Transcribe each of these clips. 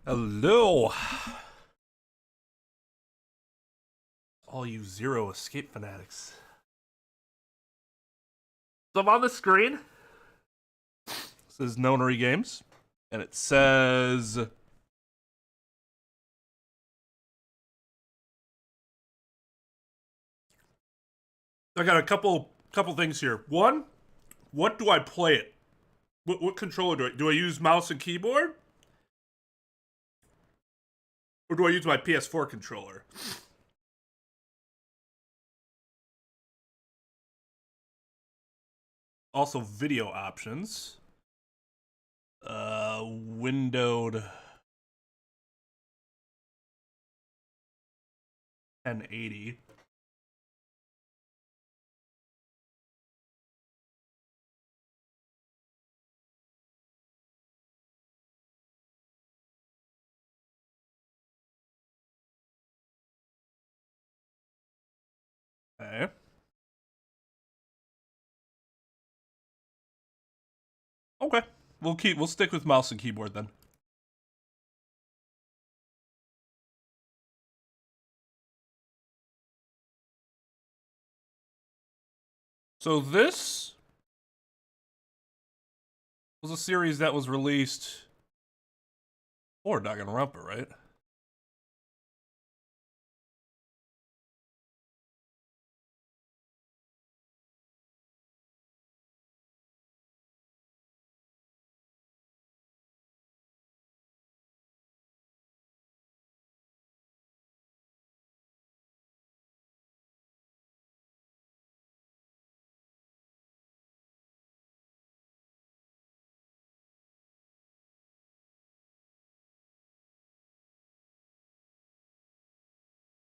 Hello, all you Zero Escape fanatics. So I'm on the screen. This is Nonary Games, and it says I got a couple things here. One, what do I play it? What controller do I use mouse and keyboard? Or do I use my PS4 controller? Also, video options. Windowed 1080. Okay. Okay. We'll stick with mouse and keyboard then. So this was a series that was released for DoggoMcPawggo, right?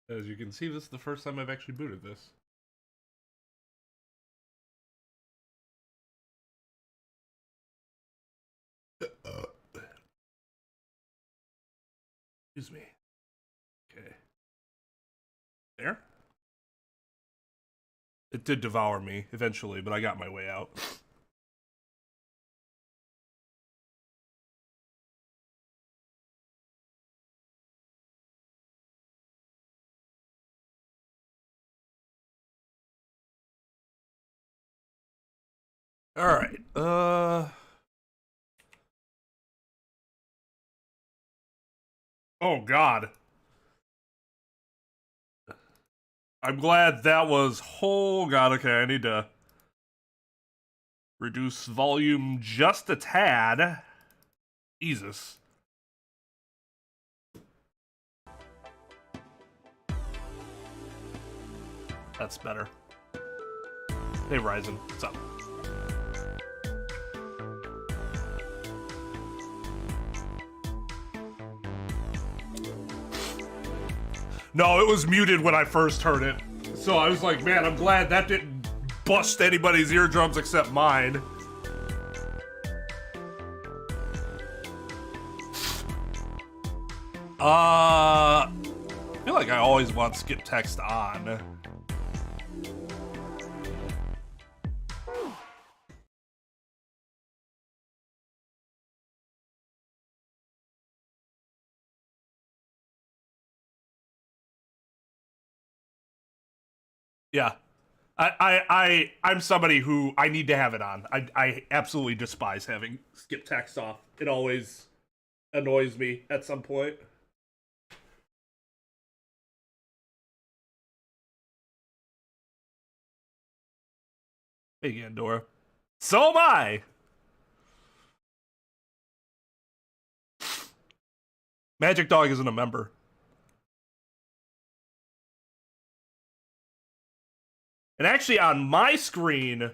As you can see, this is the first time I've actually booted this. Excuse me. Okay. There? It did devour me eventually, but I got my way out. Alright, oh god. I'm glad that was... Oh god, okay, I need to reduce volume just a tad. Jesus. That's better. Hey, Ryzen, what's up? No, it was muted when I first heard it. So I was like, man, I'm glad that didn't bust anybody's eardrums except mine. I feel like I always want skip text on. Yeah. I'm somebody who I need to have it on. I absolutely despise having skip text off. It always annoys me at some point. Hey, Gandora. So am I! Magic Dog isn't a member. And actually, on my screen,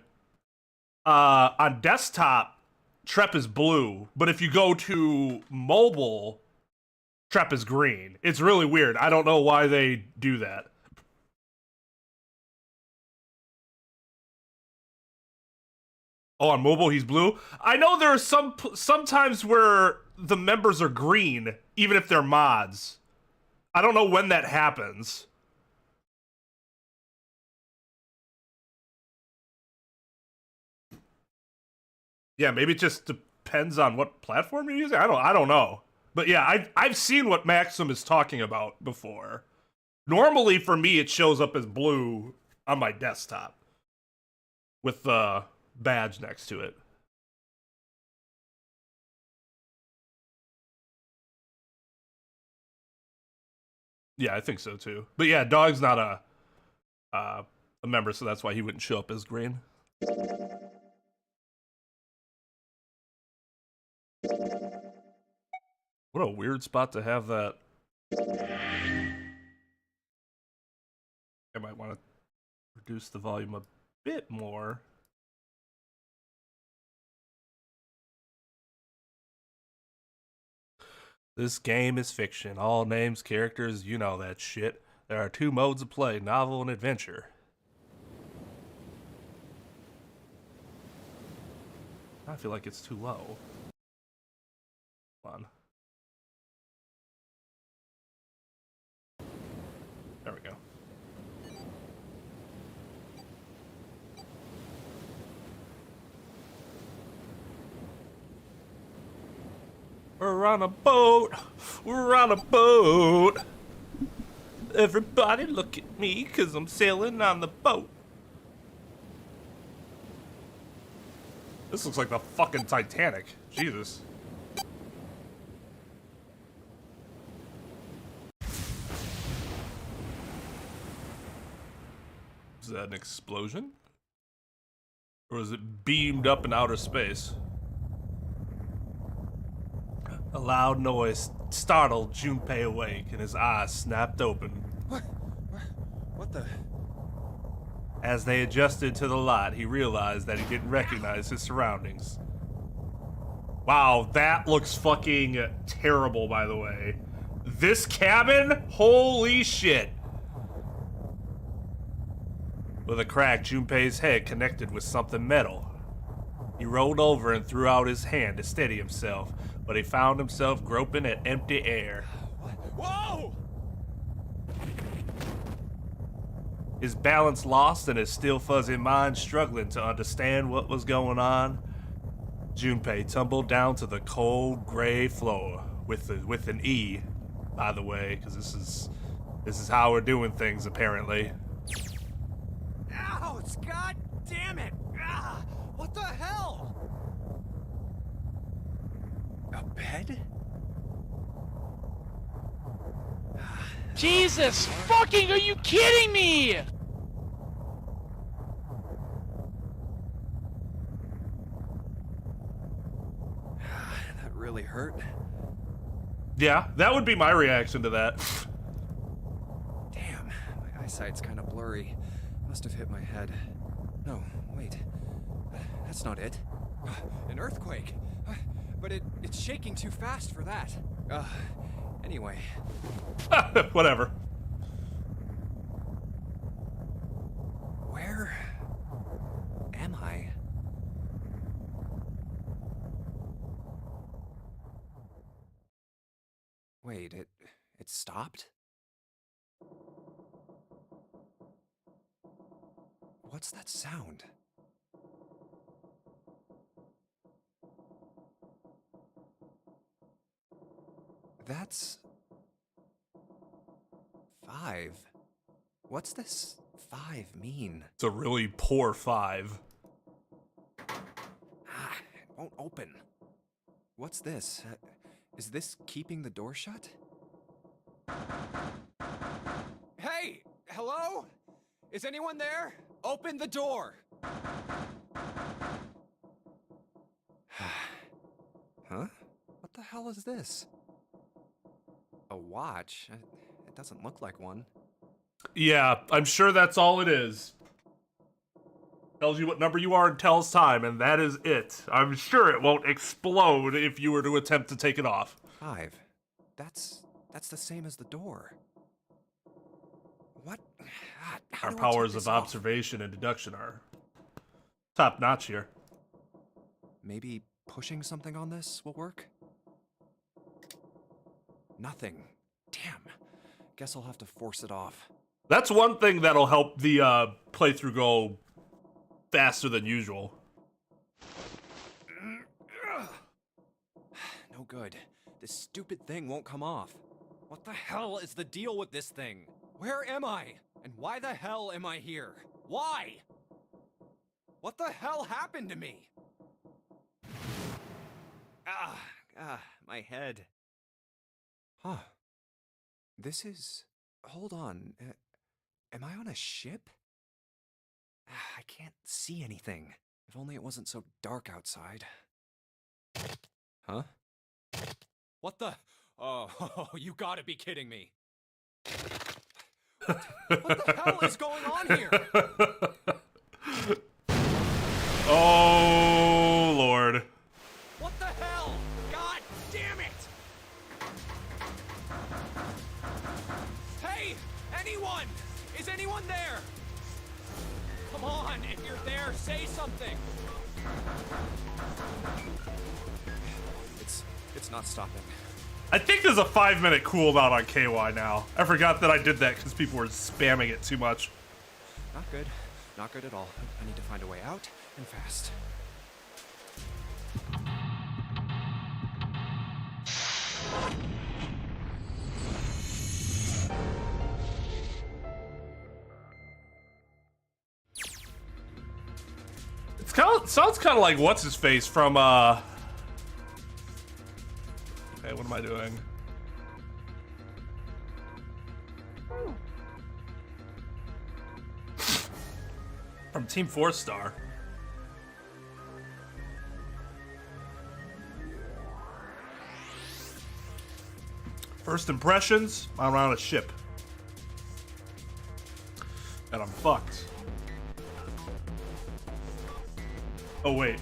on desktop, Trep is blue. But if you go to mobile, Trep is green. It's really weird. I don't know why they do that. Oh, on mobile he's blue? I know there are sometimes where the members are green, even if they're mods. I don't know when that happens. Yeah, maybe it just depends on what platform you're using. I don't know. But yeah, I've seen what Maxim is talking about before. Normally, for me, it shows up as blue on my desktop with the badge next to it. Yeah, I think so too. But yeah, Dog's not a member, so that's why he wouldn't show up as green. What a weird spot to have that. I might want to reduce the volume a bit more. This game is fiction. All names, characters, you know that shit. There are 2 modes of play, novel and adventure. I feel like it's too low. Hold on. There we go. We're on a boat. We're on a boat. Everybody look at me, 'cause I'm sailing on the boat. This looks like the fucking Titanic. Jesus. Is that an explosion? Or is it beamed up in outer space? A loud noise startled Junpei awake, and his eyes snapped open. What the? As they adjusted to the light, he realized that he didn't recognize his surroundings. Wow, that looks fucking terrible, by the way. This cabin? Holy shit. With a crack, Junpei's head connected with something metal. He rolled over and threw out his hand to steady himself, but he found himself groping at empty air. Whoa! His balance lost and his still fuzzy mind struggling to understand what was going on, Junpei tumbled down to the cold gray floor with an E, by the way, because this is how we're doing things apparently. Ouch! God damn it! Ah, what the hell? A bed? Jesus fucking, are you kidding me? That really hurt. Yeah, that would be my reaction to that. Damn, my eyesight's kind of blurry. Must have hit my head. No, wait. That's not it. An earthquake. But it's shaking too fast for that. Anyway. Whatever. Where am I? Wait, it stopped? What's that sound? That's 5. What's this 5 mean? It's a really poor 5. It won't open. What's this? Is this keeping the door shut? Hey! Hello? Is anyone there? Open the door! Huh? What the hell is this? A watch? It doesn't look like one. Yeah, I'm sure that's all it is. Tells you what number you are and tells time, and that is it. I'm sure it won't explode if you were to attempt to take it off. 5. That's the same as the door. What? How Our do I take powers this of off? observation and deduction are top notch here. Maybe pushing something on this will work? Nothing. Damn. Guess I'll have to force it off. That's one thing that'll help the playthrough go faster than usual. No good. This stupid thing won't come off. What the hell is the deal with this thing? Where am I? And why the hell am I here? Why? What the hell happened to me? My head. Huh. This is... Hold on. Am I on a ship? I can't see anything. If only it wasn't so dark outside. Huh? What the... Oh, you gotta be kidding me. What the hell is going on here? Oh, Lord. What the hell? God damn it! Hey! Anyone! Is anyone there? Come on, if you're there, say something! It's not stopping. I think there's a 5-minute cooldown on KY now. I forgot that I did that because people were spamming it too much. Not good. Not good at all. I need to find a way out, and fast. Sounds kind of like what's his face from Okay, what am I doing? From Team 4-Star. First impressions, I'm on a ship. And I'm fucked. Oh, wait.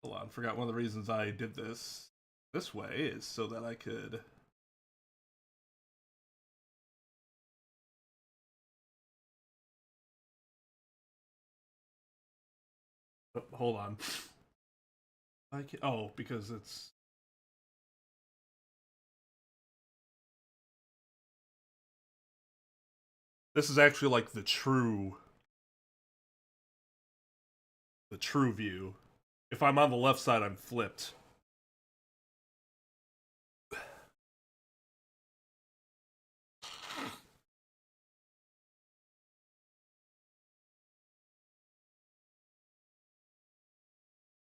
Hold on, forgot one of the reasons I did this way is so that I could... Oh, hold on. Oh, because it's... This is actually like the true view. If I'm on the left side, I'm flipped.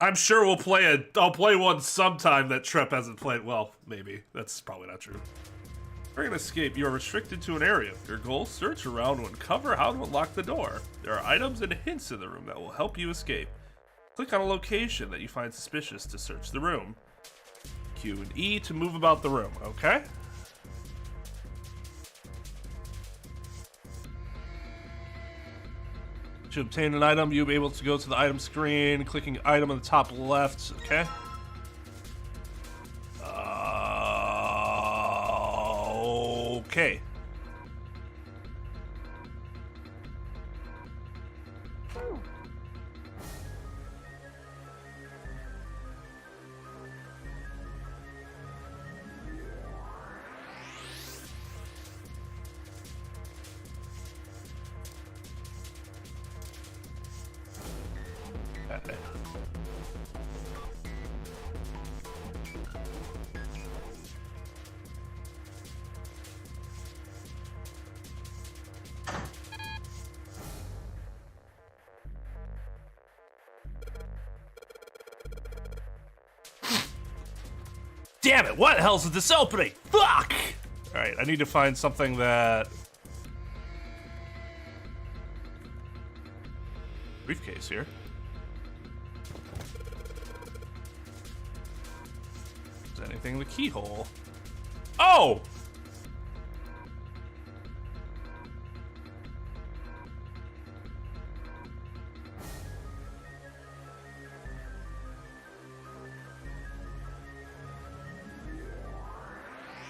I'm sure I'll play one sometime that Trep hasn't played. Well, maybe. That's probably not true. During an escape, you are restricted to an area. Your goal, search around to uncover how to unlock the door. There are items and hints in the room that will help you escape. Click on a location that you find suspicious to search the room. Q and E to move about the room, okay? To obtain an item, you'll be able to go to the item screen, clicking item on the top left, okay? Okay. Damn it, what the hell's with this opening? Fuck! Alright, I need to find something that... Briefcase here. Is there anything in the keyhole? Oh!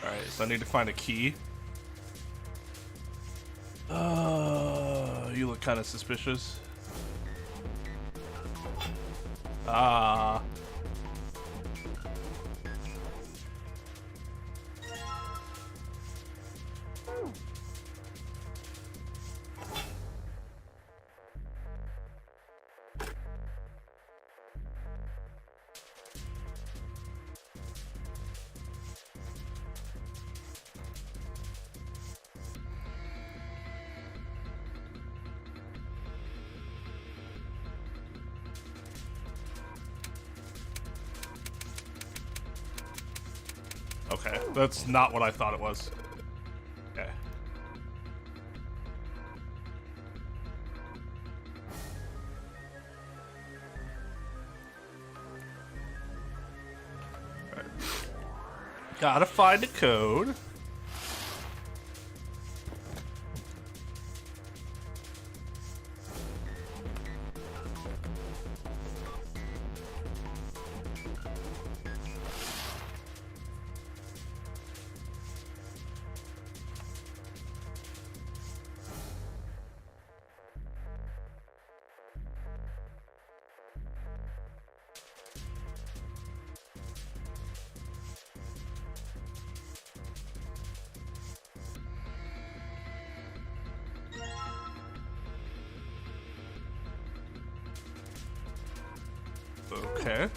Alright, so I need to find a key. You look kind of suspicious. Ah. Okay, that's not what I thought it was. Okay. Alright. Gotta find the code. Okay.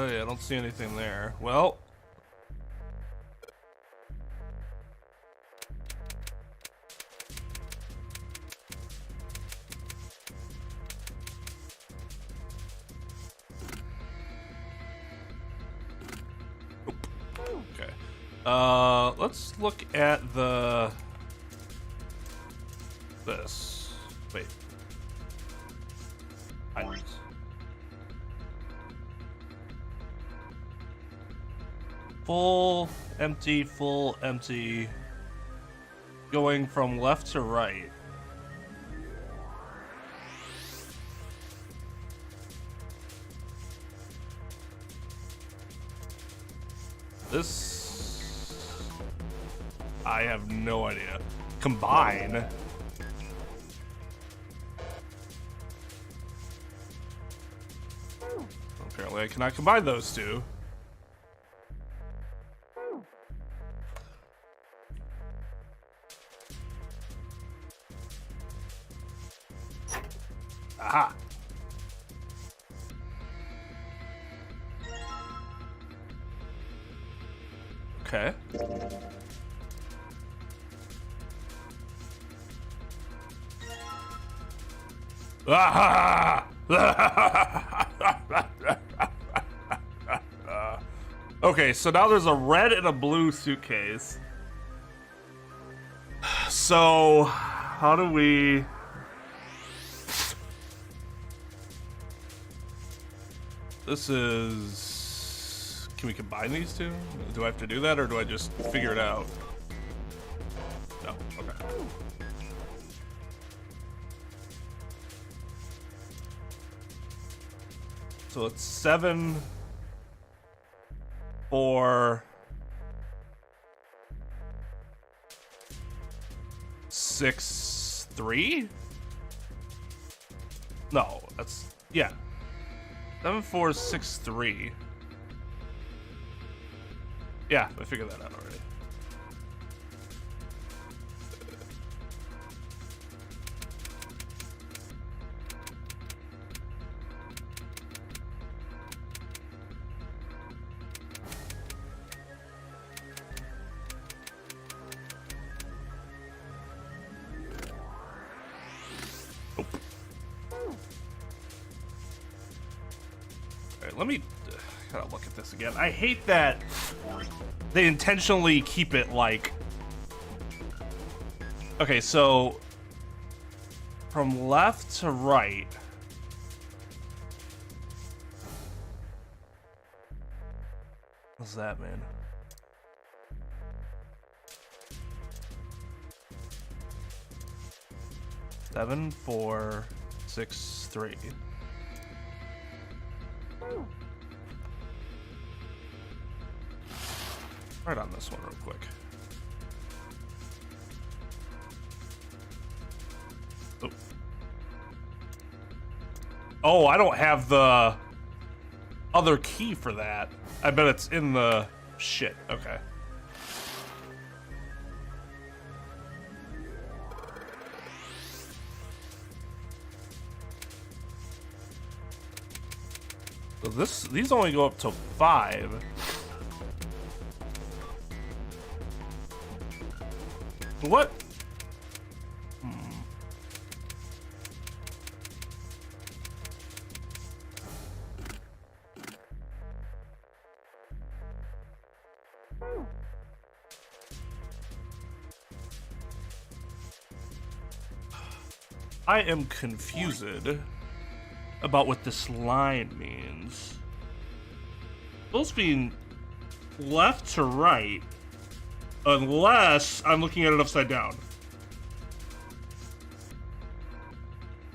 Yeah, I don't see anything there. Well. Okay. Let's look at this. Wait. Items. Full, empty, going from left to right. This, I have no idea. Combine. Apparently I cannot combine those two. Aha. Okay. Ah! Okay, so now there's a red and a blue suitcase. So, how do we... This is... Can we combine these two? Do I have to do that, or do I just figure it out? No, okay. So it's 7, 4, 6, 3? No, that's... Yeah. 7, 4, 6, 3. Yeah, I figured that out already. Let me gotta look at this again. I hate that they intentionally keep it like... Okay, so from left to right. What's that, man? Seven, 4, 6, 3. Right on this one real quick. Oh, I don't have the other key for that. I bet it's in the shit. Okay. So these only go up to 5. What? I am confused about what this line means. Supposed being left to right, unless I'm looking at it upside down.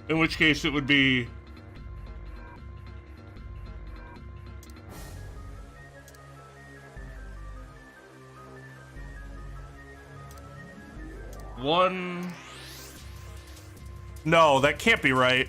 In which case it would be one. No, that can't be right.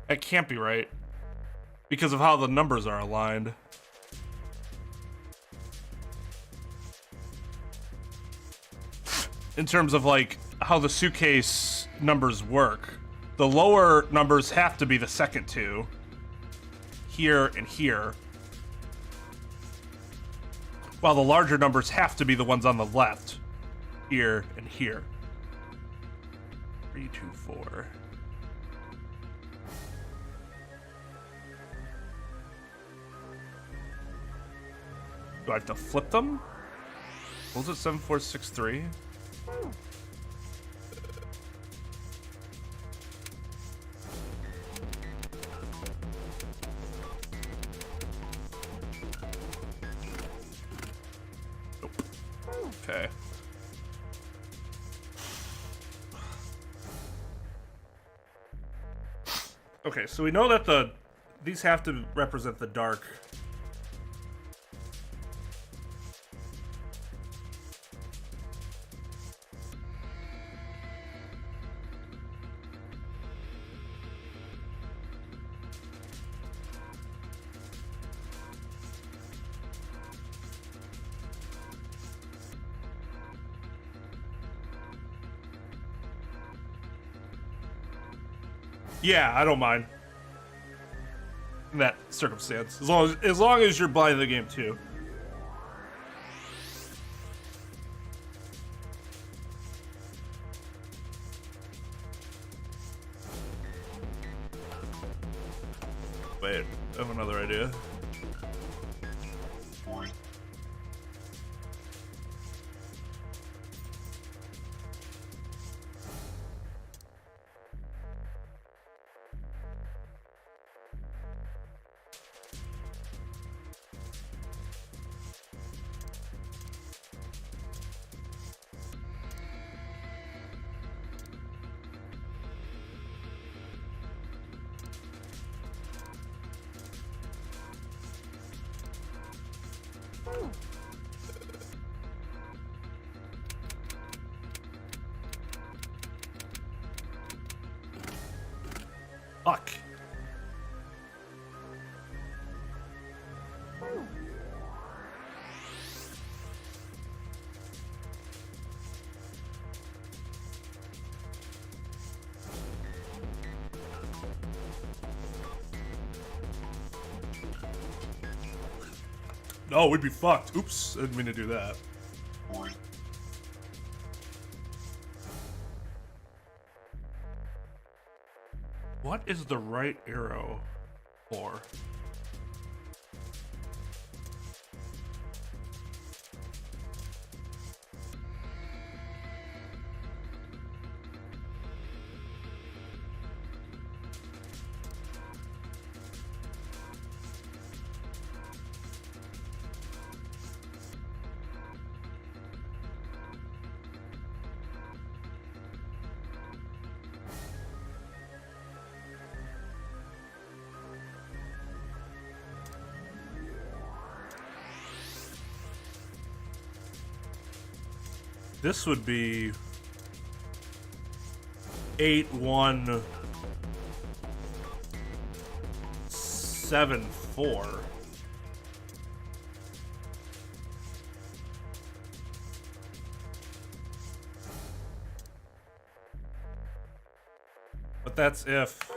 That can't be right because of how the numbers are aligned. In terms of like how the suitcase numbers work, the lower numbers have to be the second two, here and here, while the larger numbers have to be the ones on the left, here and here. 3, 2, 4. Do I have to flip them? What was it, 7, 4, 6, 3? Nope. Okay. Okay, so we know that these have to represent the dark. Yeah, I don't mind. In that circumstance. As long as you're blind in the game too. Wait, I have another idea. Fuck. No, we'd be fucked. Oops, I didn't mean to do that. What is the right arrow for? This would be 8174. But that's if.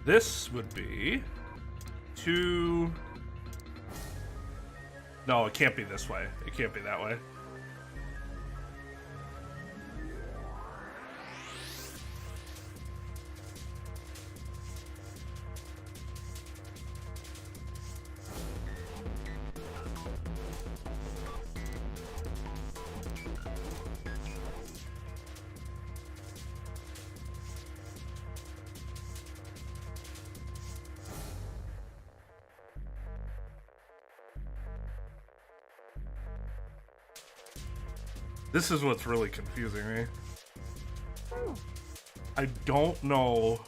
This would be 2. No, it can't be this way. It can't be that way. This is what's really confusing me. I don't know.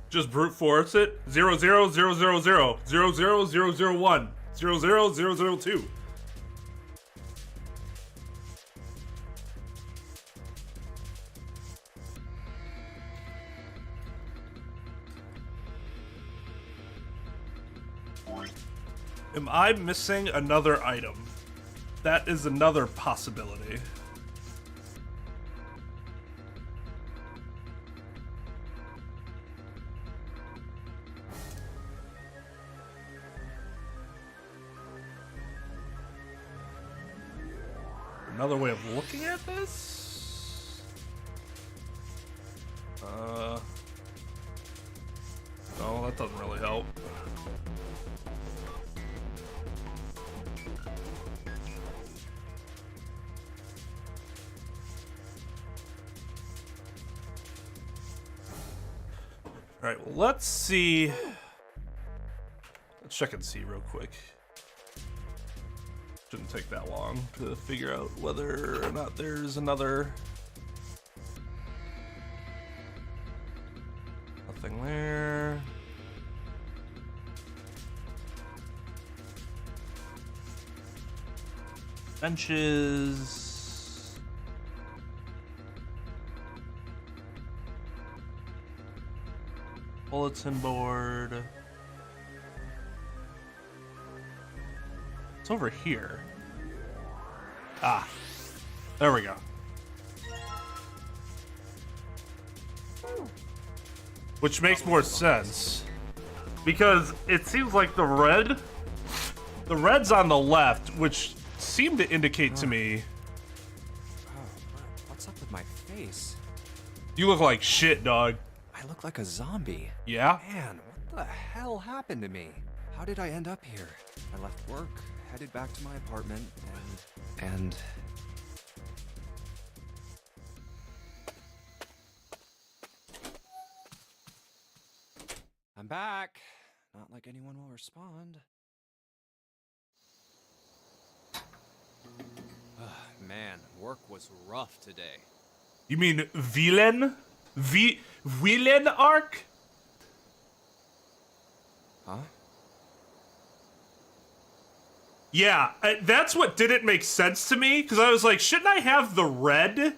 Just brute force it. 00000 00001 00002. Am I missing another item? That is another possibility. Another way of looking at this? No, that doesn't really help. Alright, well, let's see. Let's check and see real quick. Shouldn't take that long to figure out whether or not there's another. Nothing there. Benches. Bulletin board. It's over here. Ah, there we go. Which makes more sense. Because it seems like the red's on the left, which seemed to indicate to me. Oh, what's up with my face? You look like shit, dog. I look like a zombie. Yeah? Man, what the hell happened to me? How did I end up here? I left work, headed back to my apartment, and... I'm back. Not like anyone will respond. Man, work was rough today. You mean villain? Villain arc? Huh? Yeah, that's what didn't make sense to me, because I was like, shouldn't I have the red?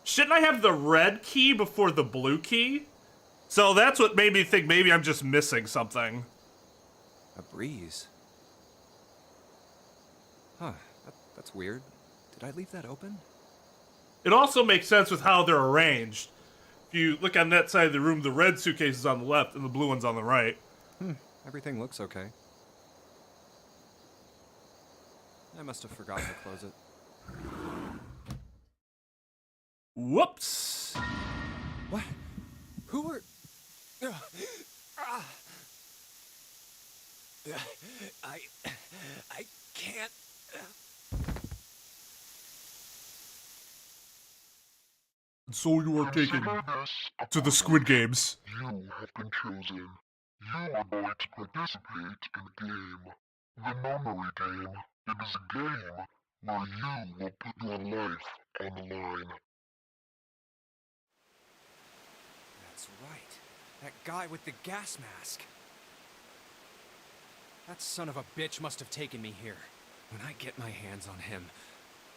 Shouldn't I have the red key before the blue key? So that's what made me think maybe I'm just missing something. A breeze. Huh, that's weird. Did I leave that open? It also makes sense with how they're arranged. If you look on that side of the room, the red suitcase is on the left and the blue one's on the right. Everything looks okay. I must have forgotten to close it. Whoops. What? Who are... I can't... So you are taken to the Squid Games. You have been chosen. You are going to participate in a game. The Nonary game. It is a game where you will put your life on the line. That's right. That guy with the gas mask. That son of a bitch must have taken me here. When I get my hands on him...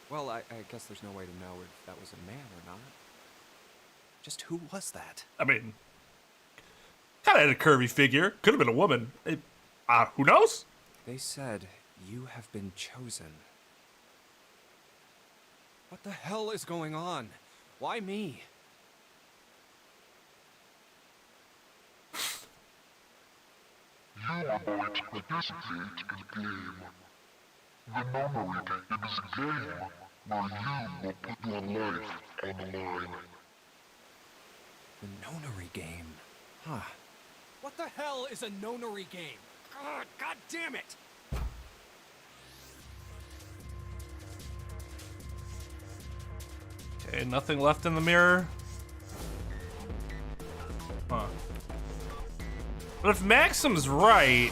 Well, I guess there's no way to know if that was a man or not. Just who was that? I mean, kind of had a curvy figure. Could have been a woman. Who knows? They said, you have been chosen. What the hell is going on? Why me? You are going to participate in a game. The Nonary game. It is a game where you will put your life on the line. The Nonary game. Huh. What the hell is a Nonary game? God damn it! Okay, nothing left in the mirror. Huh. But if Maxim's right...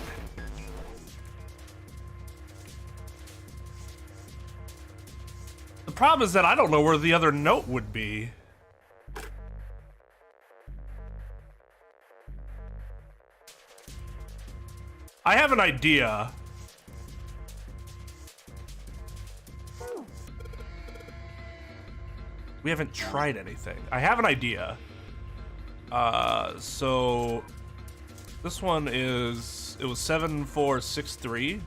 The problem is that I don't know where the other note would be. I have an idea. We haven't tried anything. I have an idea. So this one is, it was 7463.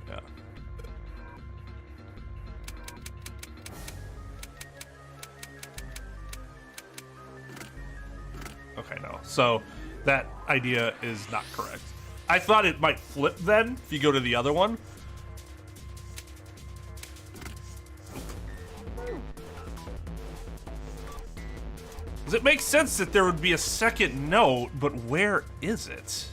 Yeah. Okay, no. So that idea is not correct. I thought it might flip then if you go to the other one. Because it makes sense that there would be a second note, but where is it?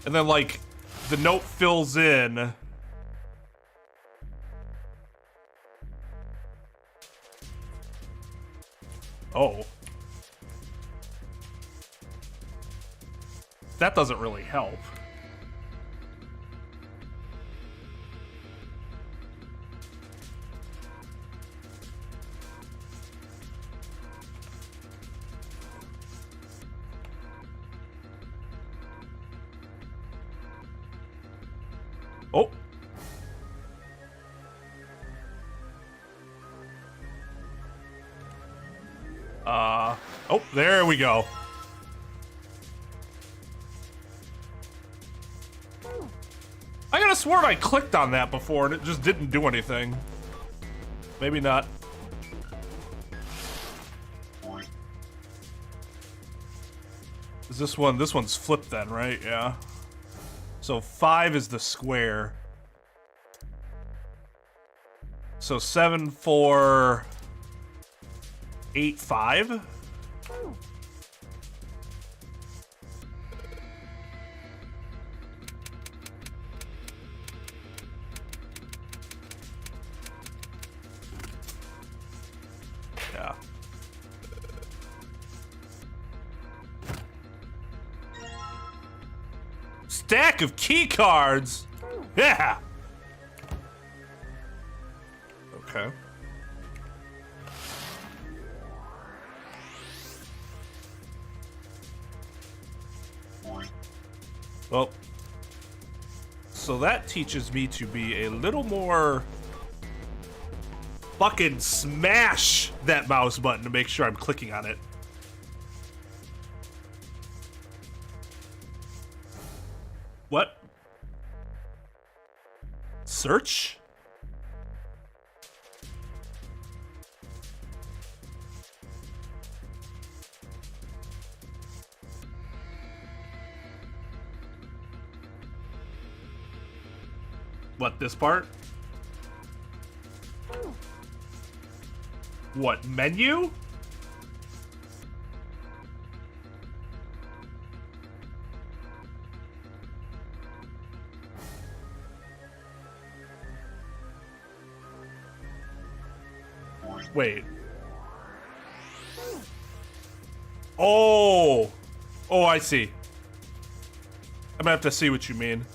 And then, like, the note fills in. Oh. That doesn't really help. Oh. Oh, there we go. I could have sworn I clicked on that before and it just didn't do anything. Maybe not. Is this one? This one's flipped then, right? Yeah. So 5 is the square. So 7, 4, 8, 5. Yeah. Stack of keycards. Yeah. Okay. Well, so that teaches me to be a little more fucking smash that mouse button to make sure I'm clicking on it. What? Search? What, this part? What, menu? Wait. Oh! Oh, I see. I'm gonna have to see what you mean.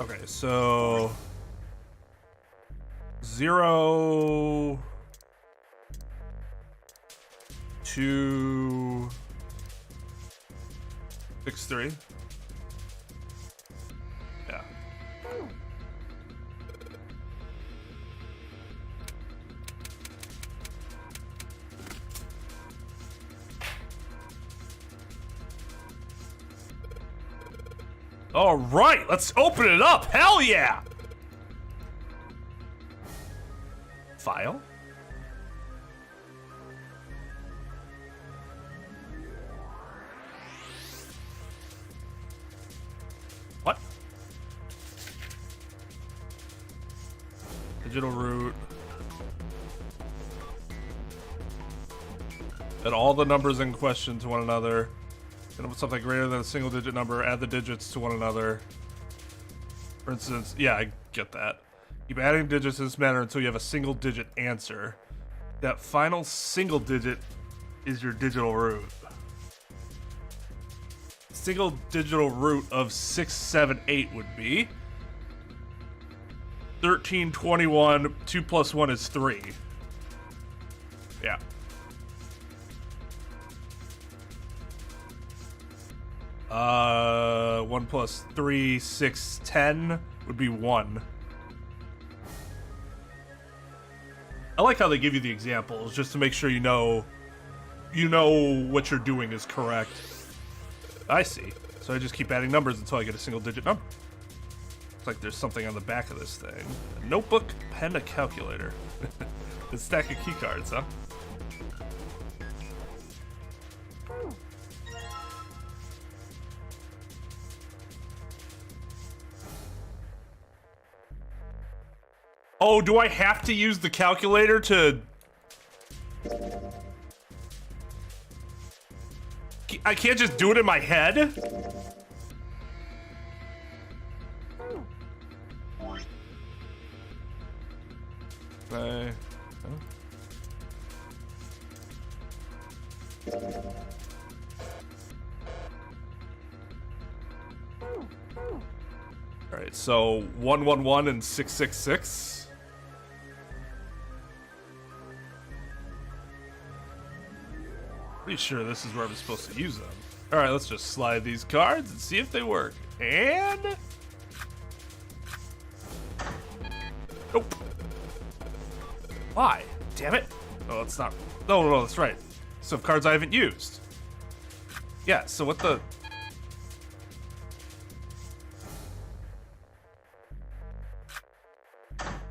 Okay, so 0, 2, 6, 3. Yeah. All right, let's open it up. Hell yeah. File. What? Digital root. Add all the numbers in question to one another. And with something greater than a single digit number, add the digits to one another. For instance, yeah, I get that. Keep adding digits in this manner until you have a single digit answer. That final single digit is your digital root. Single digital root of 678 would be 1321. 2 plus 1 is 3. Yeah. 1 plus 3, 6, 10 would be 1. I like how they give you the examples just to make sure you know what you're doing is correct. I see. So I just keep adding numbers until I get a single digit number. Looks like there's something on the back of this thing. A notebook, pen, a calculator. A stack of keycards, huh? Oh, do I have to use the calculator to... I can't just do it in my head? Alright, so 111 and 666. Pretty sure this is where I'm supposed to use them. Alright, let's just slide these cards and see if they work. And... nope. Why? Damn it. Oh, it's not... No, that's right. So of cards I haven't used. Yeah, so what the...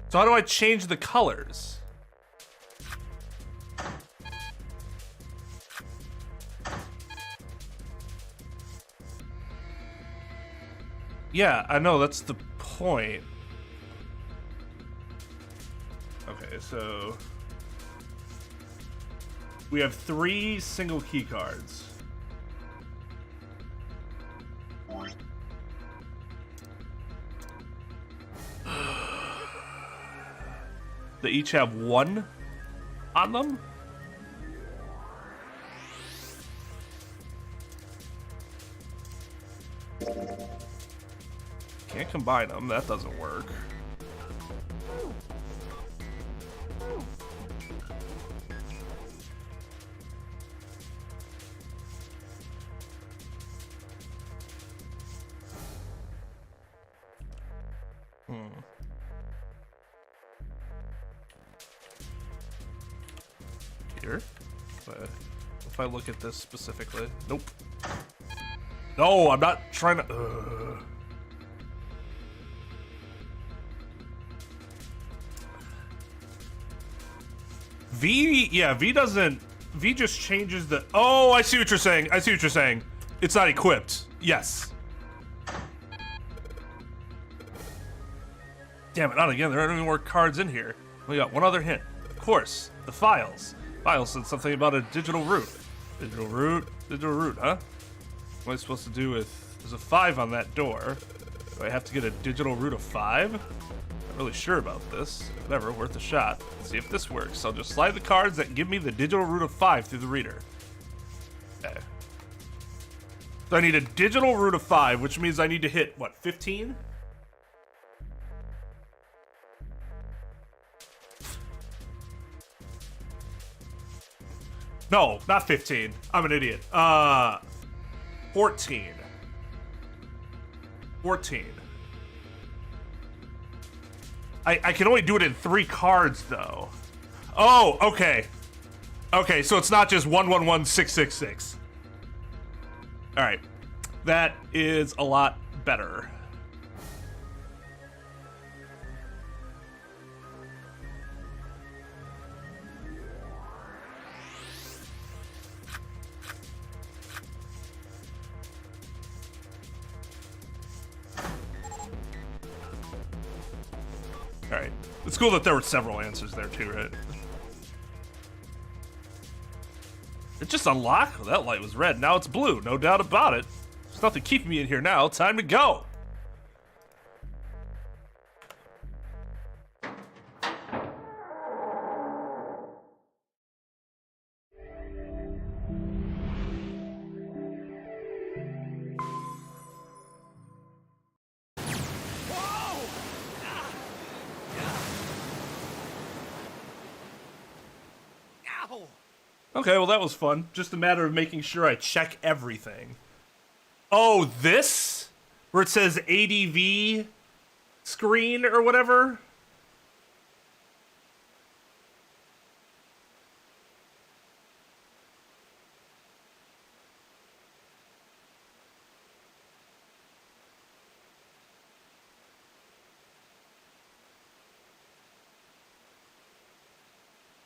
So how do I change the colors? Yeah, I know, that's the point. Okay, so... we have 3 single key cards. They each have 1 on them? Can't combine them, that doesn't work. reader. If I look at this specifically. Nope. No, I'm not trying to... V doesn't... V just changes the... Oh, I see what you're saying. I see what you're saying. It's not equipped. Yes. Damn it, not again. There aren't any more cards in here. We got one other hint. Of course, the files. Files said something about a digital root. Digital root, huh? What am I supposed to do with... There's a 5 on that door. Do I have to get a digital root of 5? Not really sure about this. Whatever, worth a shot. Let's see if this works. I'll just slide the cards that give me the digital root of 5 through the reader. Okay. So I need a digital root of 5, which means I need to hit, what, 15? No, not 15. I'm an idiot. 14. 14. I can only do it in 3 cards, though. Oh, okay. Okay, so it's not just 111666. All right. That is a lot better. Alright. It's cool that there were several answers there too, right? It just unlocked? Well, that light was red. Now it's blue. No doubt about it. There's nothing keeping me in here now. Time to go. Okay, well that was fun. Just a matter of making sure I check everything. Oh, this? Where it says ADV screen or whatever?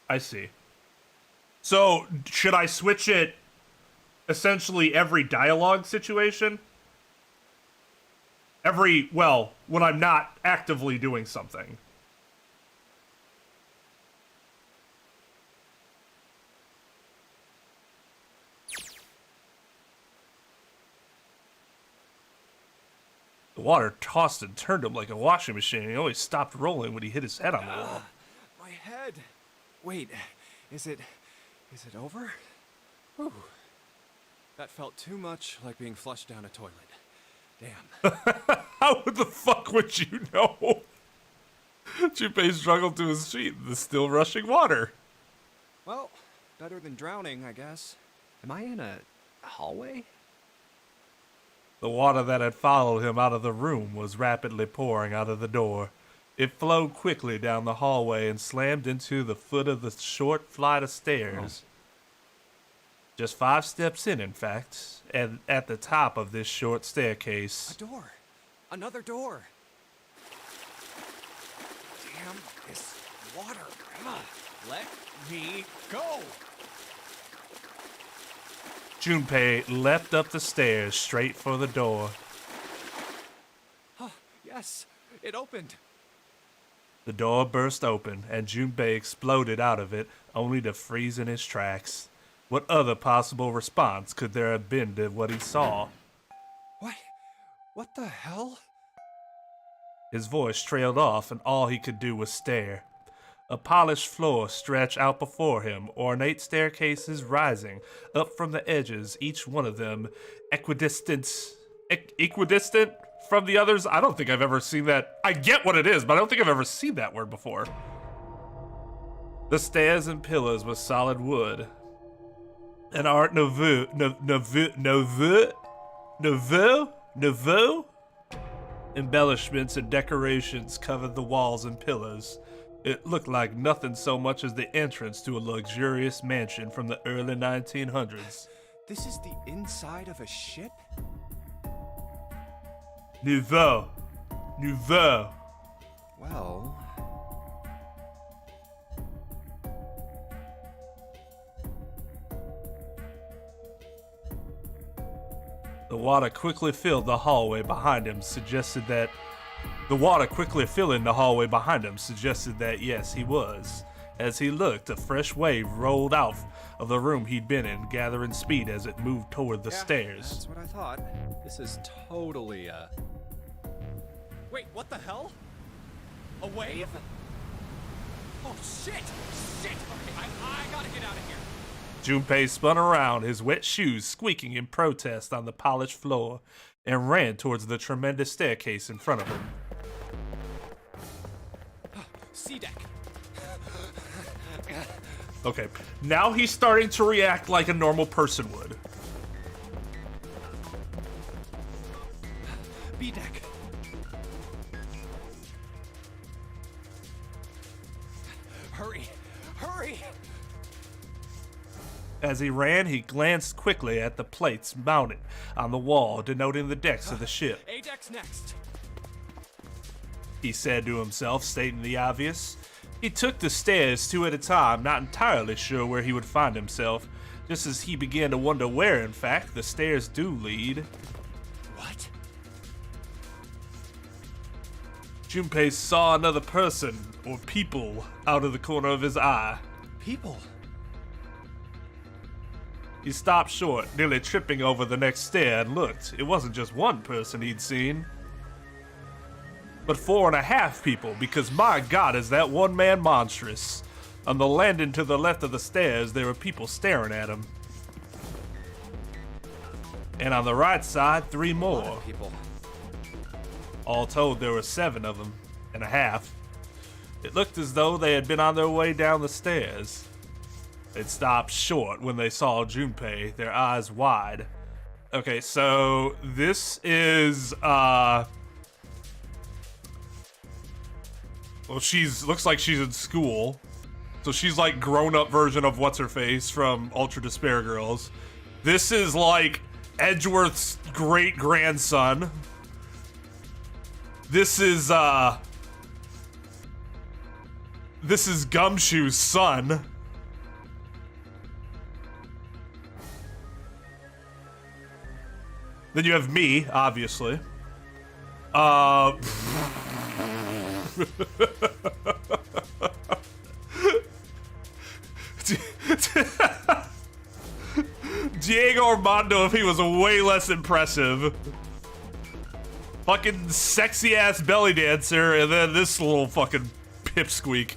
I see. So, should I switch it essentially every dialogue situation? Well, when I'm not actively doing something. The water tossed and turned him like a washing machine, and he always stopped rolling when he hit his head on the wall. My head. Wait, is it over? Whew. That felt too much like being flushed down a toilet. Damn. How the fuck would you know? Junpei struggled to his feet in the still rushing water. Well, better than drowning, I guess. Am I in a hallway? The water that had followed him out of the room was rapidly pouring out of the door. It flowed quickly down the hallway and slammed into the foot of the short flight of stairs. Just 5 steps in fact, and at the top of this short staircase. A door. Another door. Damn this water. Let me go. Junpei leapt up the stairs straight for the door. Yes, it opened. The door burst open, and Junpei exploded out of it, only to freeze in his tracks. What other possible response could there have been to what he saw? What the hell? His voice trailed off, and all he could do was stare. A polished floor stretched out before him, ornate staircases rising up from the edges, each one of them equidistant from the others. I don't think I've ever seen that. I get what it is, but I don't think I've ever seen that word before. The stairs and pillars were solid wood. An Art Nouveau embellishments and decorations covered the walls and pillars. It looked like nothing so much as the entrance to a luxurious mansion from the early 1900s. This is the inside of a ship? Nouveau. Well... The water quickly filled the hallway behind him, suggested that... yes, he was. As he looked, a fresh wave rolled out of the room he'd been in, gathering speed as it moved toward the stairs. That's what I thought. This is totally, Wait, what the hell? A wave? Oh, shit! Shit! Okay, I gotta get out of here. Junpei spun around, his wet shoes squeaking in protest on the polished floor, and ran towards the tremendous staircase in front of him. C deck. Okay, now he's starting to react like a normal person would. B deck. Hurry! Hurry! As he ran, he glanced quickly at the plates mounted on the wall, denoting the decks of the ship. A deck's next. He said to himself, stating the obvious. He took the stairs 2 at a time, not entirely sure where he would find himself, just as he began to wonder where, in fact, the stairs do lead. What? Junpei saw another person, or people, out of the corner of his eye. People? He stopped short, nearly tripping over the next stair, and looked. It wasn't just one person he'd seen, but 4.5 people, because my god, is that one man monstrous. On the landing to the left of the stairs, there were people staring at him. And on the right side, 3 more. A lot of people. All told, there were 7 of them, and a half. It looked as though they had been on their way down the stairs. They'd stopped short when they saw Junpei, their eyes wide. Okay, so this is, well, looks like she's in school. So she's like grown-up version of What's-Her-Face from Ultra Despair Girls. This is like Edgeworth's great-grandson. This is Gumshoe's son. Then you have me, obviously. Diego Armando, if he was way less impressive. Fucking sexy ass belly dancer, and then this little fucking pipsqueak.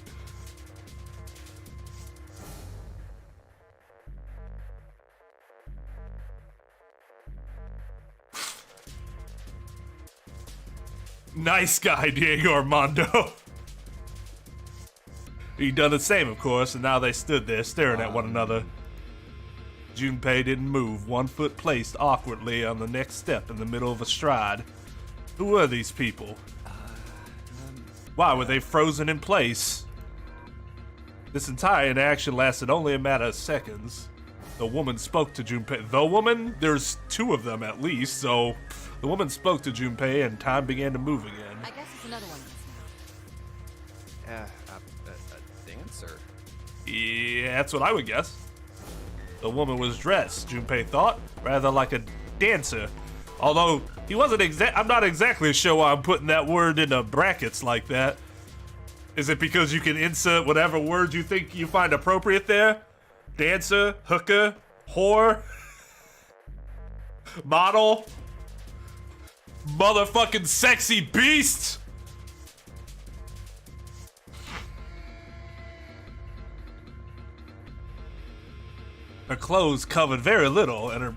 Nice guy, Diego Armando. He'd done the same, of course, and now they stood there staring at one another. Junpei didn't move, 1 foot placed awkwardly on the next step in the middle of a stride. Who were these people? Why were they frozen in place? This entire interaction lasted only a matter of seconds. The woman spoke to Junpei. The woman? There's 2 of them at least, so the woman spoke to Junpei and time began to move again. I guess it's another one. A dancer? Yeah, that's what I would guess. The woman was dressed, Junpei thought, rather like a dancer. Although, he wasn't I'm not exactly sure why I'm putting that word into brackets like that. Is it because you can insert whatever word you think you find appropriate there? Dancer, hooker, whore, model, motherfucking sexy beast. Her clothes covered very little, and her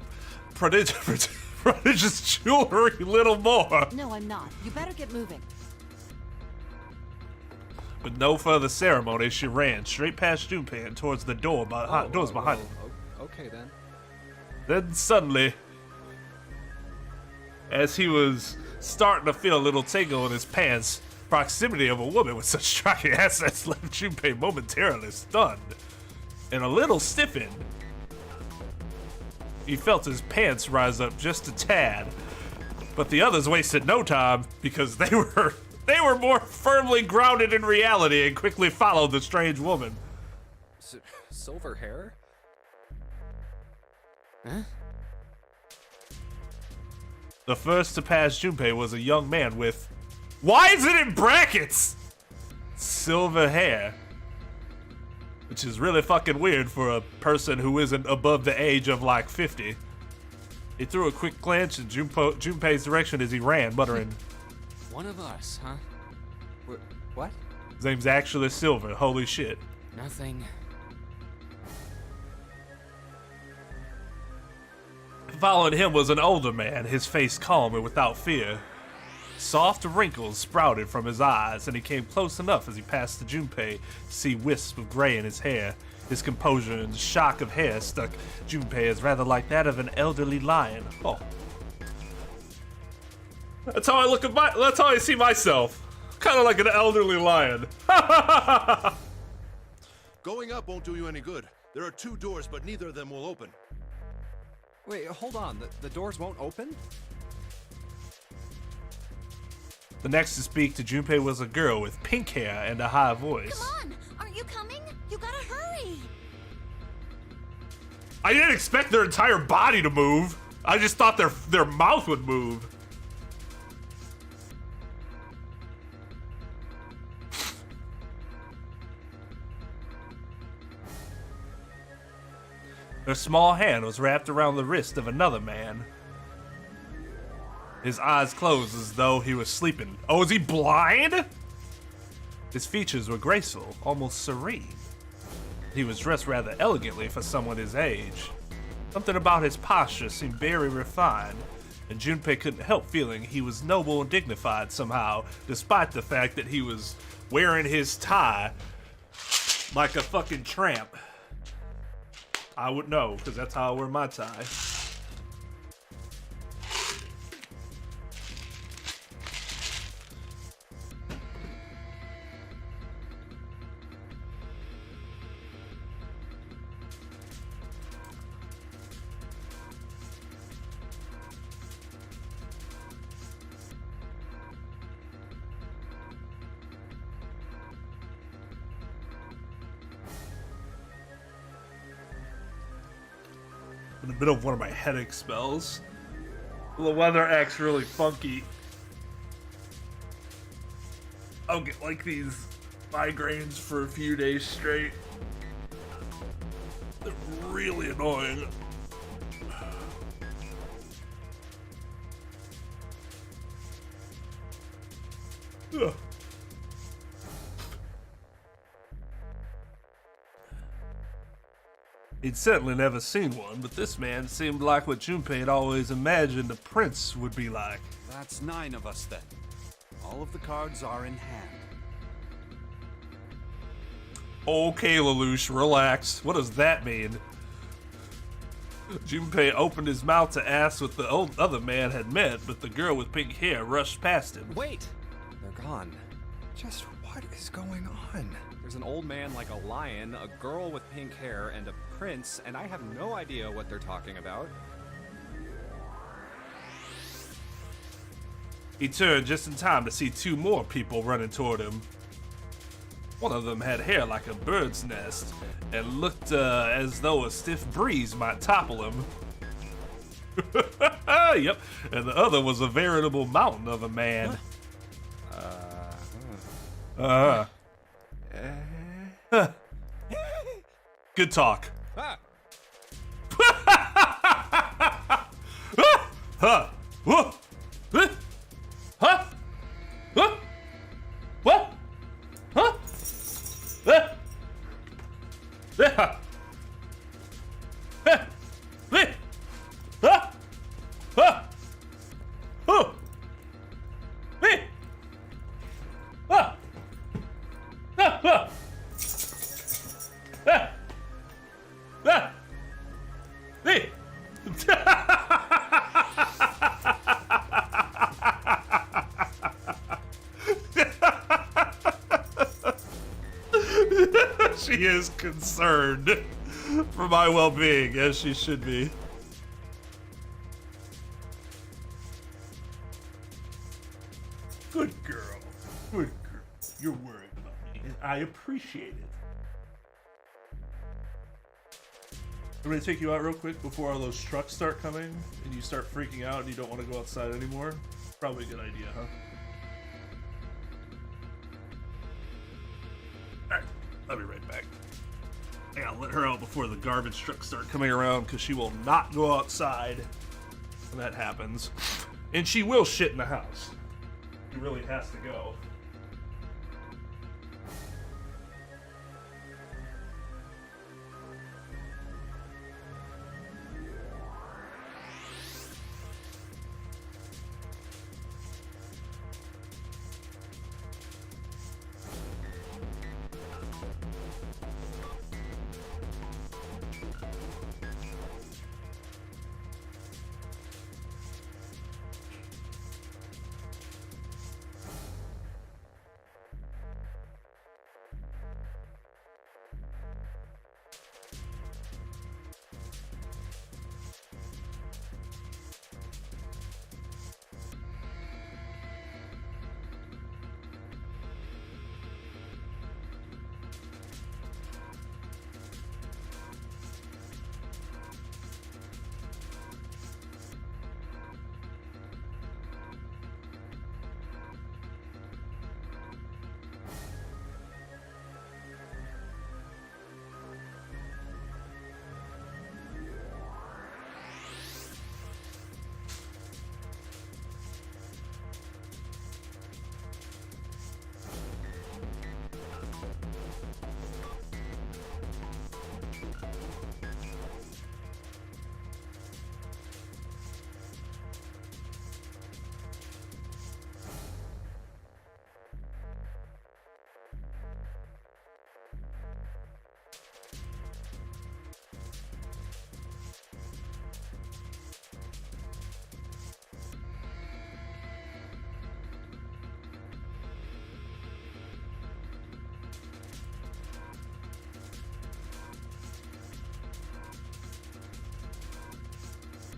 prodigious jewelry little more. No, I'm not. You better get moving. With no further ceremony, she ran straight past Junpei and towards the doors behind him. Okay then. Then suddenly, as he was starting to feel a little tingle in his pants, Proximity of a woman with such striking assets left Junpei momentarily stunned and a little stiffened. He felt his pants rise up just a tad, but the others wasted no time because they were more firmly grounded in reality and quickly followed the strange woman. Silver hair? Huh? The first to pass Junpei was a young man with, why is it in brackets? Silver hair. Which is really fucking weird for a person who isn't above the age of like 50. He threw a quick glance in Junpei's direction as he ran, muttering, One of us, huh? What? his name's actually Silver, holy shit. Nothing. Following him was an older man, his face calm and without fear. Soft wrinkles sprouted from his eyes, and he came close enough as he passed to Junpei to see wisps of gray in his hair. His composure and shock of hair struck Junpei as rather like that of an elderly lion. Oh. That's how I look at that's how I see myself. Kind of like an elderly lion. Going up won't do you any good. There are 2 doors, but neither of them will open. Wait, hold on. The doors won't open? The next to speak to Junpei was a girl with pink hair and a high voice. Come on, aren't you coming? You gotta hurry. I didn't expect their entire body to move. I just thought their mouth would move. Her small hand was wrapped around the wrist of another man. His eyes closed as though he was sleeping. Oh, is he blind? His features were graceful, almost serene. He was dressed rather elegantly for someone his age. Something about his posture seemed very refined, and Junpei couldn't help feeling he was noble and dignified somehow, despite the fact that he was wearing his tie like a fucking tramp. I would know, because that's how I wear my tie. In the middle of one of my headache spells. The weather acts really funky. I'll get like these migraines for a few days straight. They're really annoying. Ugh. He'd certainly never seen one, but this man seemed like what Junpei had always imagined a prince would be like. That's 9 of us then. All of the cards are in hand. Okay, Lelouch, relax. What does that mean? Junpei opened his mouth to ask what the other man had meant, but the girl with pink hair rushed past him. Wait! They're gone. Just what is going on? There's an old man like a lion, a girl with pink hair, and a prince, and I have no idea what they're talking about. He turned just in time to see 2 more people running toward him. One of them had hair like a bird's nest and looked as though a stiff breeze might topple him. Yep, and the other was a veritable mountain of a man. Good talk. Ah! Huh? What? Huh? Huh? What? Huh? Yeah. concerned for my well-being, as she should be. Good girl. Good girl. You're worried about me, and I appreciate it. I'm gonna take you out real quick before all those trucks start coming and you start freaking out and you don't want to go outside anymore. Probably a good idea, huh? Alright, I'll be right back. I gotta let her out before the garbage trucks start coming around because she will not go outside when that happens. And she will shit in the house. She really has to go.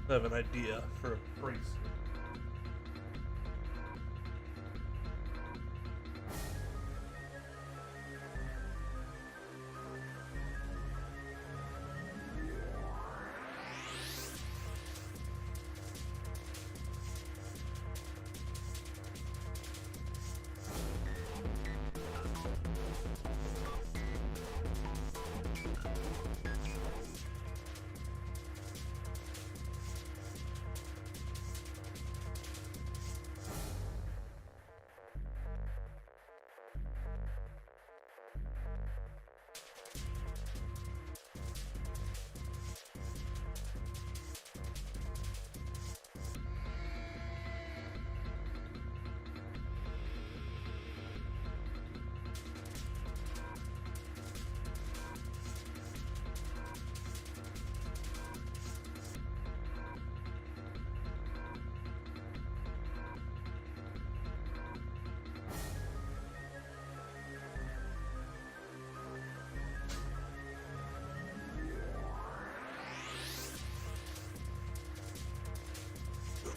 I have an idea for a bracelet.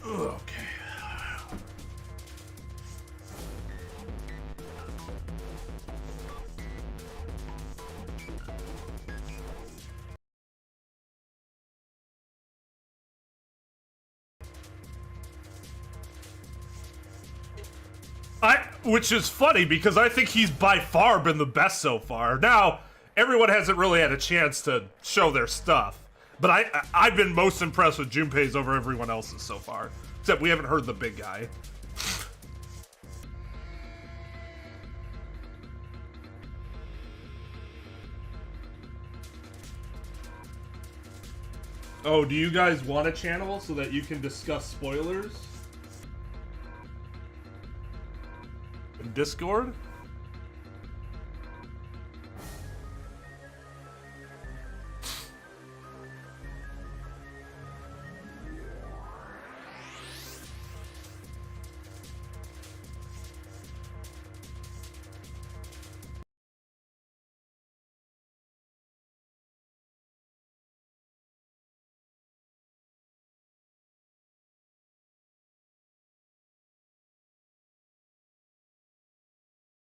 Okay. Which is funny because I think he's by far been the best so far. Now, everyone hasn't really had a chance to show their stuff, but I've been most impressed with Junpei's over everyone else's so far. Except we haven't heard the big guy. Oh, do you guys want a channel so that you can discuss spoilers? In Discord?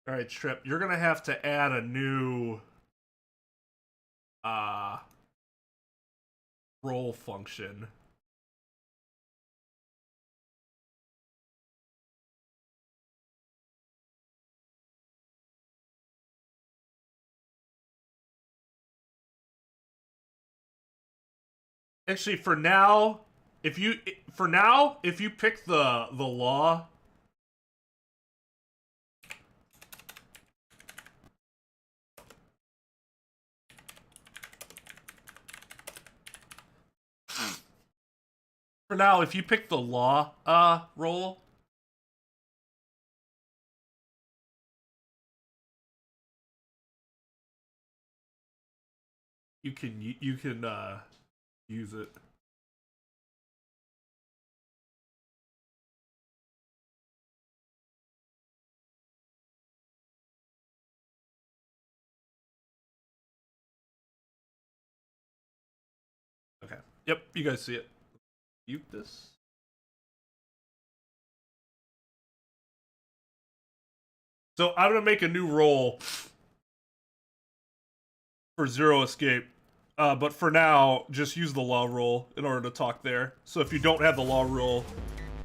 All right, Trep, you're gonna have to add a new roll function. Actually, for now, if you pick the law, if you pick the law roll, you can use it. Okay. Yep, you guys see it. Mute this. So I'm gonna make a new roll for zero escape. But for now, just use the law roll in order to talk there. So if you don't have the law roll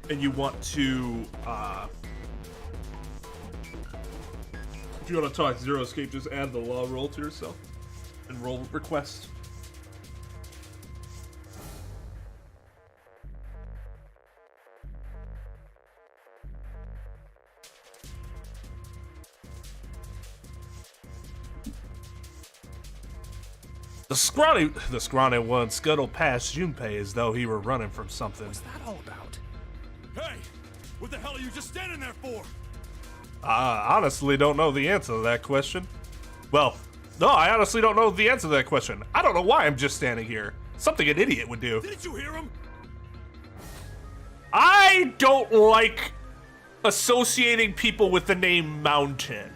and you want to talk zero escape, just add the law roll to yourself and roll request. The scrawny one scuttled past Junpei as though he were running from something. What's that all about? Hey! What the hell are you just standing there for? I honestly don't know the answer to that question. Well, no, I honestly don't know the answer to that question. I don't know why I'm just standing here. Something an idiot would do. Didn't you hear him? I don't like associating people with the name Mountain.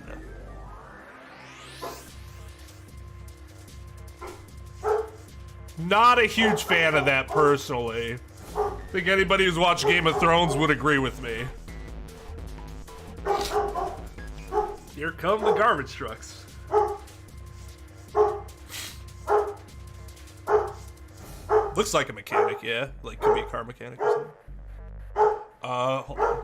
Not a huge fan of that personally. I think anybody who's watched Game of Thrones would agree with me. Here come the garbage trucks. Looks like a mechanic, yeah. Like, could be a car mechanic or something. Hold on.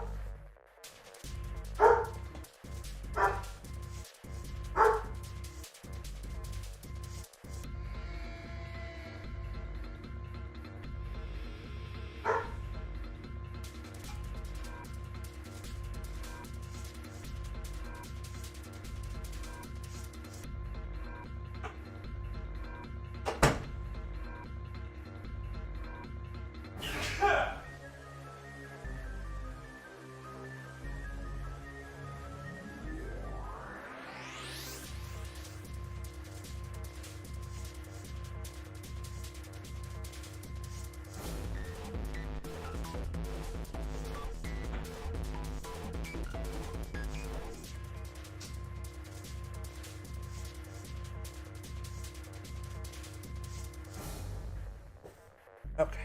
Okay.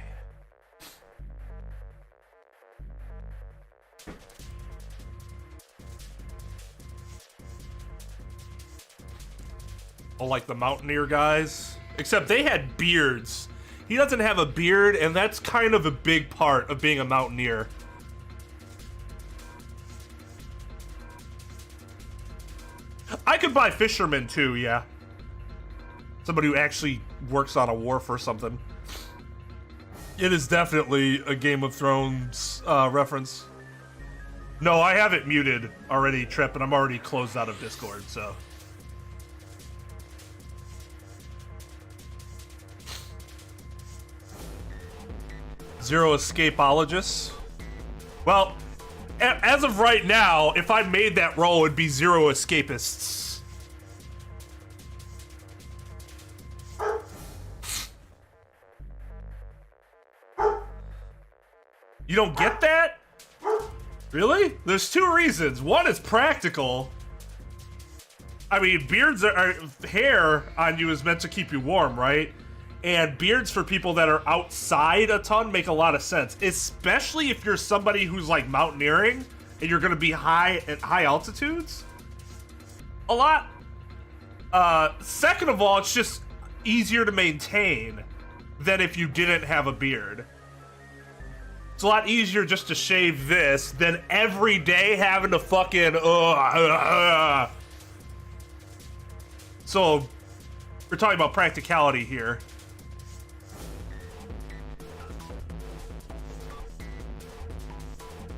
Oh, like the Mountaineer guys? Except they had beards. He doesn't have a beard, and that's kind of a big part of being a Mountaineer. I could buy Fisherman too, yeah. Somebody who actually works on a wharf or something. It is definitely a Game of Thrones reference. No, I have it muted already, Trep, and I'm already closed out of Discord, so. Zero escapologists. Well, as of right now, if I made that roll, it'd be zero escapists. You don't get that? Really? There's two reasons. One is practical. I mean, beards are hair on you is meant to keep you warm, right? And beards for people that are outside a ton make a lot of sense, especially if you're somebody who's like mountaineering and you're going to be high at high altitudes. a lot. Second of all, it's just easier to maintain than if you didn't have a beard. It's a lot easier just to shave this than every day having to fucking So we're talking about practicality here.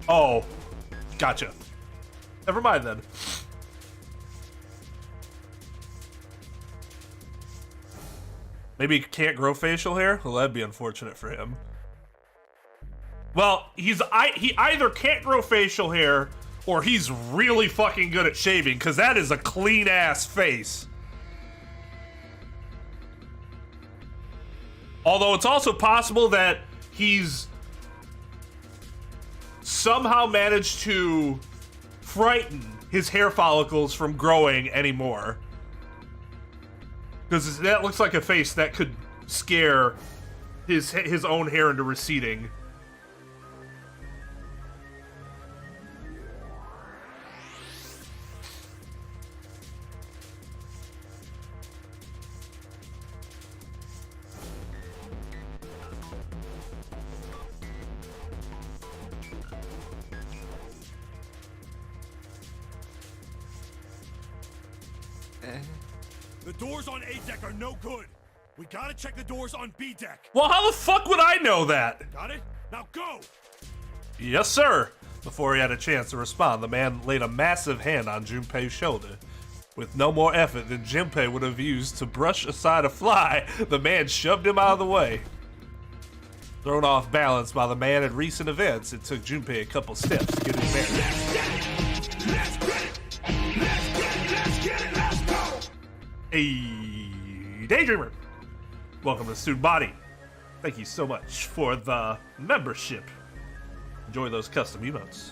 Oh, gotcha. Never mind then. Maybe he can't grow facial hair? Well, that'd be unfortunate for him. Well, he either can't grow facial hair or he's really fucking good at shaving, because that is a clean ass face. Although it's also possible that he's somehow managed to frighten his hair follicles from growing anymore. Because that looks like a face that could scare his own hair into receding. The doors on A deck are no good. We gotta check the doors on B deck. Well, how the fuck would I know that? Got it? Now go! Yes, sir. Before he had a chance to respond, the man laid a massive hand on Junpei's shoulder. With no more effort than Junpei would have used to brush aside a fly, the man shoved him out of the way. Thrown off balance by the man at recent events, it took Junpei a couple steps to get his bearings. Hey, Daydreamer! Welcome to Student Body. Thank you so much for the membership. Enjoy those custom emotes.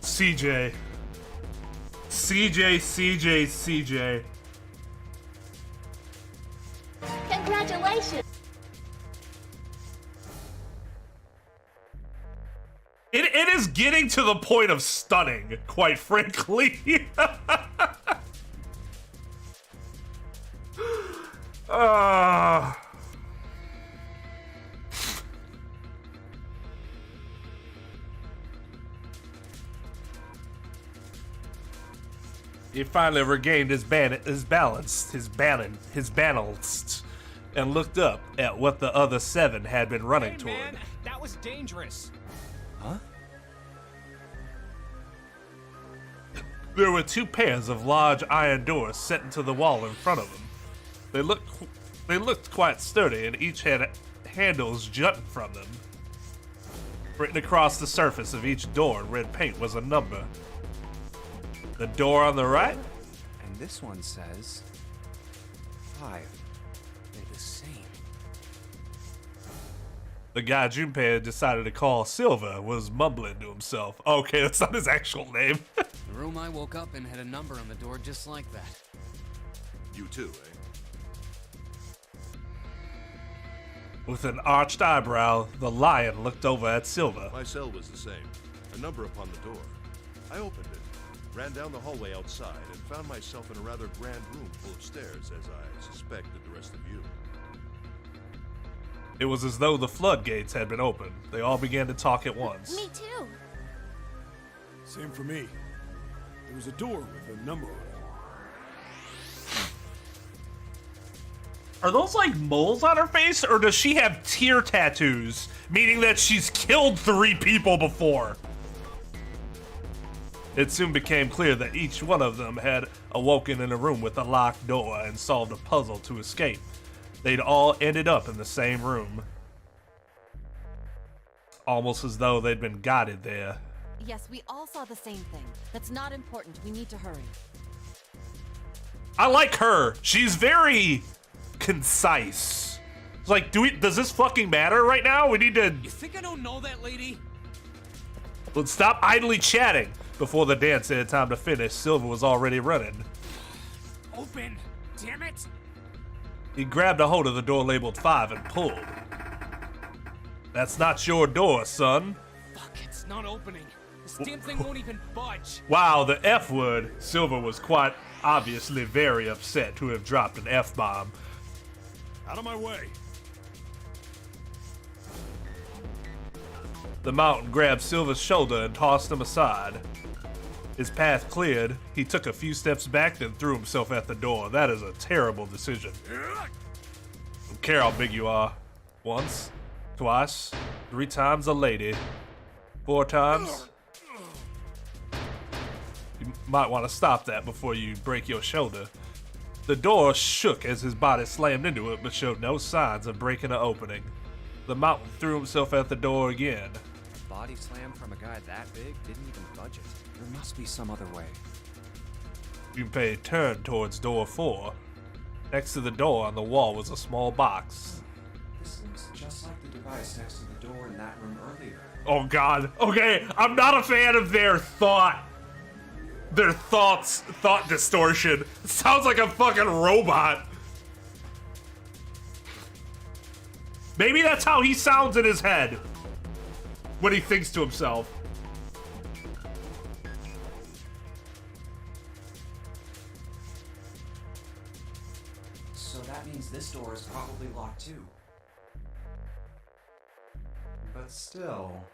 CJ. CJ. Congratulations! It is getting to the point of stunning, quite frankly. He finally regained his balance, and looked up at what the other 7 had been running toward. Man, that was dangerous. Huh? There were 2 pairs of large iron doors set into the wall in front of them. They looked quite sturdy, and each had handles jutting from them. Written across the surface of each door in red paint was a number. The door on the right? And this one says 5. They're the same. The guy Junpei had decided to call Silva was mumbling to himself. Okay, that's not his actual name. The room I woke up in had a number on the door just like that. You too, eh? With an arched eyebrow, the lion looked over at Silva. My cell was the same. A number upon the door. I opened it, ran down the hallway outside, and found myself in a rather grand room full of stairs, as I suspected the rest of you. It was as though the floodgates had been opened. They all began to talk at once. Me too. Same for me. There was a door with a number on it. Are those like moles on her face, or does she have tear tattoos, meaning that she's killed 3 people before? It soon became clear that each one of them had awoken in a room with a locked door and solved a puzzle to escape. They'd all ended up in the same room. Almost as though they'd been guided there. Yes, we all saw the same thing. That's not important. We need to hurry. I like her. She's very concise. It's like, does this fucking matter right now? We need to... You think I don't know that lady? Let's stop idly chatting. Before the dance had time to finish, Silva was already running. Open! Damn it! He grabbed a hold of the door labeled 5 and pulled. That's not your door, son. Fuck, it's not opening. This damn thing won't even budge. Wow, the F word. Silver was quite obviously very upset to have dropped an F-bomb. Out of my way. The mountain grabbed Silver's shoulder and tossed him aside. His path cleared, he took a few steps back, then threw himself at the door. That is a terrible decision. Don't care how big you are. Once, twice, 3 times a lady. 4 times. You might want to stop that before you break your shoulder. The door shook as his body slammed into it, but showed no signs of breaking or opening. The mountain threw himself at the door again. Body slam from a guy that big didn't even budge it. There must be some other way. Junpei turned towards door 4. Next to the door on the wall was a small box. This looks just like the device next to the door in that room earlier. Oh god. Okay, I'm not a fan of their thought distortion. It sounds like a fucking robot. Maybe that's how he sounds in his head when he thinks to himself. So that means this door is probably locked too. But still...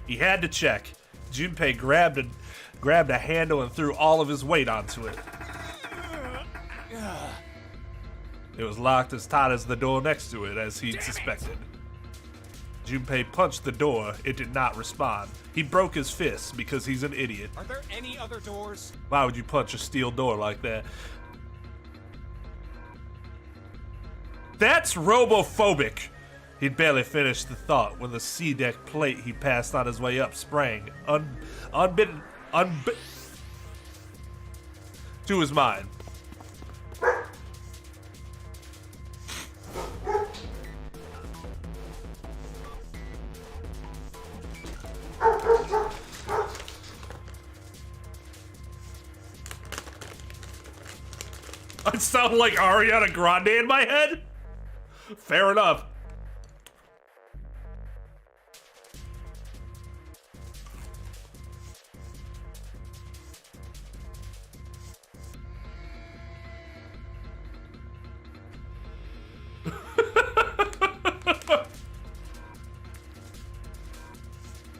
He had to check. Junpei grabbed a handle and threw all of his weight onto it. It was locked as tight as the door next to it, as he'd suspected. Junpei punched the door. It did not respond. He broke his fist because he's an idiot. Are there any other doors? Why would you punch a steel door like that? That's robophobic. He'd barely finished the thought when the C-deck plate he passed on his way up sprang, unbidden to his mind. I sound like Ariana Grande in my head? Fair enough.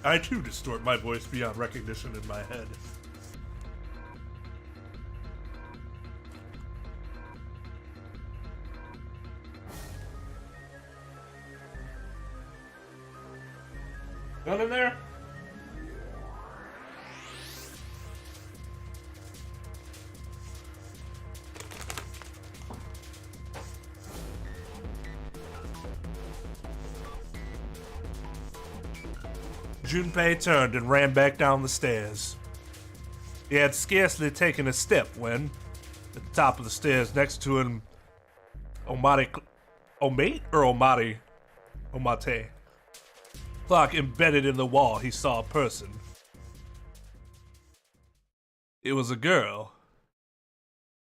I too distort my voice beyond recognition in my head. Gun in there? Junpei turned and ran back down the stairs. He had scarcely taken a step when, at the top of the stairs next to him, Omate clock embedded in the wall, he saw a person. It was a girl.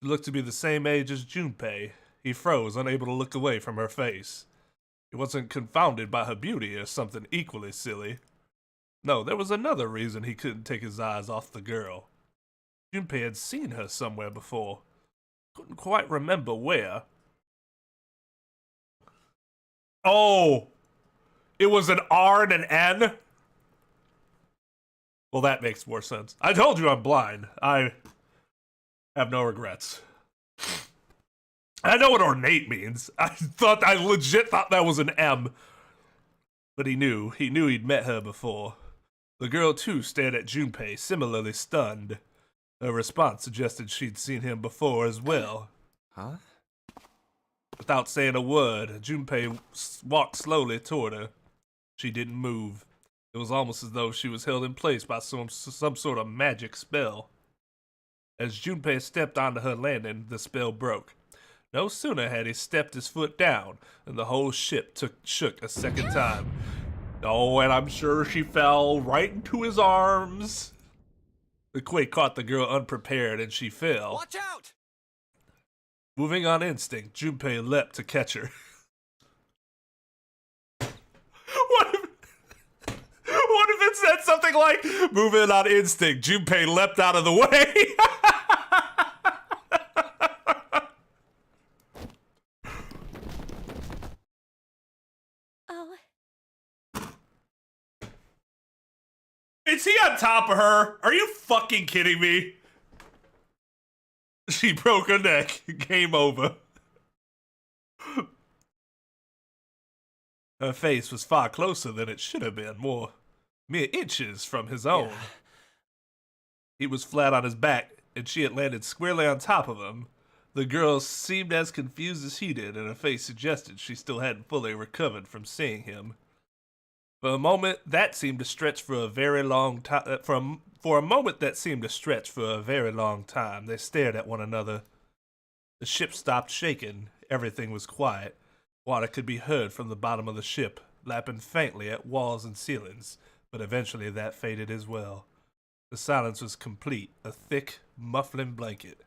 She looked to be the same age as Junpei. He froze, unable to look away from her face. He wasn't confounded by her beauty or something equally silly. No, there was another reason he couldn't take his eyes off the girl. Junpei had seen her somewhere before. Couldn't quite remember where. Oh! It was an R and an N? Well, that makes more sense. I told you I'm blind. I have no regrets. I know what ornate means. I legit thought that was an M. But he knew he'd met her before. The girl too stared at Junpei, similarly stunned. Her response suggested she'd seen him before as well. Huh? Without saying a word, Junpei walked slowly toward her. She didn't move. It was almost as though she was held in place by some sort of magic spell. As Junpei stepped onto her landing, the spell broke. No sooner had he stepped his foot down than the whole ship shook a second time. Oh, and I'm sure she fell right into his arms. The quake caught the girl unprepared and she fell. Watch out! Moving on instinct, Junpei leapt to catch her. What if it said something like, moving on instinct, Junpei leapt out of the way? Oh. Is he on top of her? Are you fucking kidding me? She broke her neck. Game over. Her face was far closer than it should have been, mere inches from his own. Yeah. He was flat on his back, and she had landed squarely on top of him. The girl seemed as confused as he did, and her face suggested she still hadn't fully recovered from seeing him. For a moment, that seemed to stretch for a very long time. For a moment, that seemed to stretch for a very long time. They stared at one another. The ship stopped shaking. Everything was quiet. Water could be heard from the bottom of the ship, lapping faintly at walls and ceilings, but eventually that faded as well. The silence was complete, a thick, muffling blanket.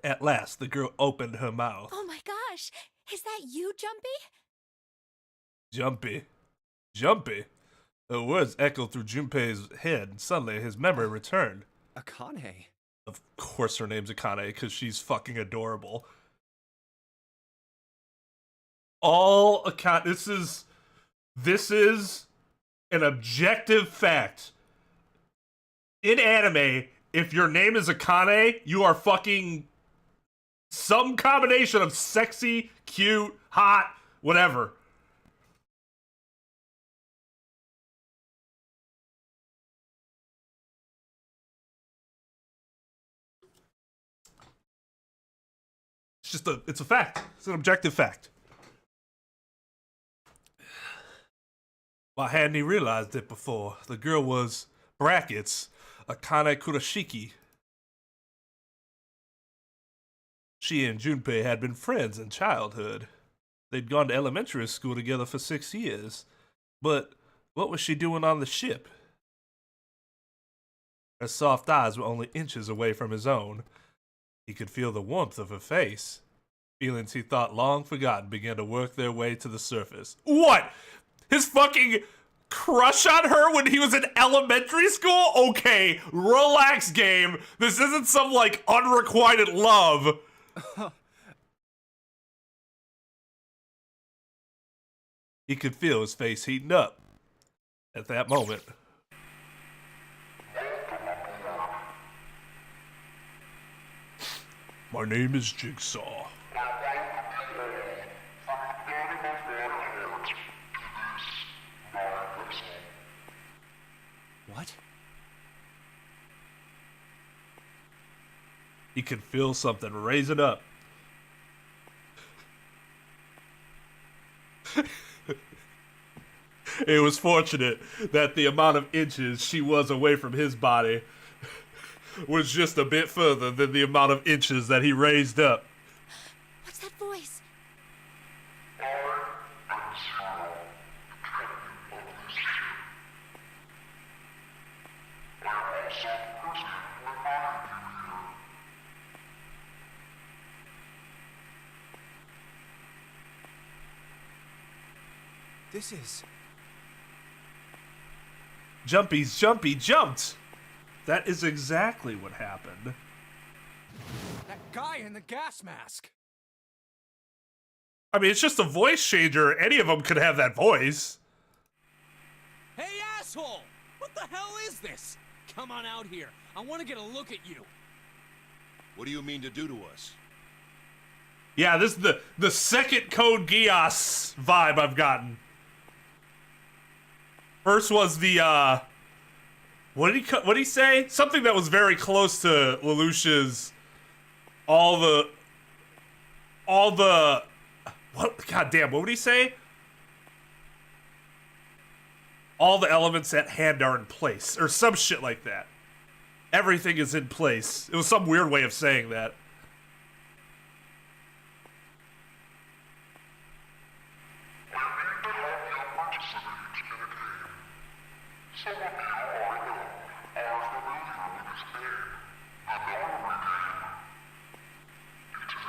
At last, the girl opened her mouth. Oh my gosh! Is that you, Jumpy? Jumpy. Jumpy? The words echoed through Junpei's head, and suddenly his memory returned. Akane. Of course her name's Akane, because she's fucking adorable. All Akane... This is an objective fact. In anime, if your name is Akane, you are fucking some combination of sexy, cute, hot, whatever. It's a fact. It's an objective fact. Why hadn't he realized it before? The girl was, brackets, Akane Kurashiki. She and Junpei had been friends in childhood. They'd gone to elementary school together for 6 years. But what was she doing on the ship? Her soft eyes were only inches away from his own. He could feel the warmth of her face. Feelings he thought long forgotten began to work their way to the surface. What? His fucking crush on her when he was in elementary school? Okay, relax, game. This isn't some, like, unrequited love. He could feel his face heating up. At that moment, my name is Jigsaw. What? He could feel something raising up. It was fortunate that the amount of inches she was away from his body was just a bit further than the amount of inches that he raised up. What's that voice? This is... Jumpy's Jumpy jumped! That is exactly what happened. That guy in the gas mask. I mean, it's just a voice changer. Any of them could have that voice. Hey, asshole! What the hell is this? Come on out here. I want to get a look at you. What do you mean to do to us? Yeah, this is the second Code Geass vibe I've gotten. First was the, what did he say? Something that was very close to Lelouch's, all the, what, goddamn, what would he say? All the elements at hand are in place, or some shit like that. Everything is in place. It was some weird way of saying that. Some of you I know are familiar with this game, the Nonary game. It is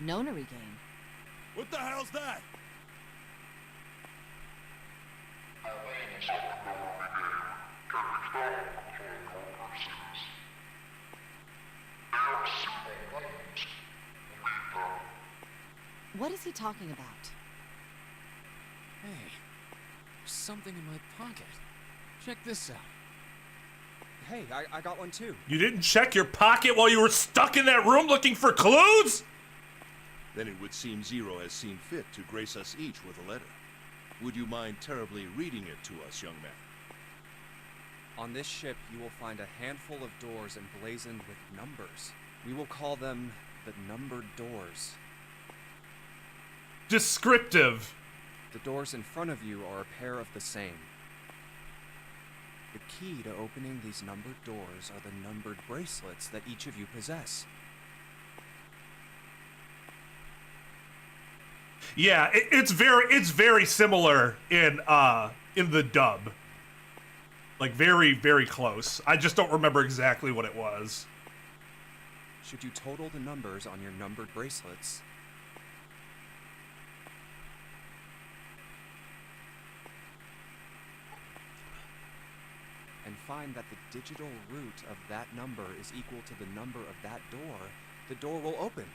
Nonary game. What the hell's that? What is he talking about? Hey, there's something in my pocket. Check this out. Hey, I got one too. You didn't check your pocket while you were stuck in that room looking for clues? Then it would seem Zero has seen fit to grace us each with a letter. Would you mind terribly reading it to us, young man? On this ship, you will find a handful of doors emblazoned with numbers. We will call them the numbered doors. Descriptive. The doors in front of you are a pair of the same. The key to opening these numbered doors are the numbered bracelets that each of you possess. Yeah, it's very similar in the dub. Like very, very close. I just don't remember exactly what it was. Should you total the numbers on your numbered bracelets, and find that the digital root of that number is equal to the number of that door, the door will open.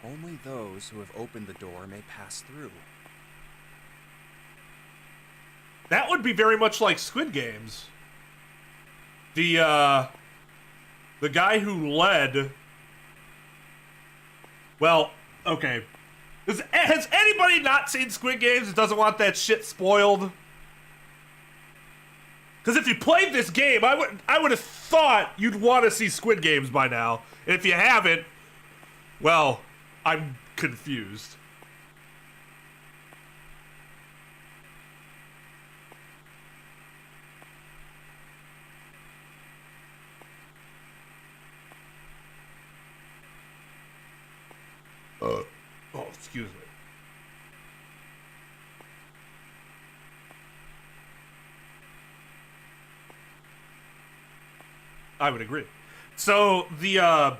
Only those who have opened the door may pass through. That would be very much like Squid Games. The guy who led... Well, okay. Has anybody not seen Squid Games that doesn't want that shit spoiled? Because if you played this game, I would have thought you'd want to see Squid Games by now. And if you haven't, well, I'm confused. Oh, excuse me. I would agree. So the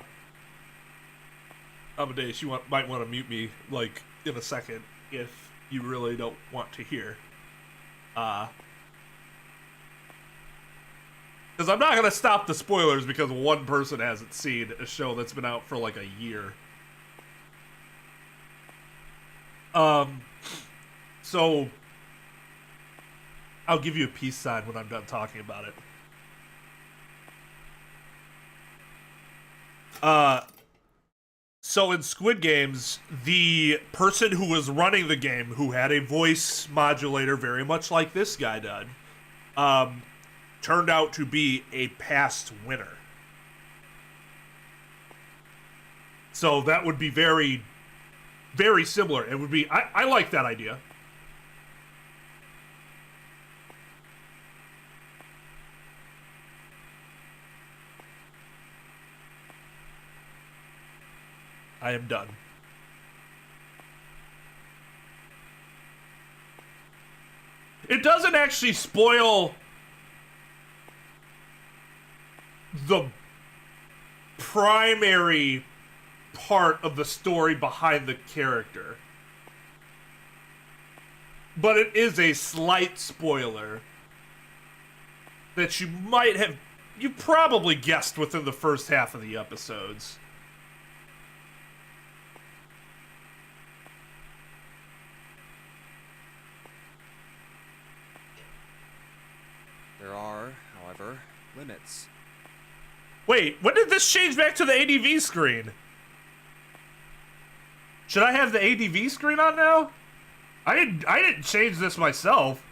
Amadeus, you might want to mute me like in a second if you really don't want to hear. Because I'm not gonna stop the spoilers because one person hasn't seen a show that's been out for like a year. So I'll give you a peace sign when I'm done talking about it. So in Squid Games, the person who was running the game, who had a voice modulator very much like this guy did, turned out to be a past winner. So that would be very, very similar. It would be, I like that idea. I am done. It doesn't actually spoil the primary part of the story behind the character. But it is a slight spoiler that you probably guessed within the first half of the episodes. There are, however, limits. Wait, when did this change back to the ADV screen? Should I have the ADV screen on now? I didn't change this myself.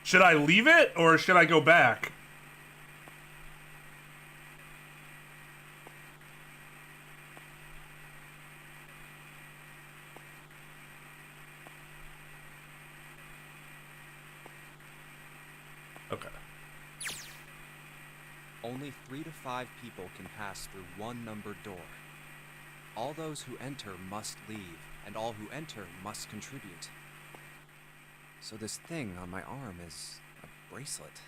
Should I leave it or should I go back? Okay. Only 3 to 5 people can pass through one numbered door. All those who enter must leave, and all who enter must contribute. So this thing on my arm is a bracelet.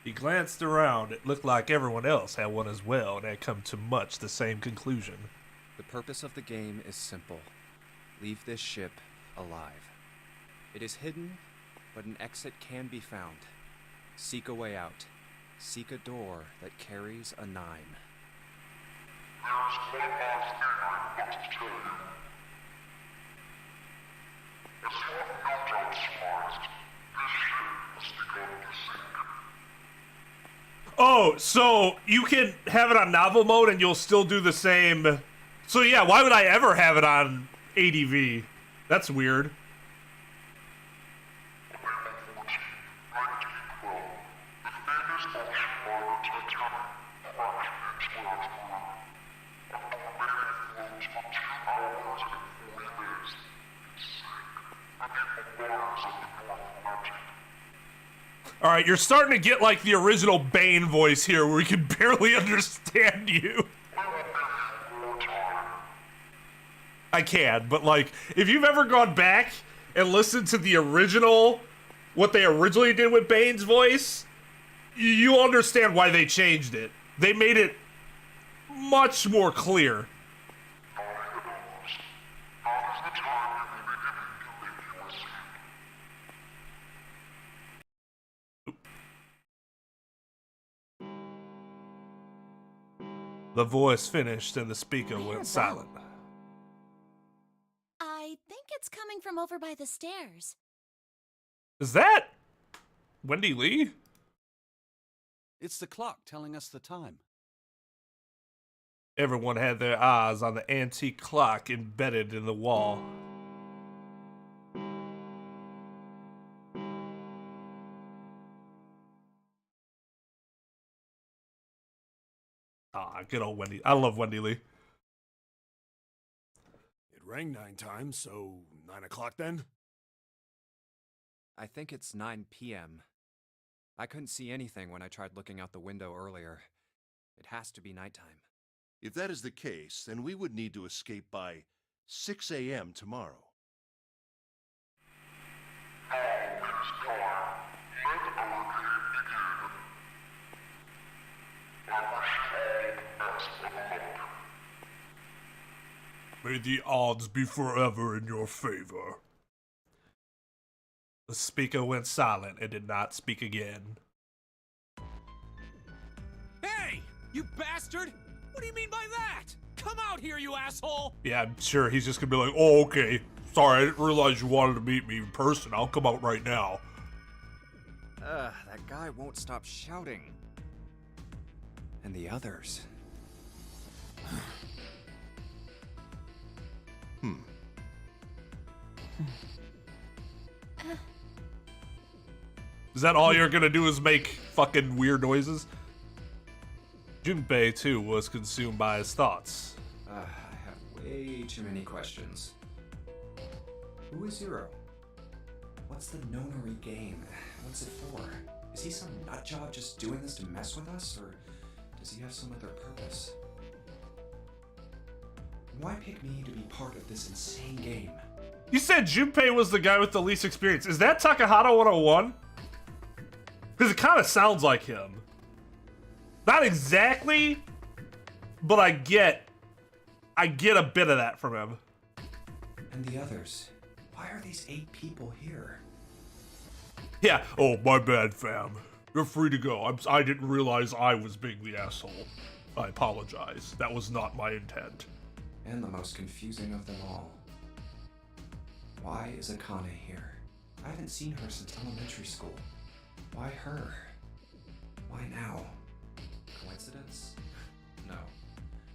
He glanced around. It looked like everyone else had one as well, and had come to much the same conclusion. The purpose of the game is simple. Leave this ship alive. It is hidden, but an exit can be found. Seek a way out. Seek a door that carries a 9. There's one last thing I want to tell you. As you have no doubt surmised, this ship has begun to sink. Oh, so you can have it on novel mode and you'll still do the same. So yeah, why would I ever have it on ADV? That's weird. Alright, you're starting to get like the original Bane voice here where we can barely understand you. I can, but like, if you've ever gone back and listened to the original, what they originally did with Bane's voice, you'll understand why they changed it. They made it much more clear. The voice finished and the speaker went silent. I think it's coming from over by the stairs. Is that Wendy Lee? It's the clock telling us the time. Everyone had their eyes on the antique clock embedded in the wall. Ah, good old Wendy. I love Wendy Lee. It rang 9 times, so 9 o'clock then? I think it's 9 p.m. I couldn't see anything when I tried looking out the window earlier. It has to be nighttime. If that is the case, then we would need to escape by 6 a.m. tomorrow. May the odds be forever in your favor. The speaker went silent and did not speak again. Hey! You bastard! What do you mean by that? Come out here, you asshole! Yeah, I'm sure he's just gonna be like, oh, okay. Sorry, I didn't realize you wanted to meet me in person. I'll come out right now. That guy won't stop shouting. And the others. Is that all you're gonna do is make fucking weird noises? Junpei, too, was consumed by his thoughts. I have way too many questions. Who is Zero? What's the Nonary game? What's it for? Is he some nutjob just doing this to mess with us, or does he have some other purpose? Why pick me to be part of this insane game? You said Junpei was the guy with the least experience. Is that Takahata 101? Because it kind of sounds like him. Not exactly, but I get a bit of that from him. And the others? Why are these 8 people here? Yeah. Oh, my bad, fam. You're free to go. I didn't realize I was being the asshole. I apologize. That was not my intent. And the most confusing of them all. Why is Akane here? I haven't seen her since elementary school. Why her? Why now? Coincidence? No.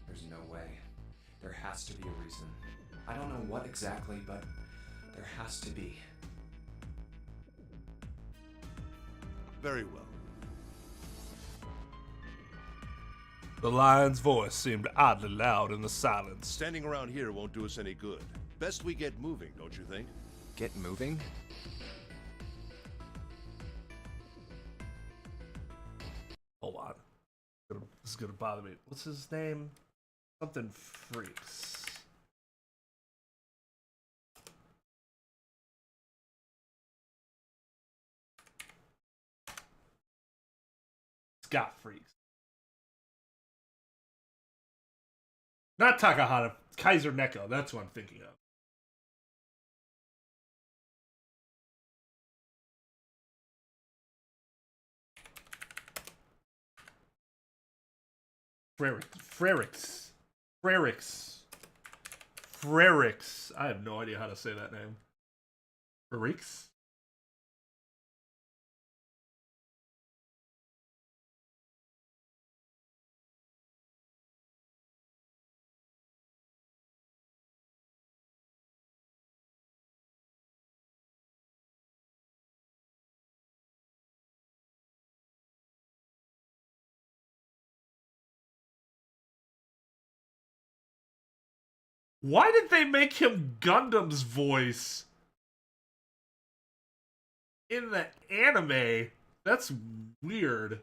There's no way. There has to be a reason. I don't know what exactly, but there has to be. Very well. The lion's voice seemed oddly loud in the silence. Standing around here won't do us any good. Best we get moving, don't you think? Get moving? Hold on. This is gonna bother me. What's his name? Something freaks. Scott freaks. Not Takahata. Kaiser Neko. That's what I'm thinking of. Frerix. I have no idea how to say that name. Frerix? Why did they make him Gundam's voice in the anime? That's weird.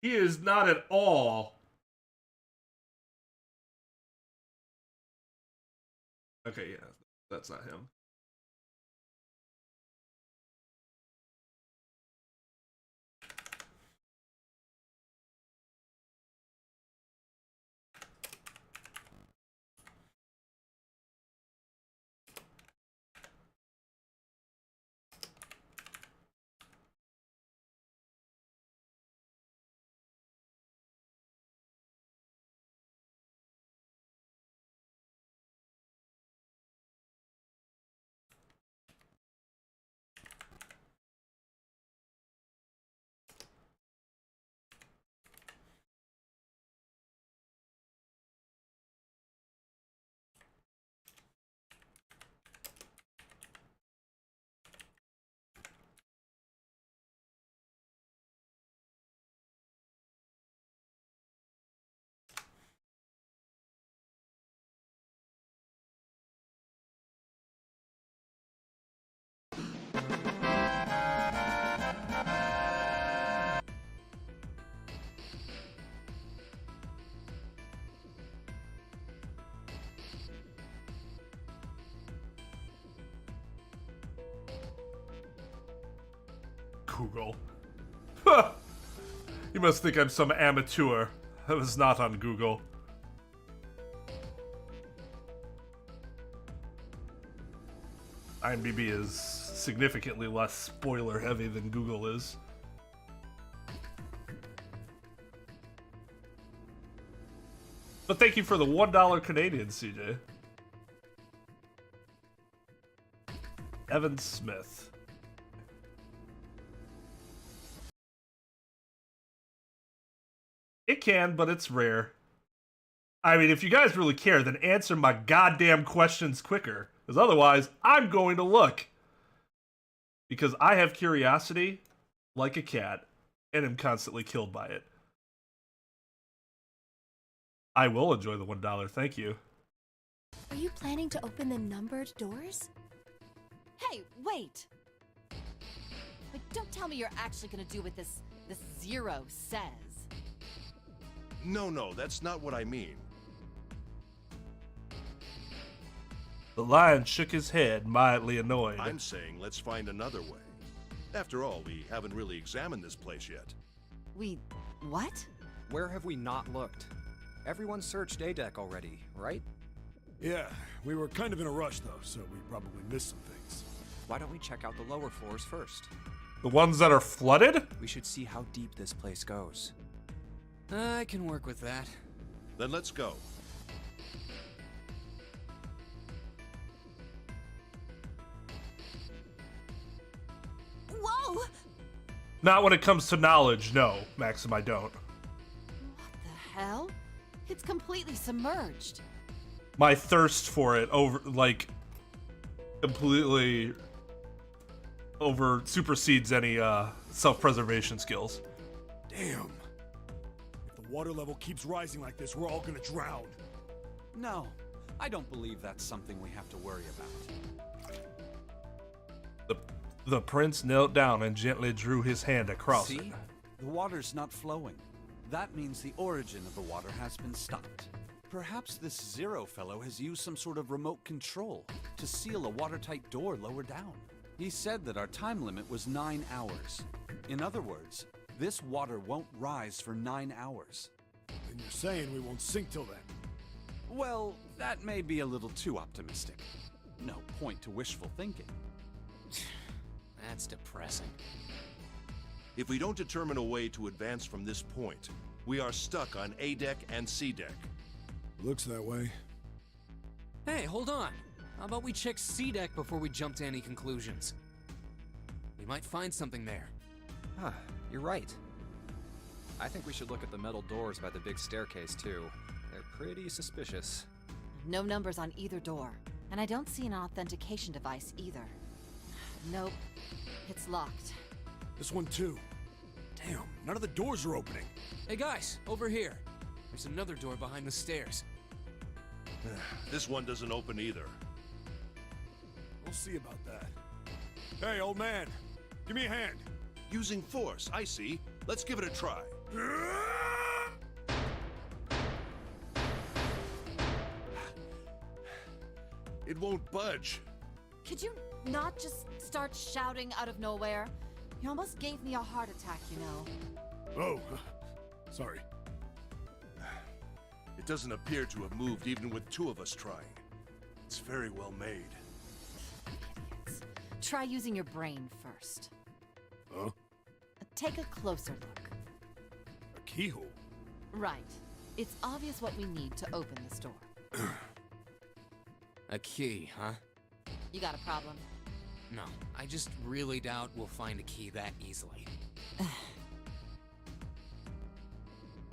He is not at all. Okay, yeah, that's not him. Google. You must think I'm some amateur. I was not on Google. IMDb is significantly less spoiler heavy than Google is. But thank you for the $1 Canadian, CJ. Evan Smith. It can, but it's rare. I mean, if you guys really care, then answer my goddamn questions quicker. Because otherwise, I'm going to look. Because I have curiosity like a cat, and am constantly killed by it. I will enjoy the $1, thank you. Are you planning to open the numbered doors? Hey, wait! But don't tell me you're actually gonna do what this zero says. No, that's not what I mean. The lion shook his head, mildly annoyed. I'm saying let's find another way. After all, we haven't really examined this place yet. What? Where have we not looked? Everyone searched A deck already, right? Yeah, we were kind of in a rush though, so we probably missed some things. Why don't we check out the lower floors first? The ones that are flooded? We should see how deep this place goes. I can work with that. Then let's go. Whoa! Not when it comes to knowledge, no, Maxim, I don't. What the hell? It's completely submerged. My thirst for it completely supersedes any self-preservation skills. Damn. If the water level keeps rising like this, we're all gonna drown. No, I don't believe that's something we have to worry about. The prince knelt down and gently drew his hand across it. See? The water's not flowing. That means the origin of the water has been stopped. Perhaps this Zero fellow has used some sort of remote control to seal a watertight door lower down. He said that our time limit was 9 hours. In other words, this water won't rise for 9 hours. And you're saying we won't sink till then? Well, that may be a little too optimistic. No point to wishful thinking. That's depressing. If we don't determine a way to advance from this point, we are stuck on A deck and C deck. Looks that way. Hey, hold on. How about we check C deck before we jump to any conclusions? We might find something there. Huh, you're right. I think we should look at the metal doors by the big staircase, too. They're pretty suspicious. No numbers on either door. And I don't see an authentication device either. Nope. It's locked. This one too. Damn, none of the doors are opening. Hey guys, over here. There's another door behind the stairs. This one doesn't open either. We'll see about that. Hey, old man, give me a hand. Using force, I see. Let's give it a try. It won't budge. Could you not just start shouting out of nowhere? You almost gave me a heart attack, you know. Oh, sorry. It doesn't appear to have moved even with two of us trying. It's very well made. Idiots. Try using your brain first. Huh? Take a closer look. A keyhole? Right. It's obvious what we need to open this door. A key, huh? You got a problem? No, I just really doubt we'll find a key that easily.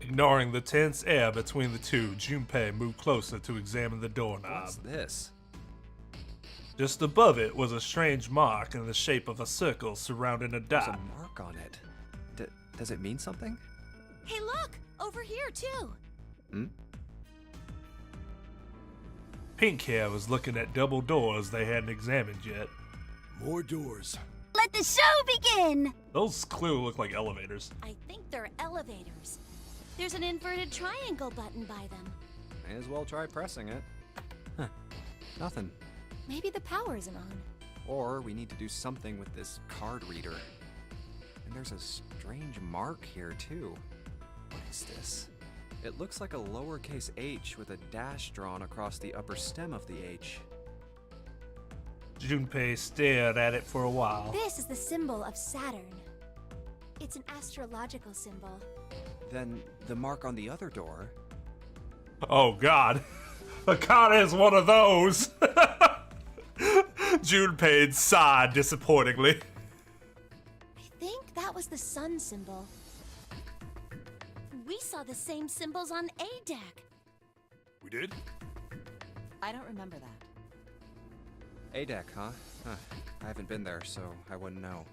Ignoring the tense air between the two, Junpei moved closer to examine the doorknob. What's this? Just above it was a strange mark in the shape of a circle surrounding a There's dot. a mark on it. Does it mean something? Hey, look! Over here, too! Hmm? Pink Hair was looking at double doors they hadn't examined yet. More doors. Let the show begin! Those clearly look like elevators. I think they're elevators. There's an inverted triangle button by them. May as well try pressing it. Huh. Nothing. Maybe the power isn't on. Or we need to do something with this card reader. And there's a strange mark here, too. What is this? It looks like a lowercase h with a dash drawn across the upper stem of the H. Junpei stared at it for a while. This is the symbol of Saturn. It's an astrological symbol. Then the mark on the other door. Oh god. Akane is one of those. Junpei sighed disappointingly. I think that was the sun symbol. We saw the same symbols on A deck. We did? I don't remember that. A deck, huh? I haven't been there, so I wouldn't know.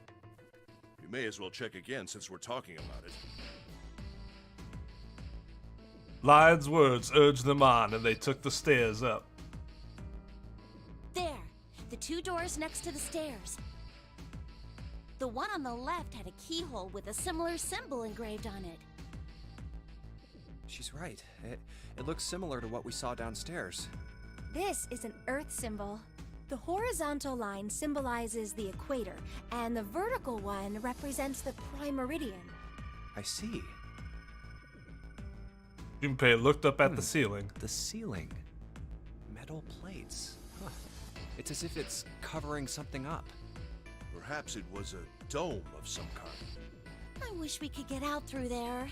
We may as well check again since we're talking about it. Lion's words urged them on, and they took the stairs up. There, the two doors next to the stairs. The one on the left had a keyhole with a similar symbol engraved on it. She's right. It looks similar to what we saw downstairs. This is an Earth symbol. The horizontal line symbolizes the equator, and the vertical one represents the prime meridian. I see. Junpei looked up at the ceiling. The ceiling. Metal plates. Huh. It's as if it's covering something up. Perhaps it was a dome of some kind. I wish we could get out through there.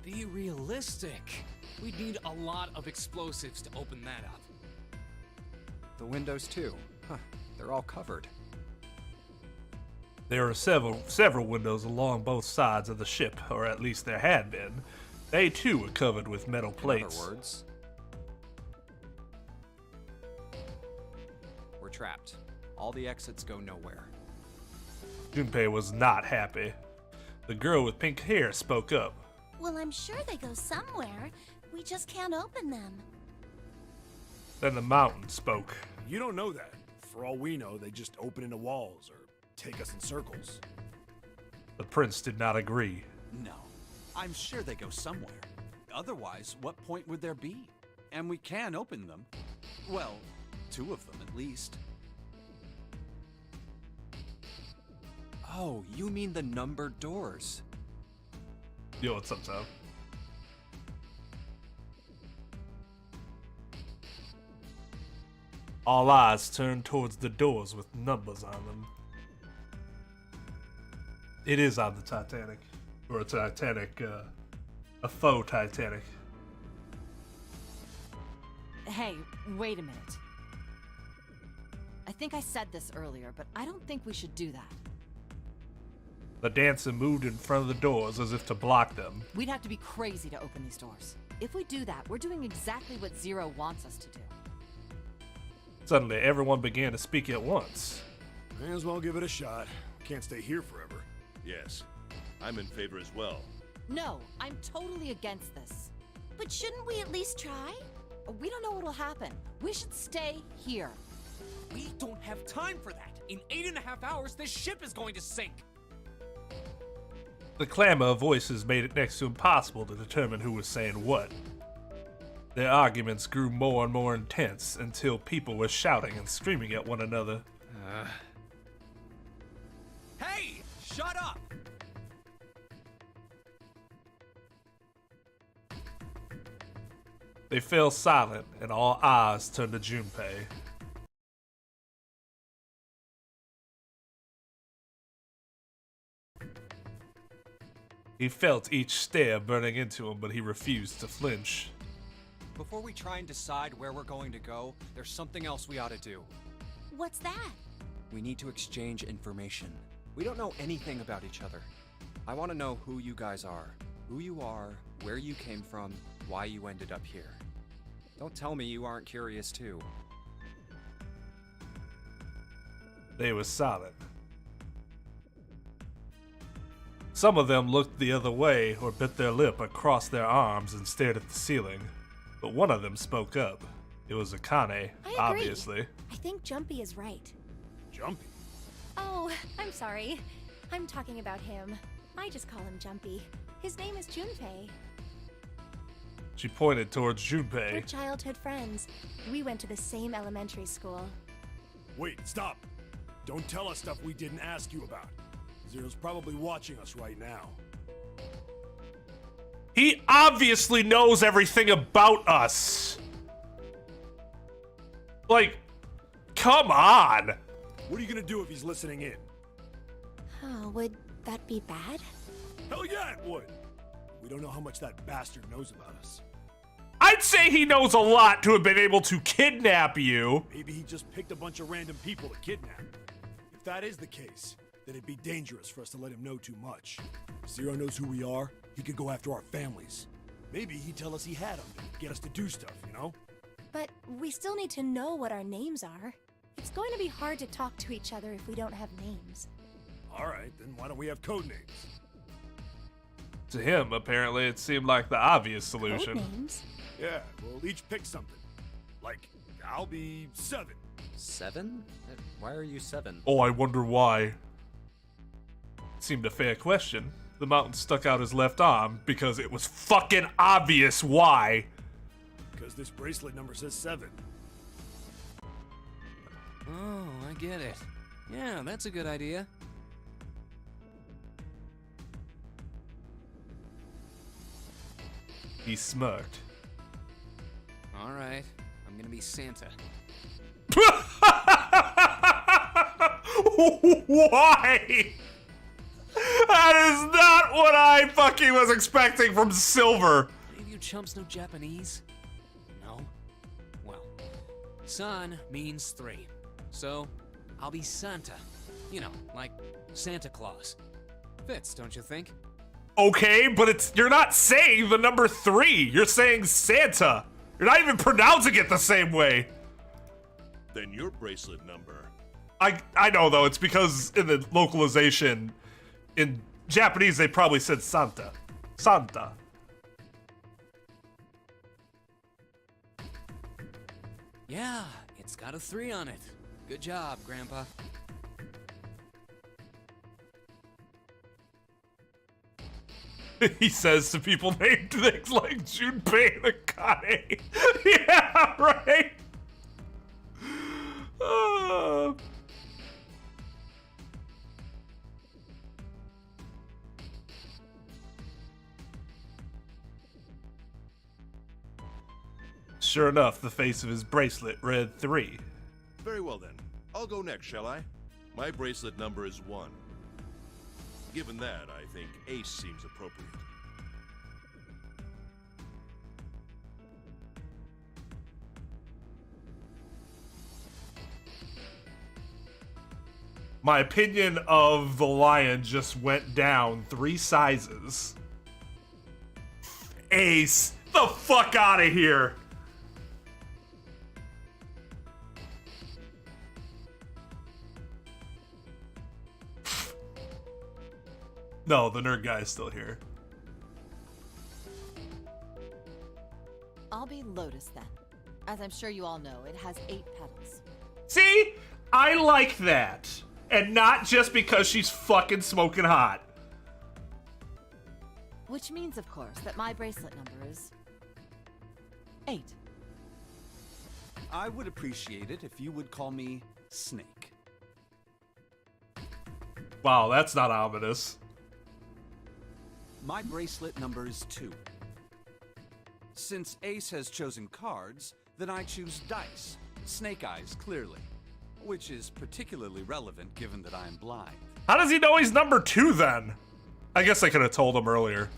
Be realistic. We'd need a lot of explosives to open that up. The windows, too. Huh. They're all covered. There are several windows along both sides of the ship, or at least there had been. They too were covered with metal plates. In other words, we're trapped. All the exits go nowhere. Junpei was not happy. The girl with pink hair spoke up. Well, I'm sure they go somewhere. We just can't open them. Then the mountain spoke. You don't know that. For all we know, they just open into walls or take us in circles. The prince did not agree. No. I'm sure they go somewhere. Otherwise, what point would there be? and we can open them. Well, 2 of them at least. Oh, you mean the numbered doors. Yo, what's up, Tom? All eyes turn towards the doors with numbers on them. It is on the Titanic. Or a Titanic, a faux Titanic. Hey, wait a minute. I think I said this earlier, but I don't think we should do that. The dancer moved in front of the doors as if to block them. We'd have to be crazy to open these doors. If we do that, we're doing exactly what Zero wants us to do. Suddenly, everyone began to speak at once. May as well give it a shot. Can't stay here forever. Yes, I'm in favor as well. No, I'm totally against this. But shouldn't we at least try? We don't know what'll happen. We should stay here. We don't have time for that. In 8.5 hours, this ship is going to sink. The clamor of voices made it next to impossible to determine who was saying what. Their arguments grew more and more intense until people were shouting and screaming at one another. Hey, shut up! They fell silent, and all eyes turned to Junpei. He felt each stare burning into him, but he refused to flinch. Before we try and decide where we're going to go, there's something else we ought to do. What's that? We need to exchange information. We don't know anything about each other. I want to know who you guys are, where you came from, why you ended up here. Don't tell me you aren't curious too. They were silent. Some of them looked the other way or bit their lip across their arms and stared at the ceiling. But one of them spoke up. It was Akane, obviously. I think Jumpy is right. Jumpy? Oh, I'm sorry. I'm talking about him. I just call him Jumpy. His name is Junpei. She pointed towards We're Junpei. childhood friends. We went to the same elementary school. Wait, stop. Don't tell us stuff we didn't ask you about. Zero's probably watching us right now. He obviously knows everything about us. Like, come on. What are you gonna do if he's listening in? Oh, would that be bad? Hell yeah, it would. We don't know how much that bastard knows about us. I'd say he knows a lot to have been able to kidnap you. Maybe he just picked a bunch of random people to kidnap. If that is the case, then it'd be dangerous for us to let him know too much. If Zero knows who we are, he could go after our families. Maybe he'd tell us he had them to get us to do stuff, you know? But we still need to know what our names are. It's going to be hard to talk to each other if we don't have names. Alright, then why don't we have code names? To him, apparently, it seemed like the obvious solution. Code names? Yeah, we'll each pick something. Like, I'll be 7. 7? Why are you 7? Oh, I wonder why. It seemed a fair question. The mountain stuck out his left arm because it was fucking obvious why. Because this bracelet number says 7. Oh, I get it. Yeah, that's a good idea. He smirked. All right, I'm gonna be Santa. Why? That is not what I fucking was expecting from Silver. Any of you chumps know Japanese? No? Well, san means 3. So, I'll be Santa. You know, like Santa Claus. Fits, don't you think? Okay, but you're not saying the number 3. You're saying Santa. You're not even pronouncing it the same way. Then your bracelet number. I know though, it's because in the localization, in Japanese they probably said Santa. Santa. Yeah, it's got a 3 on it. Good job, Grandpa. He says to people named things like Junpei and Akane. Yeah, right. Sure enough, the face of his bracelet read 3. Very well then. I'll go next, shall I? My bracelet number is 1. Given that, I think ace seems appropriate. My opinion of the lion just went down 3 sizes. Ace, the fuck out of here. No, the nerd guy is still here. I'll be Lotus then. As I'm sure you all know, it has 8 petals. See? I like that. And not just because she's fucking smoking hot. Which means, of course, that my bracelet number is 8. I would appreciate it if you would call me Snake. Wow, that's not ominous. My bracelet number is 2. Since Ace has chosen cards, then I choose dice. Snake eyes, clearly. Which is particularly relevant given that I am blind. How does he know he's number 2 then? I guess I could have told him earlier.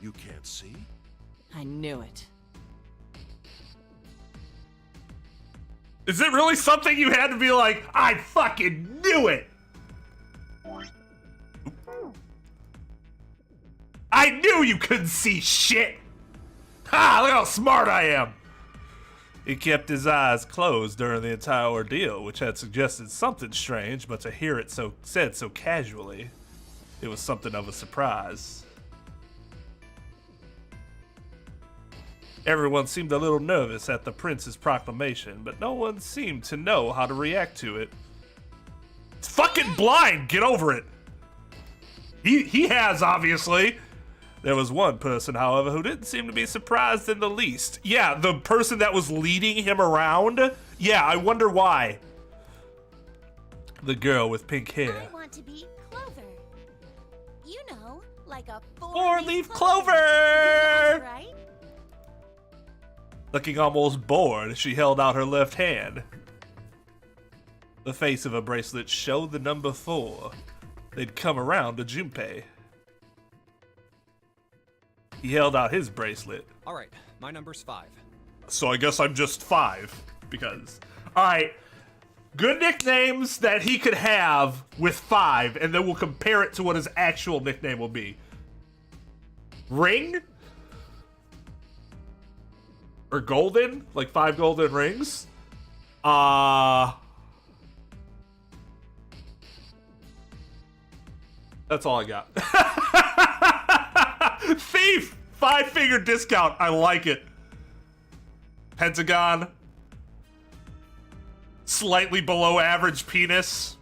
You can't see? I knew it. Is it really something you had to be like, I fucking knew it? I knew you couldn't see shit! Ha! Look how smart I am! He kept his eyes closed during the entire ordeal, which had suggested something strange, but to hear it said so casually, it was something of a surprise. Everyone seemed a little nervous at the prince's proclamation, but no one seemed to know how to react to it. It's fucking blind! Get over it! He has, obviously. There was one person, however, who didn't seem to be surprised in the least. Yeah, the person that was leading him around? Yeah, I wonder why. The girl with pink hair. I want to be Clover. You know, like a Four-leaf clover! Right? Looking almost bored, she held out her left hand. The face of a bracelet showed the number 4. They'd come around to Junpei. He held out his bracelet. All right, my number's 5. So I guess I'm just 5, because... Alright, good nicknames that he could have with 5, and then we'll compare it to what his actual nickname will be. Ring? Or golden? Like 5 golden rings? That's all I got. Thief! 5-figure discount. I like it. Pentagon. Slightly below average penis.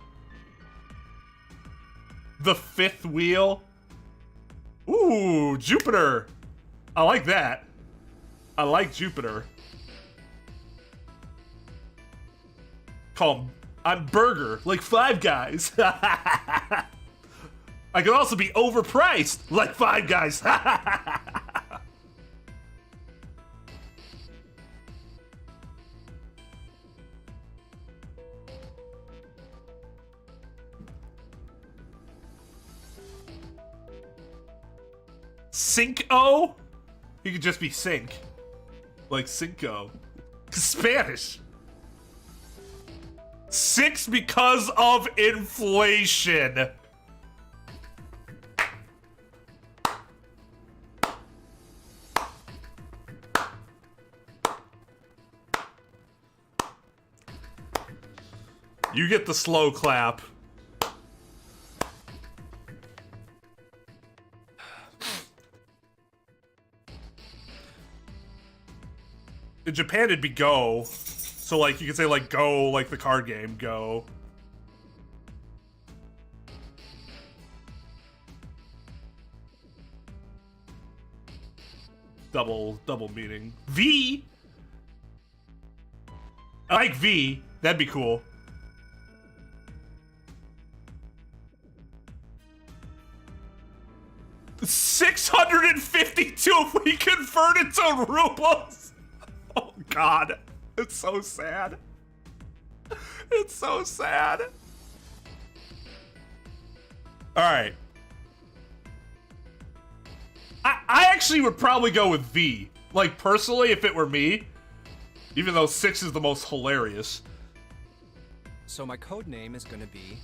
The 5th wheel. Ooh, Jupiter. I like that. I like Jupiter. Call him. I'm Burger, like 5 Guys. I could also be overpriced, like 5 Guys. Cinco? He could just be Sync. Like Cinco. Spanish. 6 because of inflation. You get the slow clap. In Japan, it'd be Go. So, like, you could say, like, Go, like the card game, Go. double meaning. V. I like V. That'd be cool. $652 if we convert it to rubles. Oh God, it's so sad. It's so sad. All right. I actually would probably go with V. Like, personally, if it were me, even though 6 is the most hilarious. So my code name is gonna be...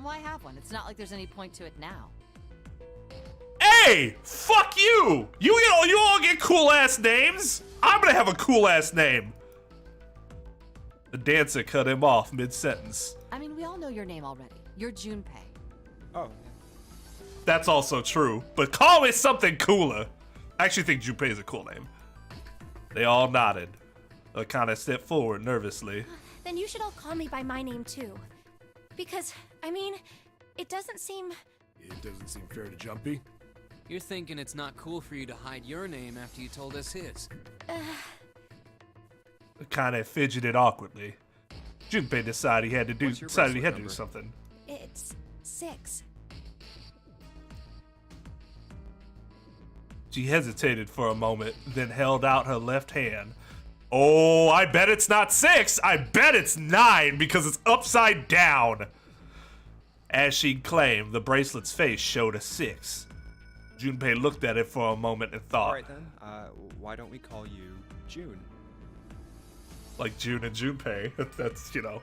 Why have one? It's not like there's any point to it now. Hey, fuck you! You all get cool-ass names. I'm gonna have a cool-ass name. The dancer cut him off mid-sentence. I mean, we all know your name already. You're Junpei. Oh, That's also true, but call me something cooler. I actually think Junpei is a cool name. They all nodded. Akane stepped forward nervously. Then you should all call me by my name too. Because, I mean, it doesn't seem... It doesn't seem fair to Jumpy. You're thinking it's not cool for you to hide your name after you told us his. Akane fidgeted awkwardly. Junpei decided he had to do What's your bracelet number? something. It's 6. She hesitated for a moment, then held out her left hand. Oh, I bet it's not 6. I bet it's 9 because it's upside down. As she claimed, the bracelet's face showed a 6. Junpei looked at it for a moment and thought. alright then. Why don't we call you June? Like June and Junpei. That's, you know.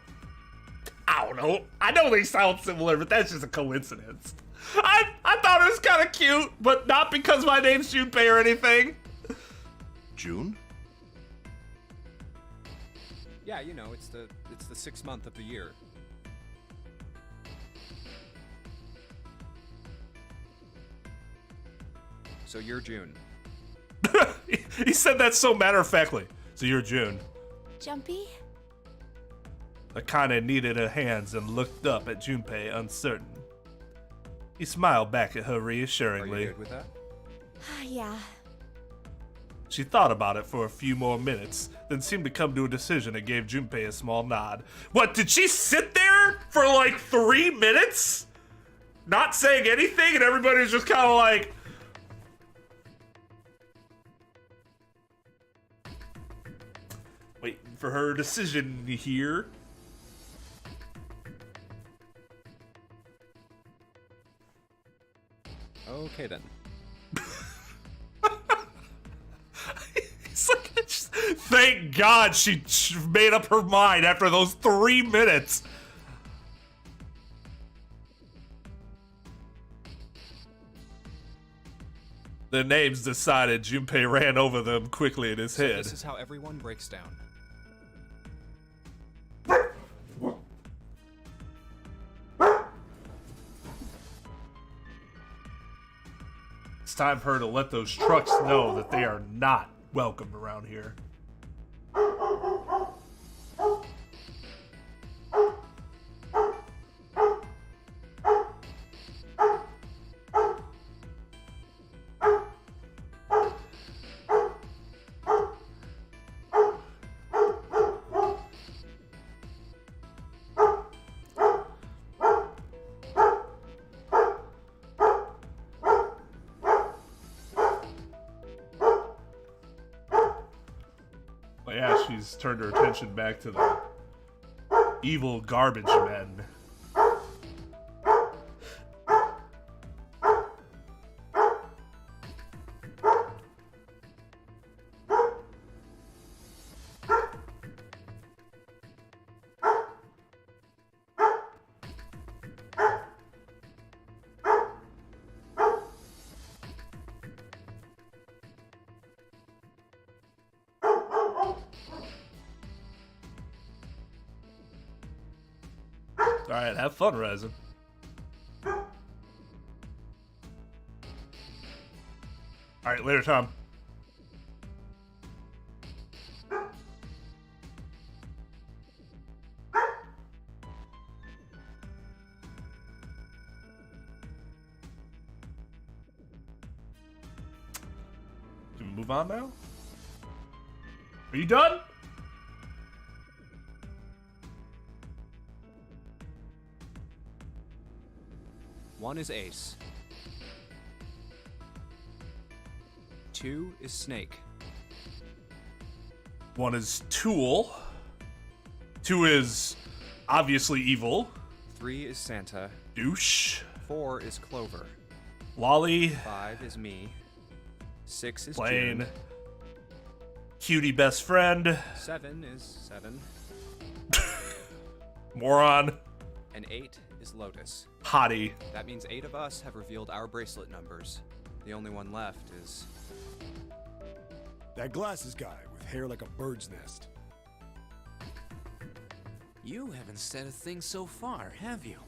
I don't know. I know they sound similar, but that's just a coincidence. I thought it was kind of cute, but not because my name's Junpei or anything. June? Yeah, you know, it's the 6th month of the year. So you're June. He said that so matter-of-factly. So you're June. Jumpy? Akane kneaded her hands and looked up at Junpei, uncertain. He smiled back at her Are reassuringly. you good with that? Yeah. She thought about it for a few more minutes, then seemed to come to a decision and gave Junpei a small nod. What, did she sit there for like 3 minutes? Not saying anything, and everybody's just kind of like... waiting for her decision here. Okay then. It's like, thank God she made up her mind after those 3 minutes. The names decided, Junpei ran over them quickly in his So head. this is how everyone breaks down. It's time for her to let those trucks know that they are not welcome around here. But yeah, she's turned her attention back to the evil garbage men. Alright, have fun, Ryzen. Alright, later, Tom. move on now? Are you done? One is ace. 2 is snake. 1 is tool. 2 is obviously evil. 3 is Santa. Douche. 4 is clover. Lolly. 5 is me. 6 is Plain. June. Cutie best friend. 7 is 7. Moron. And 8 is Lotus. Hottie. That means 8 of us have revealed our bracelet numbers. The only one left is... That glasses guy with hair like a bird's nest. You haven't said a thing so far, have you?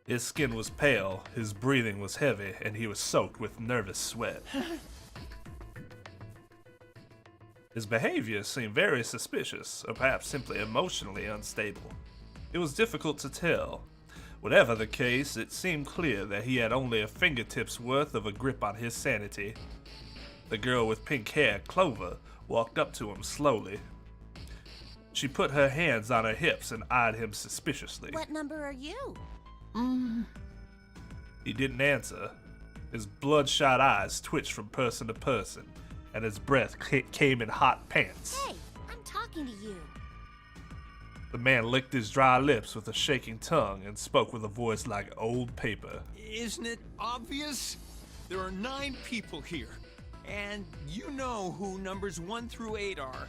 His skin was pale, his breathing was heavy, and he was soaked with nervous sweat. His behavior seemed very suspicious, or perhaps simply emotionally unstable. It was difficult to tell. Whatever the case, it seemed clear that he had only a fingertip's worth of a grip on his sanity. The girl with pink hair, Clover, walked up to him slowly. She put her hands on her hips and eyed him suspiciously. What number are you? He didn't answer. His bloodshot eyes twitched from person to person, and his breath came in hot pants. Hey, I'm talking to you. The man licked his dry lips with a shaking tongue and spoke with a voice like old paper. Isn't it obvious? There are 9 people here, and you know who numbers 1 through 8 are.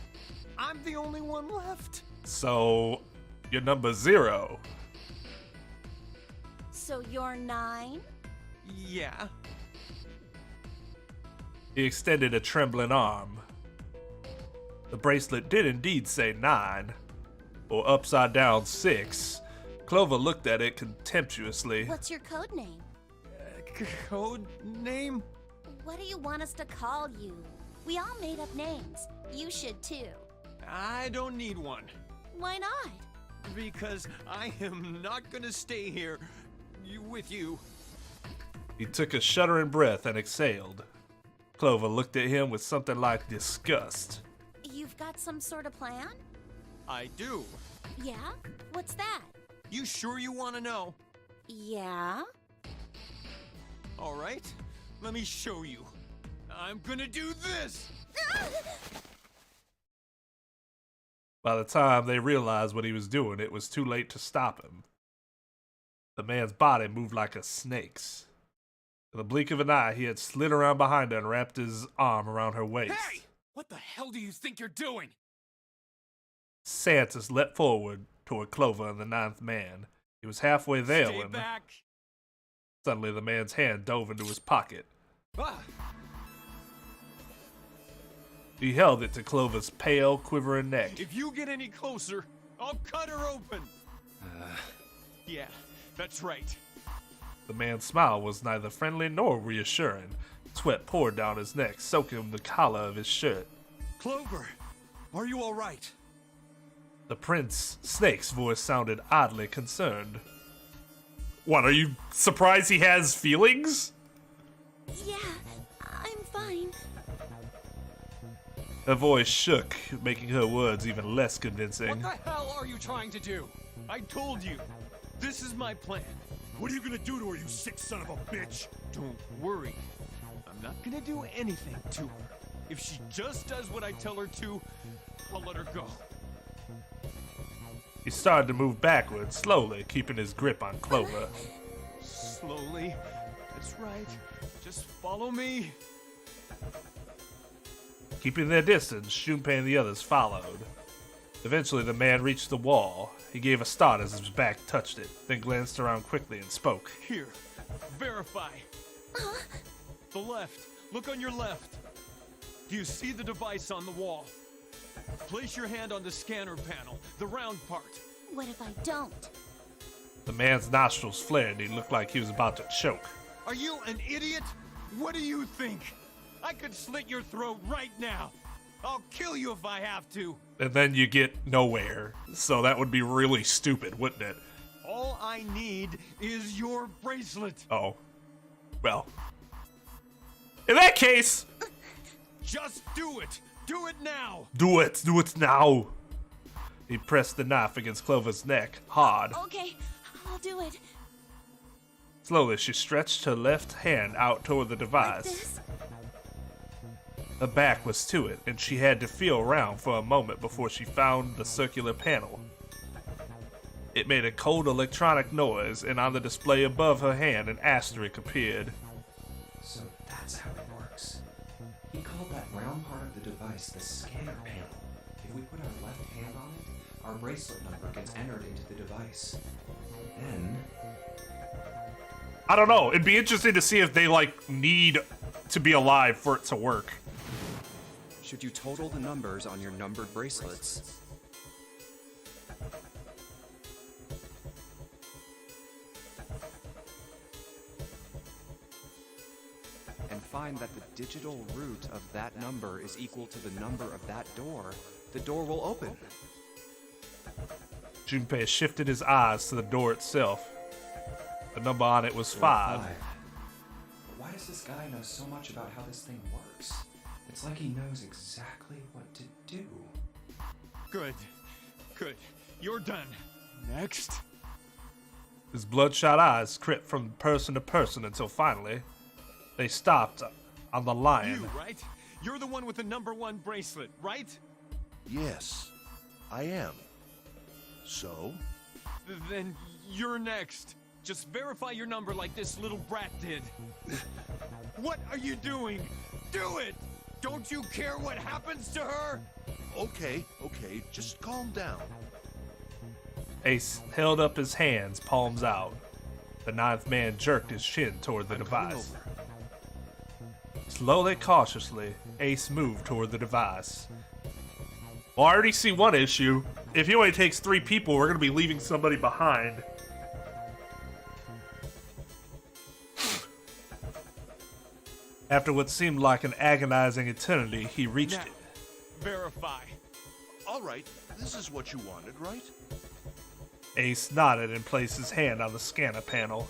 I'm the only one left. So, you're number 0. So you're 9? Yeah. He extended a trembling arm. The bracelet did indeed say 9, or upside down 6. Clover looked at it contemptuously. What's your code name? Code name? What do you want us to call you? We all made up names. You should too. I don't need one. Why not? Because I am not gonna stay here with you. He took a shuddering breath and exhaled. Clover looked at him with something like disgust. You've got some sort of plan? I do. Yeah? What's that? You sure you want to know? Yeah? All right, let me show you. I'm gonna do this! By the time they realized what he was doing, it was too late to stop him. The man's body moved like a snake's. In the blink of an eye, he had slid around behind her and wrapped his arm around her waist. Hey! What the hell do you think you're doing? Santos leapt forward toward Clover and the 9th man. He was halfway there Stay when back. suddenly the man's hand dove into his pocket. Ah. He held it to Clover's pale, quivering neck. If you get any closer, I'll cut her open. Yeah, that's right. The man's smile was neither friendly nor reassuring. Sweat poured down his neck, soaking the collar of his shirt. Clover, are you all right? The Prince Snake's voice sounded oddly concerned. What, are you surprised he has feelings? Yeah, I'm fine. Her voice shook, making her words even less convincing. What the hell are you trying to do? I told you. This is my plan. What are you gonna do to her, you sick son of a bitch? Don't worry. I'm not gonna do anything to her. If she just does what I tell her to, I'll let her go. He started to move backward, slowly, keeping his grip on Clover. Slowly. That's right. Just follow me. Keeping their distance, Junpei and the others followed. Eventually, the man reached the wall. He gave a start as his back touched it, then glanced around quickly and spoke. Here. Verify. The left. Look on your left. Do you see the device on the wall? Place your hand on the scanner panel, the round part. What if I don't? The man's nostrils flared and he looked like he was about to choke. Are you an idiot? What do you think? I could slit your throat right now. I'll kill you if I have to. And then you get nowhere. So that would be really stupid, wouldn't it? All I need is your bracelet. Oh. Well, in that case, Just do it! Do it now! do it now. He pressed the knife against Clover's neck, hard. Okay, I'll do it. Slowly, she stretched her left hand out toward the Like device. this. Her back was to it, and she had to feel around for a moment before she found the circular panel. It made a cold electronic noise, and on the display above her hand, an asterisk appeared. So that's how it works. He called that round part of the device the scanner panel. If we put our left hand on it, our bracelet number gets entered into the device. Then, I don't know. It'd be interesting to see if they, like, need to be alive for it to work. Should you total the numbers on your numbered bracelets, and find that the digital root of that number is equal to the number of that door, the door will open. Junpei shifted his eyes to the door itself. The number on it was 5. But why does this guy know so much about how this thing works? It's like he knows exactly what to do. Good. Good. You're done. Next. His bloodshot eyes crept from person to person until finally they stopped on the lion. You, right? You're the one with the number 1 bracelet, right? Yes, I am. So? Then you're next. Just verify your number like this little brat did. What are you doing? Do it! Don't you care what happens to her? Okay, just calm down. Ace held up his hands, palms out. The 9th man jerked his chin toward the device. Slowly, cautiously, Ace moved toward the device. Well, I already see one issue. If he only takes 3 people, we're going to be leaving somebody behind. After what seemed like an agonizing eternity, he reached Now, it. verify. All right, this is what you wanted, right? Ace nodded and placed his hand on the scanner panel.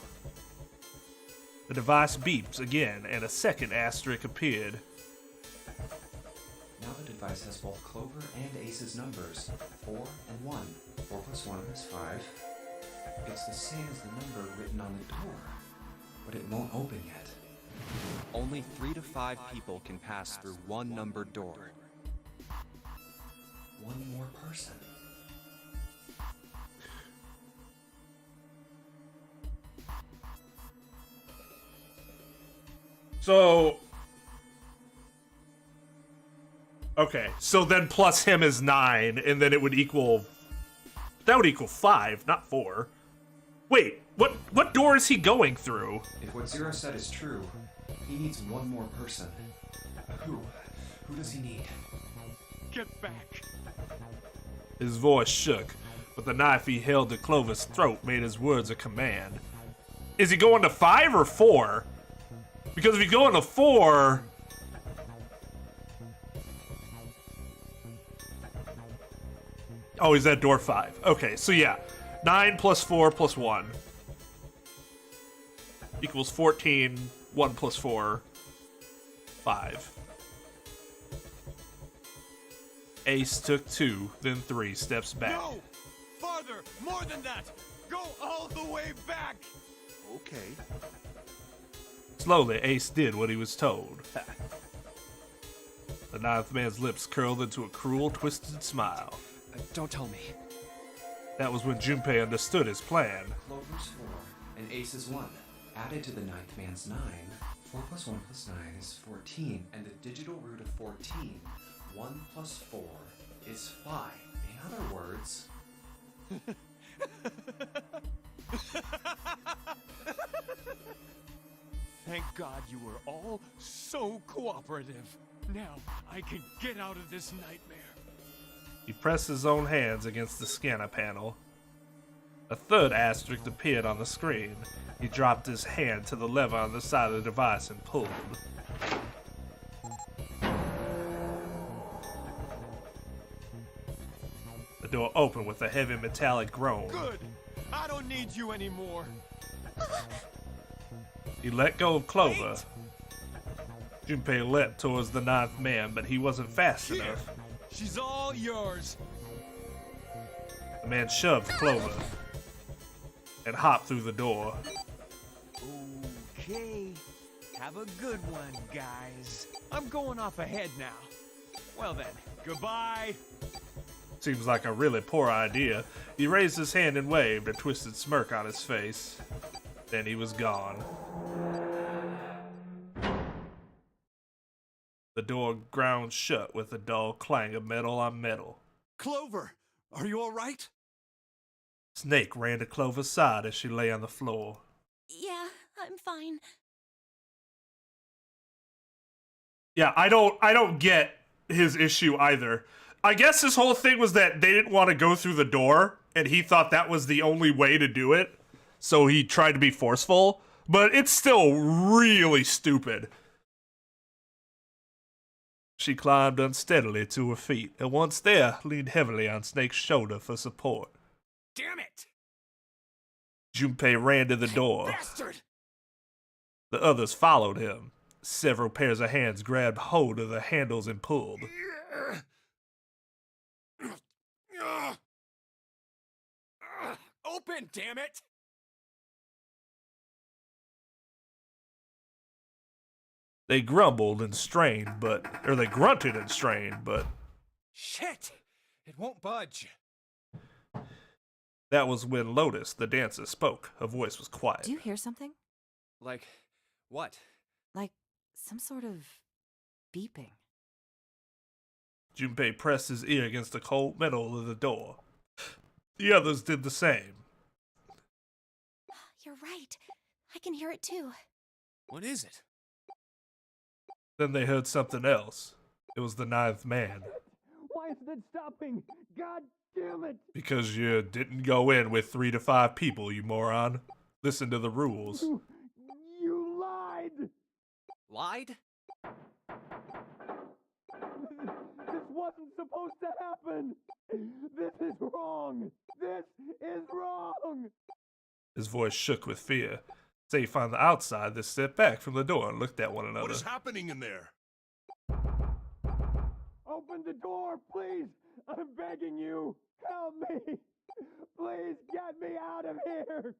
The device beeps again, and a second asterisk appeared. Now the device has both Clover and Ace's numbers, 4 and 1. 4 plus 1 is 5. It's the same as the number written on the door, but it won't open yet. Only 3 to 5 people can pass through one numbered door. One more person. So... Okay, so then plus him is 9, and then it would equal... That would equal 5, not 4. Wait, what door is he going through? If what Zero said is true, he needs one more person. Who? Who does he need? Get back. His voice shook, but the knife he held to Clover's throat made his words a command. Is he going to 5 or 4? Because if he's going to 4... Oh, he's at door 5. Okay, so yeah. 9 plus 4 plus 1 equals 14. 1 plus 4, 5. Ace took 2, then 3 steps back. No! Farther! More than that! Go all the way back! Okay. Slowly, Ace did what he was told. The 9th man's lips curled into a cruel, twisted smile. Don't tell me. That was when Junpei understood his plan. Clover's 4 and Ace's 1. Added to the 9th man's 9, 4 plus 1 plus 9 is 14, and the digital root of 14, 1 plus 4, is 5. In other words... Thank God you were all so cooperative. Now I can get out of this nightmare. He pressed his own hands against the scanner panel. A third asterisk appeared on the screen. He dropped his hand to the lever on the side of the device and pulled. The door opened with a heavy metallic groan. Good! I don't need you anymore. He let go of Clover. Junpei leapt towards the 9th man, but he wasn't fast enough. She's all yours. The man shoved Clover and hopped through the door. Okay. Have a good one, guys. I'm going off ahead now. Well then, goodbye. Seems like a really poor idea. He raised his hand and waved, a twisted smirk on his face. Then he was gone. The door ground shut with a dull clang of metal on metal. Clover, are you all right? Snake ran to Clover's side as she lay on the floor. Yeah, I'm fine. Yeah, I don't get his issue either. I guess his whole thing was that they didn't want to go through the door, and he thought that was the only way to do it, so he tried to be forceful, but it's still really stupid. She climbed unsteadily to her feet, and once there, leaned heavily on Snake's shoulder for support. Damn it! Junpei ran to the door. Bastard! The others followed him. Several pairs of hands grabbed hold of the handles and pulled. Open, damn it! They grumbled and strained, they grunted and strained, but Shit! It won't budge. that was when Lotus, the dancer, spoke. Her voice was quiet. Do you hear something? Like, what? Like some sort of beeping. Junpei pressed his ear against the cold metal of the door. The others did the same. You're right. I can hear it too. What is it? Then they heard something else. It was the 9th man. Why isn't it stopping? God damn it! Because you didn't go in with 3 to 5 people, you moron. Listen to the rules. You lied! Lied? This wasn't supposed to happen! This is wrong! This is wrong! His voice shook with fear. Safe on the outside, they stepped back from the door and looked at one another. What is happening in there? Open the door, please! I'm begging you! Help me! Please get me out of here!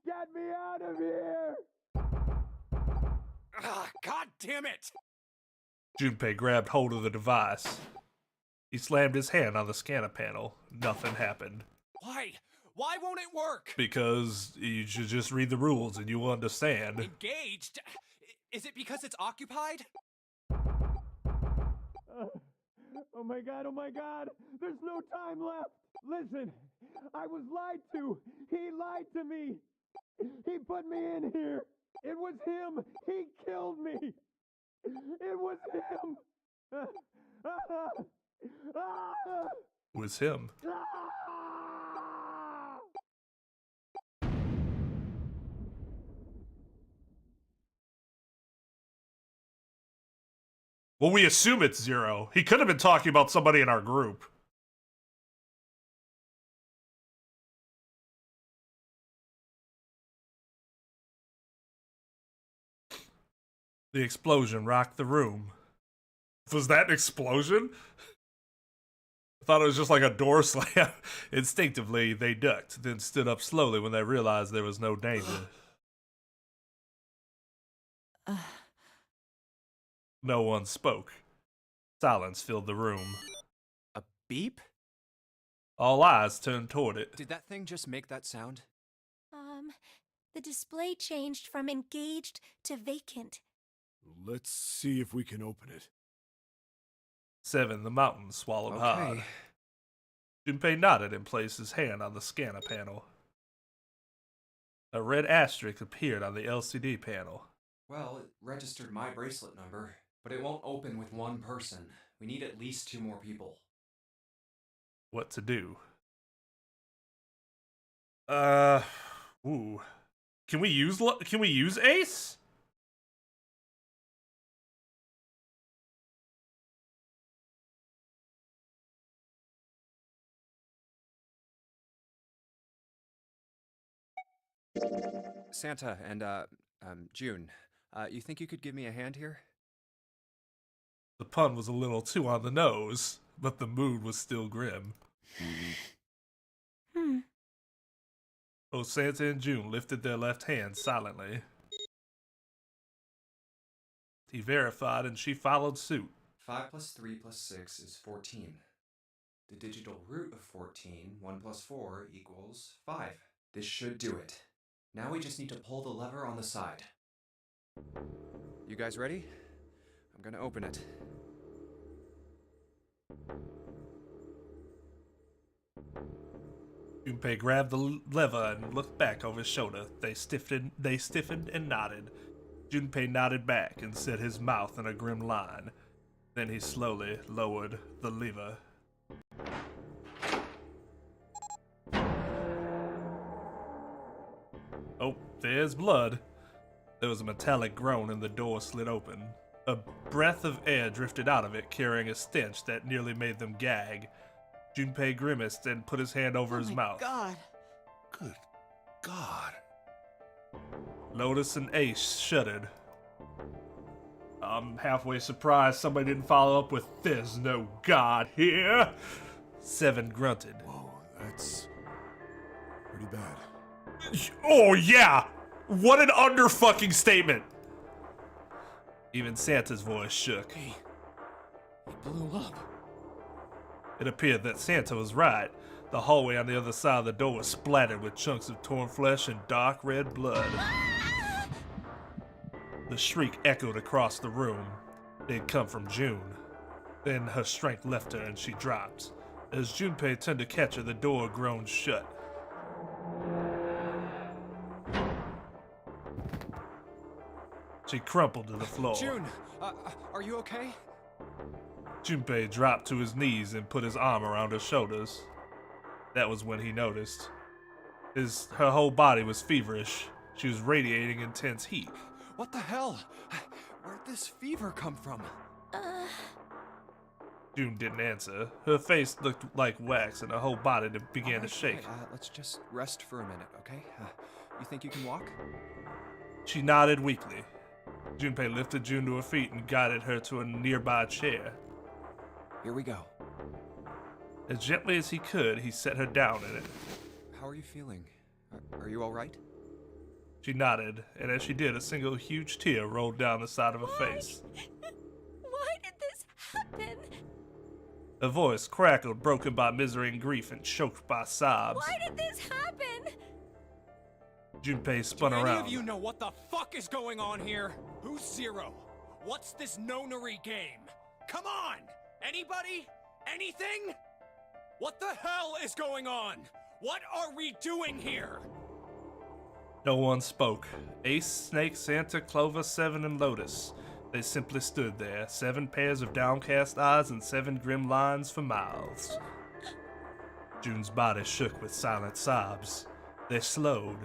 Get me out of here! God damn it! Junpei grabbed hold of the device. He slammed his hand on the scanner panel. Nothing happened. Why? Why won't it work? Because you should just read the rules and you'll understand. Engaged? Is it because it's occupied? Oh my god, oh my god! There's no time left! Listen, I was lied to! He lied to me! He put me in here! It was him! He killed me! It was him! It was him. Well, we assume it's Zero. He could have been talking about somebody in our group. The explosion rocked the room. Was that an explosion? I thought it was just like a door slam. Instinctively, they ducked, then stood up slowly when they realized there was no danger. No one spoke. Silence filled the room. A beep? All eyes turned toward it. Did that thing just make that sound? The display changed from engaged to vacant. Let's see if we can open it. 7, the mountain swallowed hard. Junpei nodded and placed his hand on the scanner panel. A red asterisk appeared on the LCD panel. Well, it registered my bracelet number, but it won't open with one person. We need at least 2 more people. What to do? Ooh. Can we use Ace? Santa and, June, you think you could give me a hand here? The pun was a little too on the nose, but the mood was still grim. Both Santa and June lifted their left hands silently. He verified and she followed suit. 5 plus 3 plus 6 is 14. The digital root of 14, 1 plus 4, equals 5. This should do it. Now we just need to pull the lever on the side. You guys ready? I'm gonna open it. Junpei grabbed the lever and looked back over his shoulder. They stiffened and nodded. Junpei nodded back and set his mouth in a grim line. Then he slowly lowered the lever. Oh, there's blood. There was a metallic groan and the door slid open. A breath of air drifted out of it, carrying a stench that nearly made them gag. Junpei grimaced and put his hand over his mouth. God. Good God. Lotus and Ace shuddered. I'm halfway surprised somebody didn't follow up with "There's no God here." Seven grunted. Whoa, that's pretty bad. Oh yeah! What an under-fucking statement! Even Santa's voice shook. He blew up. It appeared that Santa was right. The hallway on the other side of the door was splattered with chunks of torn flesh and dark red blood. The shriek echoed across the room. It had come from June. Then her strength left her and she dropped. As Junpei turned to catch her, the door groaned shut. She crumpled to the floor. June, are you okay? Junpei dropped to his knees and put his arm around her shoulders. That was when he noticed. Her whole body was feverish. She was radiating intense heat. What the hell? Where'd this fever come from? June didn't answer. Her face looked like wax and her whole body began to shake. Let's just rest for a minute, okay? You think you can walk? She nodded weakly. Junpei lifted June to her feet and guided her to a nearby chair. Here we go. As gently as he could, he set her down in it. How are you feeling? Are you all right? She nodded, and as she did, a single huge tear rolled down the side of her face. Why did this happen? Her voice crackled, broken by misery and grief and choked by sobs. Why did this happen? Junpei spun around. Do any of you know what the fuck is going on here? Who's Zero? What's this Nonary game? Come on! Anybody? Anything? What the hell is going on? What are we doing here? No one spoke. Ace, Snake, Santa, Clover, Seven, and Lotus. They simply stood there, 7 pairs of downcast eyes and 7 grim lines for mouths. June's body shook with silent sobs. They slowed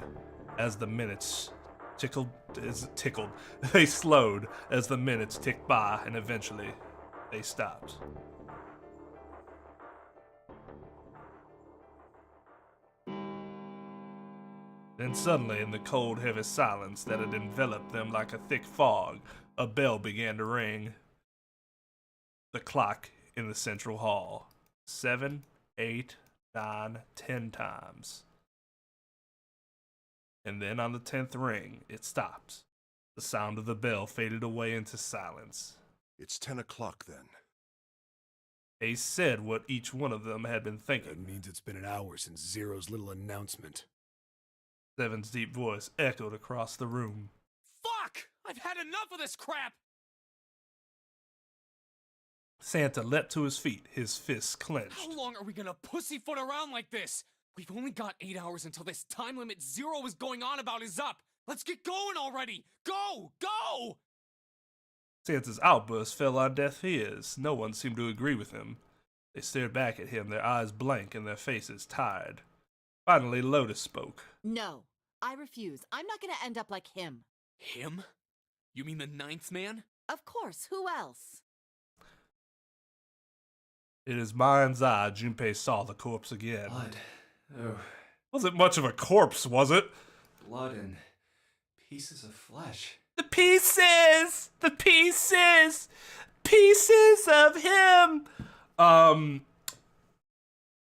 as the minutes tickled. They slowed as the minutes ticked by, and eventually they stopped. Then suddenly, in the cold, heavy silence that had enveloped them like a thick fog, a bell began to ring. The clock in the central hall. 7, 8, 9, 10 times. And then on the 10th ring, it stopped. The sound of the bell faded away into silence. It's 10 o'clock then. Ace said what each one of them had been thinking. That means it's been an hour since Zero's little announcement. Seven's deep voice echoed across the room. Fuck! I've had enough of this crap! Santa leapt to his feet, his fists clenched. How long are we gonna pussyfoot around like this? We've only got 8 hours until this time limit Zero is going on about is up! Let's get going already! Go! Go! Santa's outburst fell on deaf ears. No one seemed to agree with him. They stared back at him, their eyes blank and their faces tired. Finally, Lotus spoke. No, I refuse. I'm not gonna end up like him. Him? You mean the 9th man? Of course, who else? In his mind's eye, Junpei saw the corpse again. Blood. Oh, Wasn't much of a corpse, was it? blood and Pieces of flesh. The pieces! The pieces! Pieces of him!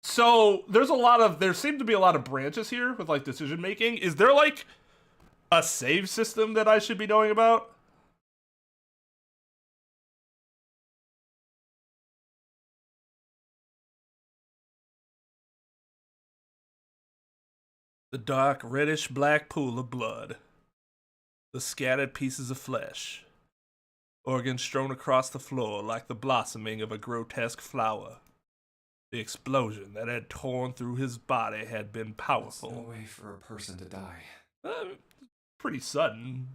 So there seem to be a lot of branches here with like decision making. Is there like a save system that I should be knowing about? The dark reddish black pool of blood. The scattered pieces of flesh. Organs strewn across the floor like the blossoming of a grotesque flower. The explosion that had torn through his body had been powerful. There's no way for a person to die. Pretty sudden.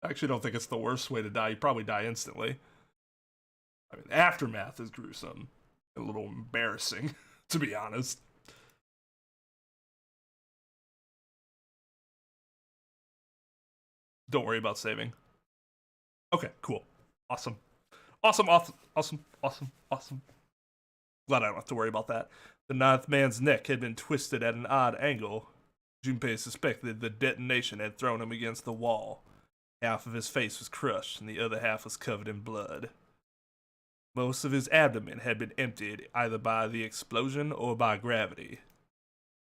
I actually don't think it's the worst way to die. You probably die instantly. I mean, aftermath is gruesome. A little embarrassing, to be honest. Don't worry about saving. Okay, cool. Awesome. Awesome. Glad I don't have to worry about that. The ninth man's neck had been twisted at an odd angle. Junpei suspected the detonation had thrown him against the wall. Half of his face was crushed, and the other half was covered in blood. Most of his abdomen had been emptied either by the explosion or by gravity.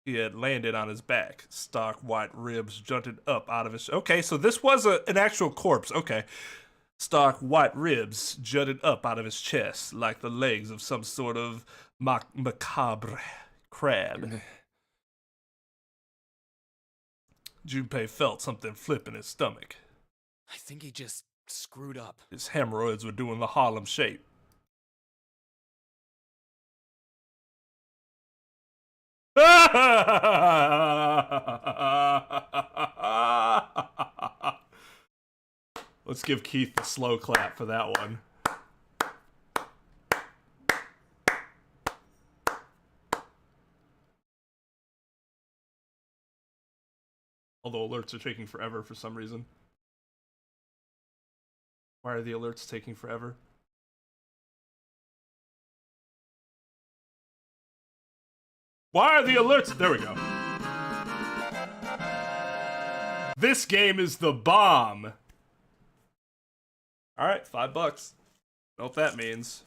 He had landed on his back. Stark white ribs jutted up out of his... Okay, so this was an actual corpse. Okay. Stark white ribs jutted up out of his chest like the legs of some sort of macabre crab. Junpei felt something flip in his stomach. I think he just screwed up. His hemorrhoids were doing the Harlem shape. Let's give Keith the slow clap for that one. Although alerts are taking forever for some reason. Why are the alerts taking forever? Why are the alerts? There we go. This game is the bomb. All right, $5. Know what that means.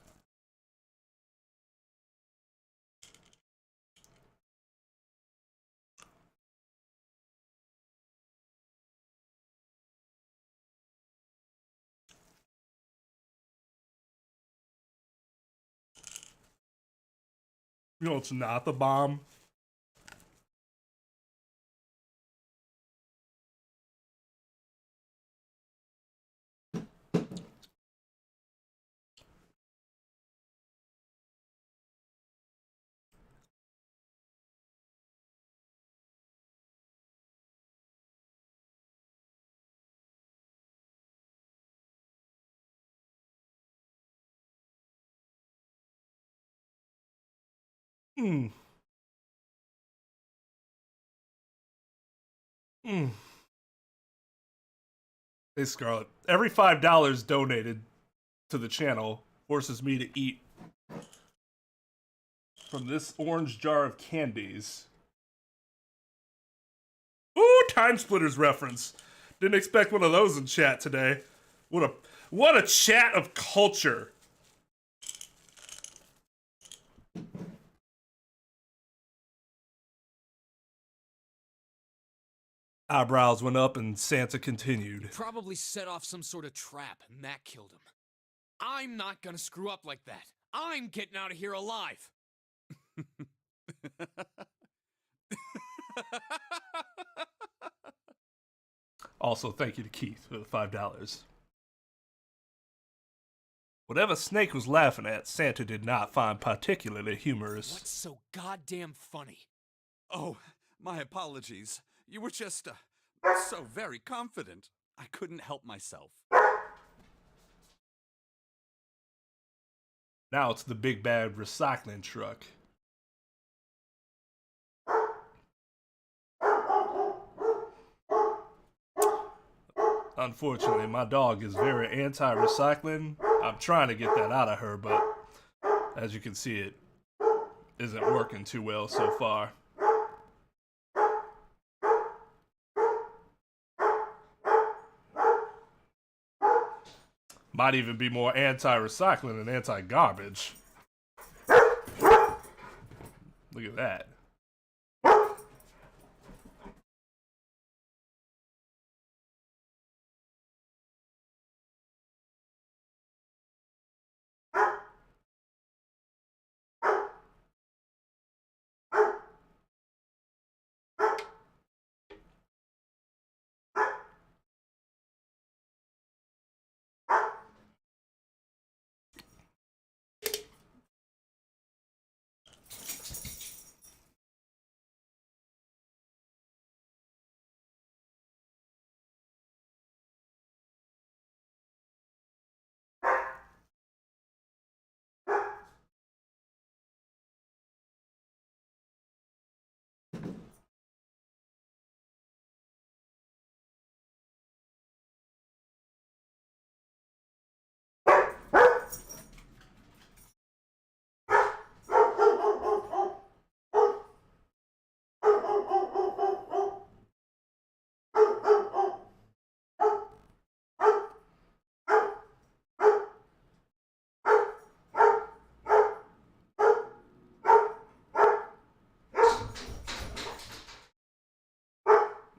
You know, it's not the bomb. Hey, Scarlett. Every $5 donated to the channel forces me to eat from this orange jar of candies. Ooh, Time Splitters reference. Didn't expect one of those in chat today. What a chat of culture. Eyebrows went up and Santa continued. Probably set off some sort of trap and that killed him. I'm not gonna screw up like that. I'm getting out of here alive. Also, thank you to Keith for the $5. Whatever Snake was laughing at, Santa did not find particularly humorous. What's so goddamn funny? Oh, my apologies. You were just, so very confident. I couldn't help myself. Now it's the big bad recycling truck. Unfortunately, my dog is very anti-recycling. I'm trying to get that out of her, but as you can see, it isn't working too well so far. Might even be more anti-recycling than anti-garbage. Look at that.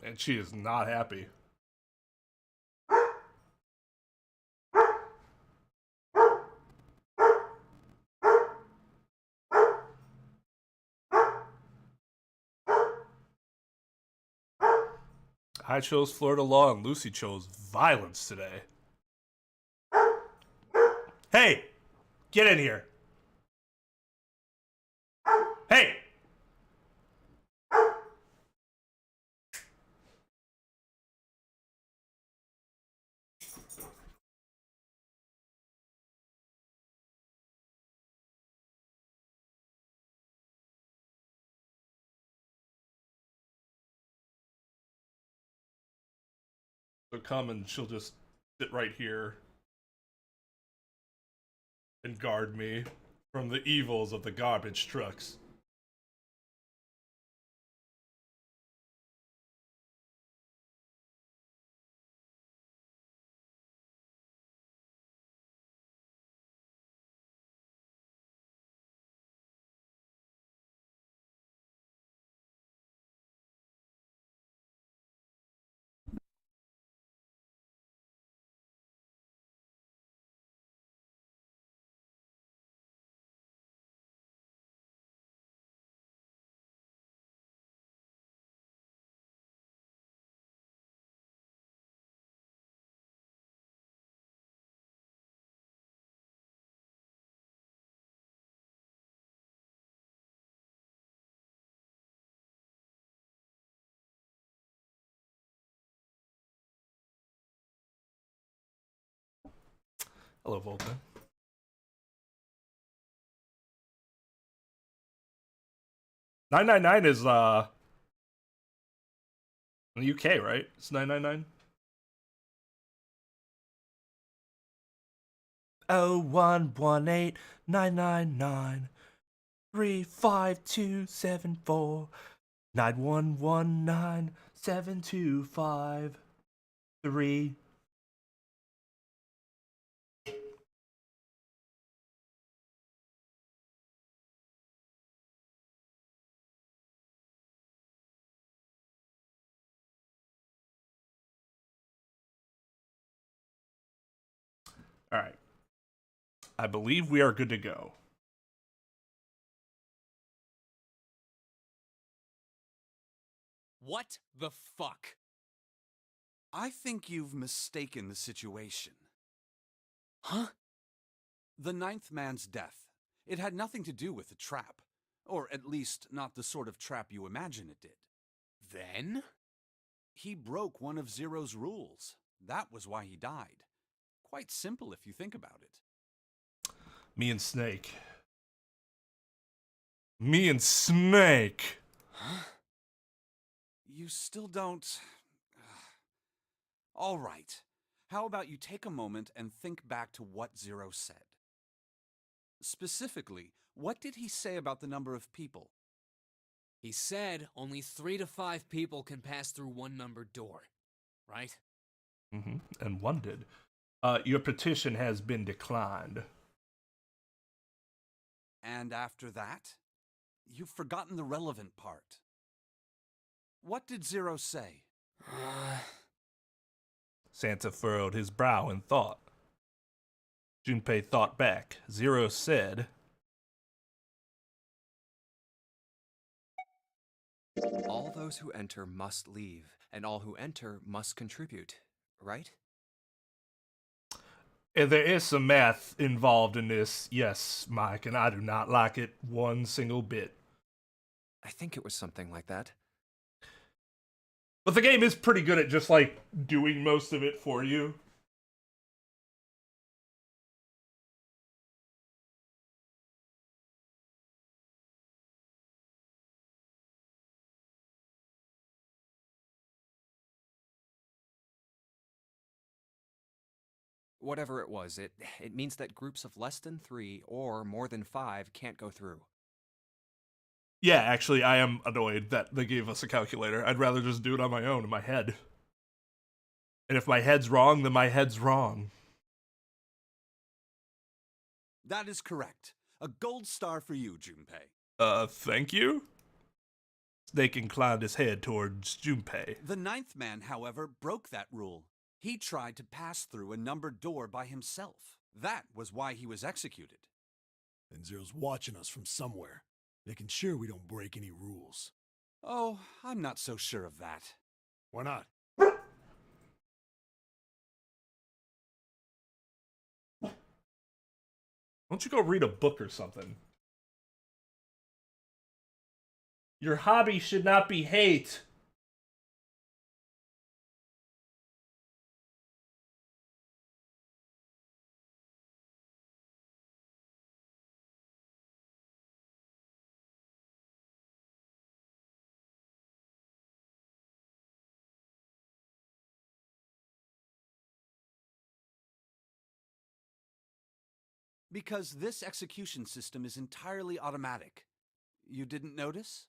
And she is not happy. I chose Florida law and Lucy chose violence today. Hey! Get in here. Hey! She'll come and she'll just sit right here and guard me from the evils of the garbage trucks. Hello, Volta. $9.99 is in the UK, right? It's $9.99. Oh 118-999-35274 9119-725-3. All right. I believe we are good to go. What the fuck? I think you've mistaken the situation. Huh? The ninth man's death. It had nothing to do with the trap. Or at least not the sort of trap you imagine it did. Then? He broke one of Zero's rules. That was why he died. Quite simple if you think about it. Me and Snake. Me and Snake. Huh? You still don't... All right. How about you take a moment and think back to what Zero said? Specifically, what did he say about the number of people? He said only 3 to 5 people can pass through one numbered door, right? Mm-hmm. And one did. Your petition has been declined. And after that? You've forgotten the relevant part. What did Zero say? Santa furrowed his brow in thought. Junpei thought back. Zero said, All those who enter must leave, and all who enter must contribute, right? And there is some math involved in this, yes, Mike, and I do not like it one single bit. I think it was something like that. But the game is pretty good at just, like, doing most of it for you. Whatever it was, it means that groups of less than 3 or more than 5 can't go through. Yeah, actually, I am annoyed that they gave us a calculator. I'd rather just do it on my own in my head. And if my head's wrong, then my head's wrong. That is correct. A gold star for you, Junpei. Thank you? Snake inclined his head towards Junpei. The ninth man, however, broke that rule. He tried to pass through a numbered door by himself. That was why he was executed. And Zero's watching us from somewhere, making sure we don't break any rules. Oh, I'm not so sure of that. Why not? Why don't you go read a book or something? Your hobby should not be hate. Because this execution system is entirely automatic. You didn't notice?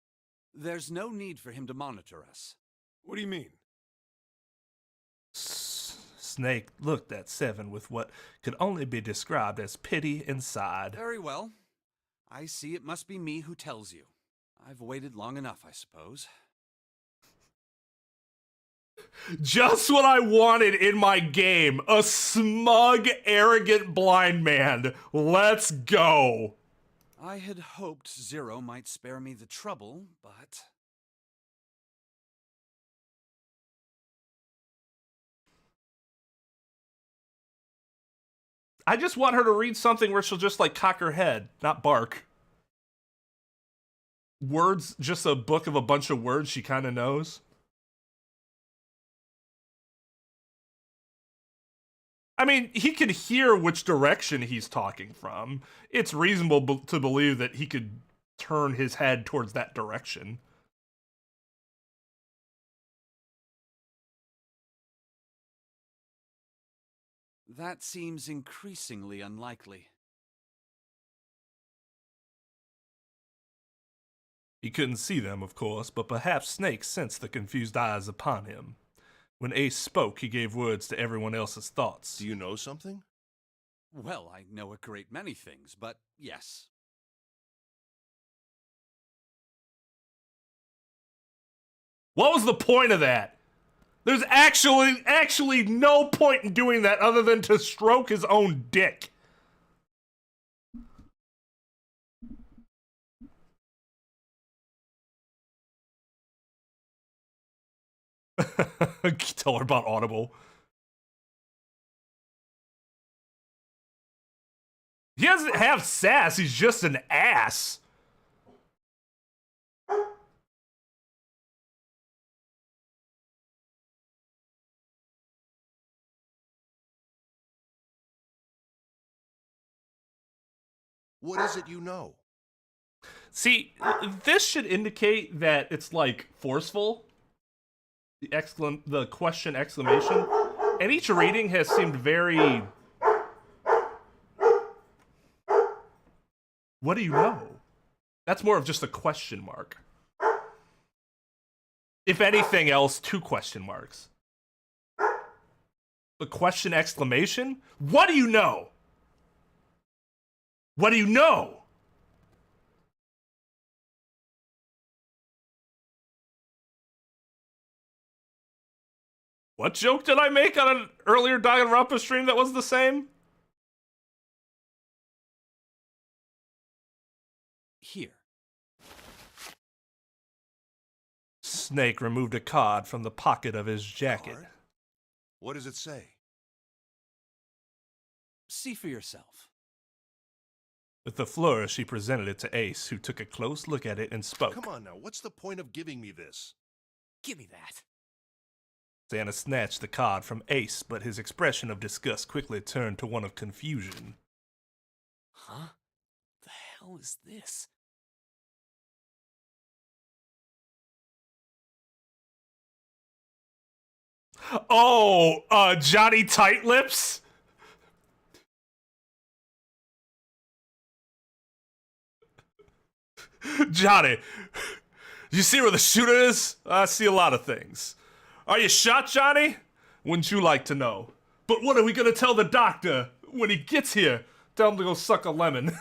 There's no need for him to monitor us. What do you mean? Snake looked at Seven with what could only be described as pity inside. Very well. I see it must be me who tells you. I've waited long enough, I suppose. Just what I wanted in my game. A smug, arrogant blind man. Let's go. I had hoped Zero might spare me the trouble, but... I just want her to read something where she'll just, like, cock her head, not bark. Words, just a book of a bunch of words she kind of knows. I mean, he could hear which direction he's talking from. It's reasonable to believe that he could turn his head towards that direction. That seems increasingly unlikely. He couldn't see them, of course, but perhaps Snake sensed the confused eyes upon him. When Ace spoke, he gave words to everyone else's thoughts. Do you know something? Well, I know a great many things, but yes. What was the point of that? There's actually no point in doing that other than to stroke his own dick. Tell her about Audible. He doesn't have sass, he's just an ass. What is it you know? See, this should indicate that it's, like, forceful. The question exclamation. And each reading has seemed very... What do you know? That's more of just a question mark. If anything else, 2 question marks. The question exclamation? What do you know? What do you know? What joke did I make on an earlier Danganronpa stream that was the same? Here. Snake removed a card from the pocket of his jacket. Card? What does it say? See for yourself. With a flourish, he presented it to Ace, who took a close look at it and spoke. Come on now, what's the point of giving me this? Give me that. Santa snatched the card from Ace, but his expression of disgust quickly turned to one of confusion. Huh? The hell is this? Oh, Johnny Tight Lips? Johnny, you see where the shooter is? I see a lot of things. Are you shot, Johnny? Wouldn't you like to know? But what are we gonna tell the doctor when he gets here? Tell him to go suck a lemon.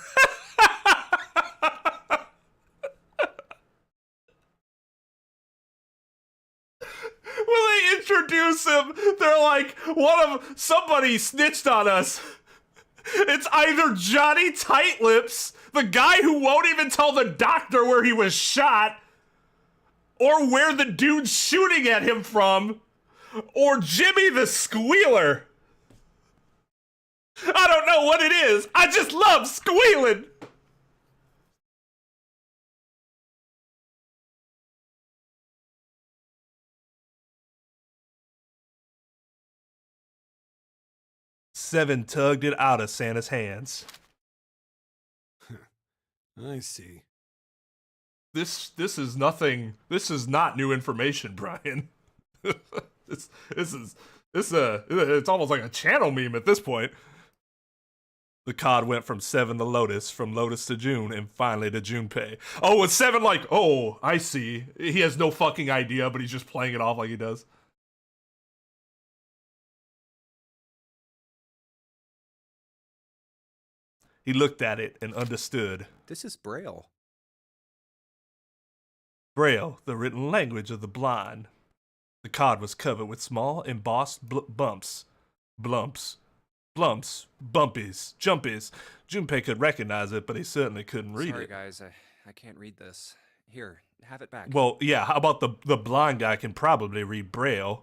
When they introduce him, they're like, somebody snitched on us. It's either Johnny Tight Lips, the guy who won't even tell the doctor where he was shot, or where the dude's shooting at him from, or Jimmy the Squealer. I don't know what it is. I just love squealing. Seven tugged it out of Santa's hands. I see. This is nothing. This is not new information, Brian. It's almost like a channel meme at this point. The card went from Seven to Lotus, from Lotus to June, and finally to Junpei. Oh, it's Seven like, oh, I see. He has no fucking idea, but he's just playing it off like he does. He looked at it and understood. This is Braille. Braille, the written language of the blind. The card was covered with small, embossed bumps. Blumps. Blumps. Bumpies. Jumpies. Junpei could recognize it, but he certainly couldn't read Sorry, it. guys. I can't read this. Here, have it back. Well, yeah, how about the blind guy can probably read Braille?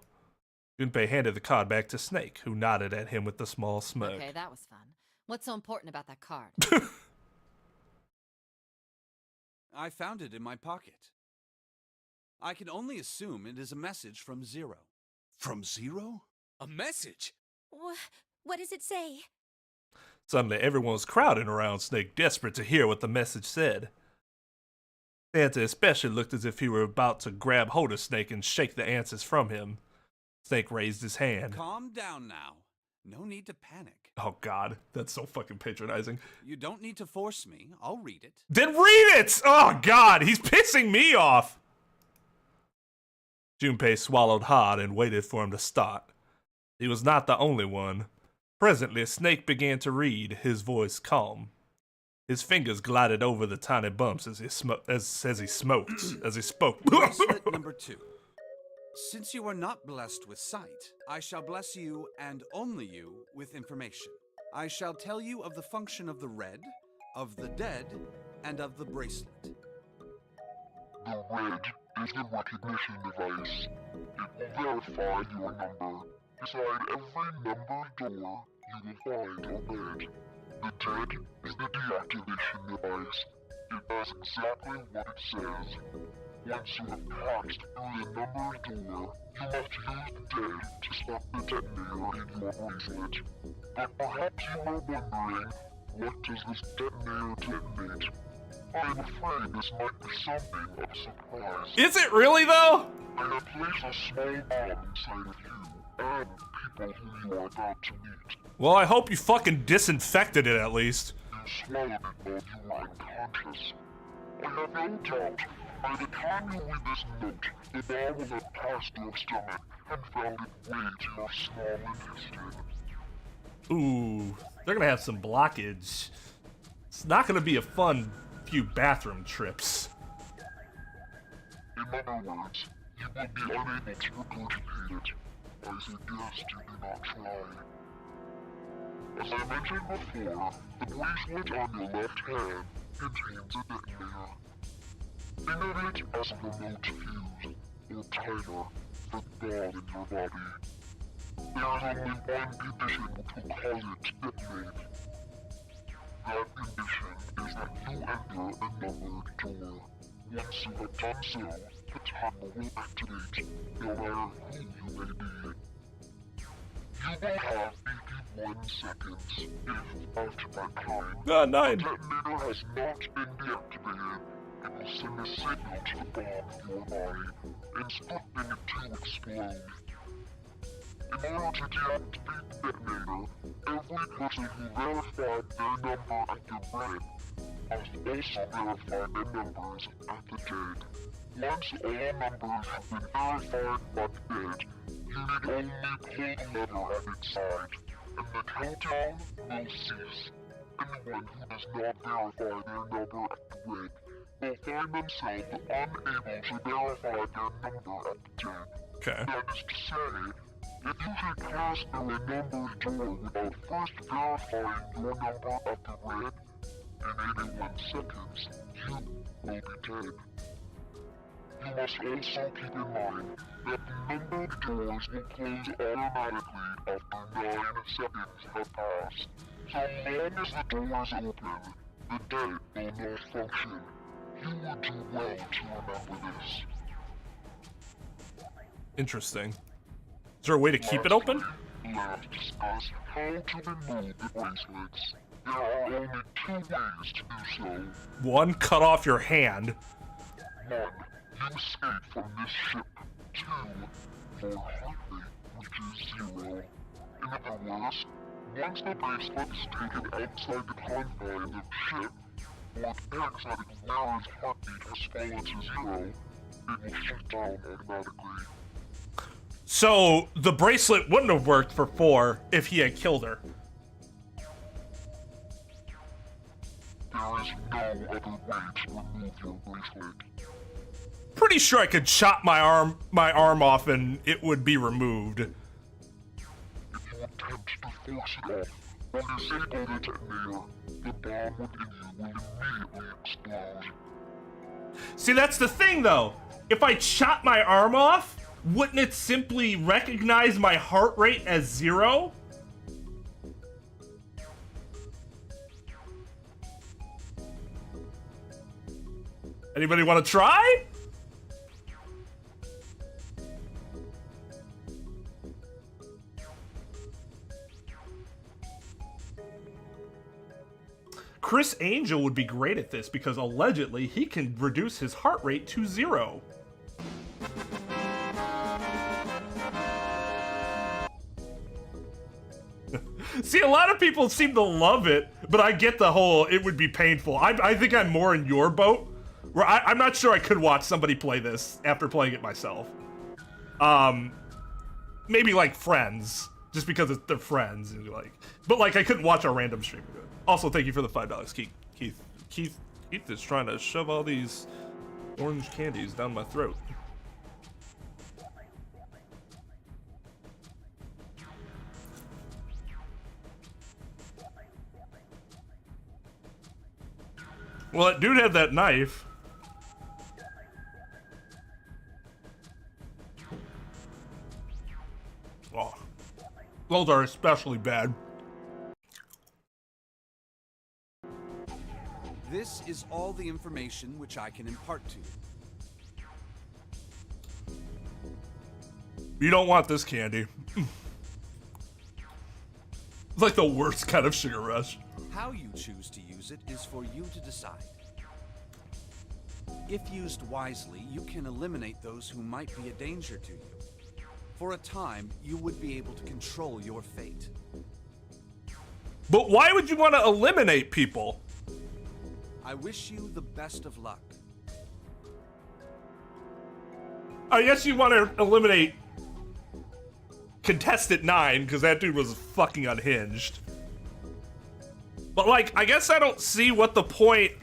Junpei handed the card back to Snake, who nodded at him with a small smirk. Okay, that was fun. What's so important about that card? I found it in my pocket. I can only assume it is a message from Zero. From Zero? A message? What does it say? Suddenly, everyone was crowding around Snake, desperate to hear what the message said. Santa especially looked as if he were about to grab hold of Snake and shake the answers from him. Snake raised his hand. Calm down now. No need to panic. Oh God, that's so fucking patronizing. You don't need to force me. I'll read it. Then read it! Oh God, he's pissing me off! Junpei swallowed hard and waited for him to start. He was not the only one. Presently, Snake began to read, his voice calm. His fingers glided over the tiny bumps as he spoke. Bracelet number 2. Since you are not blessed with sight, I shall bless you, and only you, with information. I shall tell you of the function of the red, of the dead, and of the bracelet. The red is the recognition device. It will verify your number. Beside every numbered door, you will find a red. The dead is the deactivation device. It does exactly what it says. Once you have passed through the numbered door, you must use the dead to stop the detonator in your bracelet. But perhaps you are wondering, what does this detonator detonate? I'm afraid this might be something of a surprise. Is it really though? I have placed a small bomb inside of you, and people whom you are about to meet. Well, I hope you fucking disinfected it at least. You swallowed it while you were unconscious. I have no doubt By the time you read this note, the ball will have passed your stomach and found its way to your small intestine. Ooh, they're gonna have some blockage. It's not gonna be a fun few bathroom trips. In other words, you will be unable to regurgitate it. I suggest you do not try. As I mentioned before, the bracelet on your left hand contains a detonator. Think of it as a remote fuse, or timer, for the ball in your body. There is only one condition which will cause it to detonate. That condition is that you enter a numbered door. Once you have done so, the timer will activate, no matter who you may be. You will have 81 seconds if, after that time, the detonator has not been deactivated. It will send a signal to the bomb in your body, instructing it to explode. In order to deactivate the detonator, every person who verified their number at the red must also verify their numbers at the dead. Once all numbers have been verified by the dead, you need only pull the lever at its side, and the countdown will cease. Anyone who does not verify their number at the red will find themselves unable to verify their number at the dead. Okay. That is to say, if you should pass through a numbered door without first verifying your number at the red, in 81 seconds, you will be dead. You must also keep in mind that the numbered doors will close automatically after 9 seconds have passed. So long as the doors open, the dead will not function. You would do well to remember this. Interesting. Is there a way to keep it open? Let's discuss how to remove the bracelets. There are only 2 ways to do so. 1, cut off your hand. 1. You escape from this ship. 2. Your heart rate reaches 0. In other words, once the bracelet is taken outside the confines of the ship, or the parasitic wearer's heartbeat has fallen to 0, it will shut down automatically. So the bracelet wouldn't have worked for 4 if he had killed her. There is no other way to remove your bracelet. Pretty sure I could chop my arm off and it would be removed. If you attempt to force it off, or disable the detonator, the bomb within you will immediately explode. See, that's the thing though. If I chop my arm off, wouldn't it simply recognize my heart rate as 0? Anybody want to try? Chris Angel would be great at this because allegedly he can reduce his heart rate to 0. See, a lot of people seem to love it, but I get the whole it would be painful. I think I'm more in your boat, where I'm not sure I could watch somebody play this after playing it myself. Maybe like Friends, just because they're friends, and but I couldn't watch a random stream of it. Also, thank you for the $5, Keith is trying to shove all these orange candies down my throat. Well, that dude had that knife. Oh, those are especially bad. This is all the information which I can impart to you. You don't want this candy. It's like the worst kind of sugar rush. How you choose to use it is for you to decide. If used wisely, you can eliminate those who might be a danger to you. For a time, you would be able to control your fate. But why would you want to eliminate people? I wish you the best of luck. I guess you want to eliminate contestant 9 because that dude was fucking unhinged. But like, I guess I don't see what the point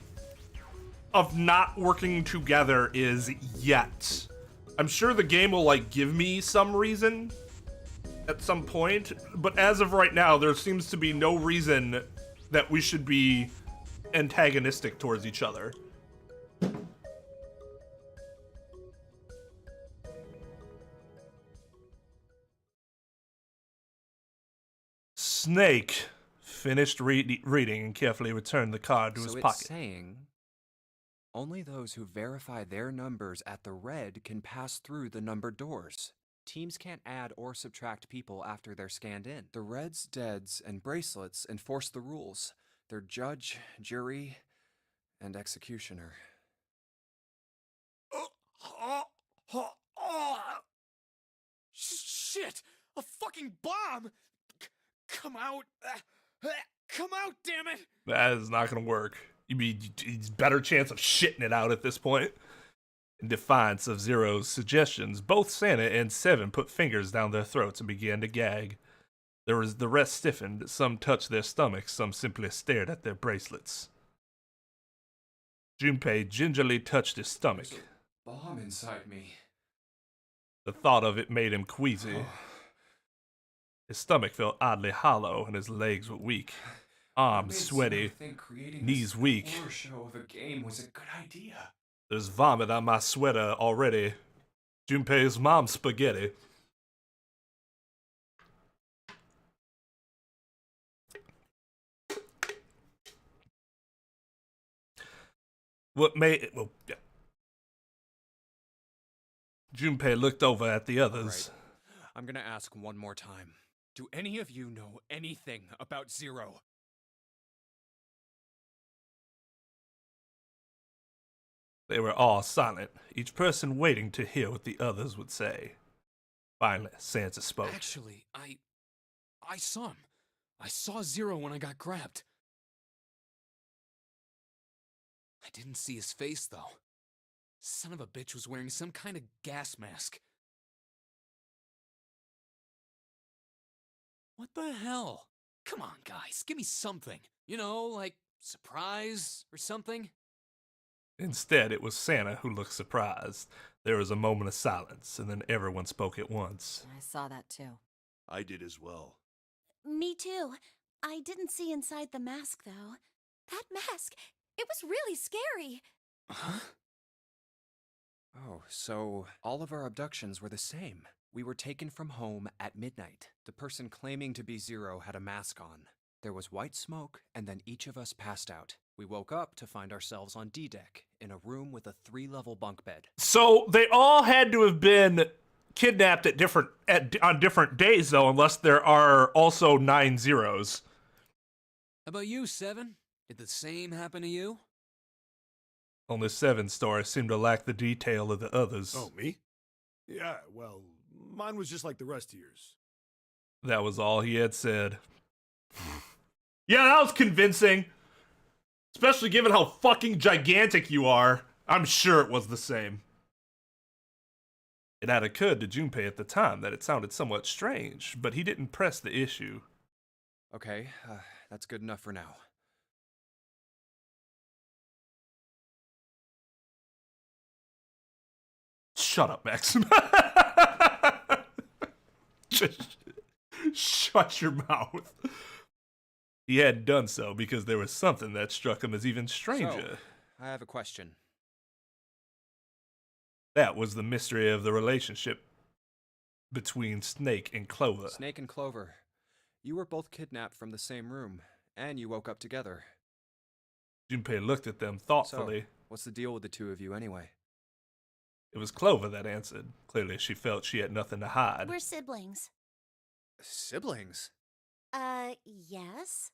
of not working together is yet. I'm sure the game will like give me some reason at some point, but as of right now, there seems to be no reason that we should be antagonistic towards each other. Snake finished reading and carefully returned the card to his So it's pocket. saying only those who verify their numbers at the red can pass through the numbered doors. Teams can't add or subtract people after they're scanned in. The reds, deads, and bracelets enforce the rules. They're judge, jury, and executioner. Shit! A fucking bomb! Come out! Come out, damn it! That is not gonna work. You'd be better chance of shitting it out at this point. In defiance of Zero's suggestions, both Santa and Seven put fingers down their throats and began to gag. The rest stiffened, some touched their stomachs, some simply stared at their bracelets. Junpei gingerly touched his stomach. There's a bomb inside me. The thought of it made him queasy. His stomach felt oddly hollow and his legs were weak. Arms sweaty, knees weak. Horror show of a game was a good idea. There's vomit on my sweater already. Junpei's mom's spaghetti. What made it? Well, yeah. Junpei looked over at the others. Right. I'm gonna ask one more time. Do any of you know anything about Zero? They were all silent, each person waiting to hear what the others would say. Finally, Santa spoke. Actually, I saw him. I saw Zero when I got grabbed. I didn't see his face, though. Son of a bitch was wearing some kind of gas mask. What the hell? Come on, guys, give me something. You know, like surprise or something? Instead, it was Santa who looked surprised. There was a moment of silence, and then everyone spoke at once. I saw that too. I did as well. Me too. I didn't see inside the mask, though. That mask, it was really scary. Huh? Oh, so all of our abductions were the same. We were taken from home at midnight. The person claiming to be Zero had a mask on. There was white smoke, and then each of us passed out. We woke up to find ourselves on D-Deck, in a room with a 3-level bunk bed. So they all had to have been kidnapped on different days, though, unless there are also 9 zeros. How about you, Seven? Did the same happen to you? Only 7's story seemed to lack the detail of the others. Oh, me? Yeah, well, mine was just like the rest of yours. That was all he had said. Yeah, that was convincing. Especially given how fucking gigantic you are. I'm sure it was the same. It had occurred to Junpei at the time that it sounded somewhat strange, but he didn't press the issue. Okay, that's good enough for now. Shut up, Max. Just shut your mouth. He had done so because there was something that struck him as even stranger. So, I have a question. That was the mystery of the relationship between Snake and Clover. Snake and Clover, you were both kidnapped from the same room, and you woke up together. Junpei looked at them thoughtfully. So, what's the deal with the two of you anyway? It was Clover that answered. Clearly, she felt she had nothing to hide. We're siblings. Siblings? Yes.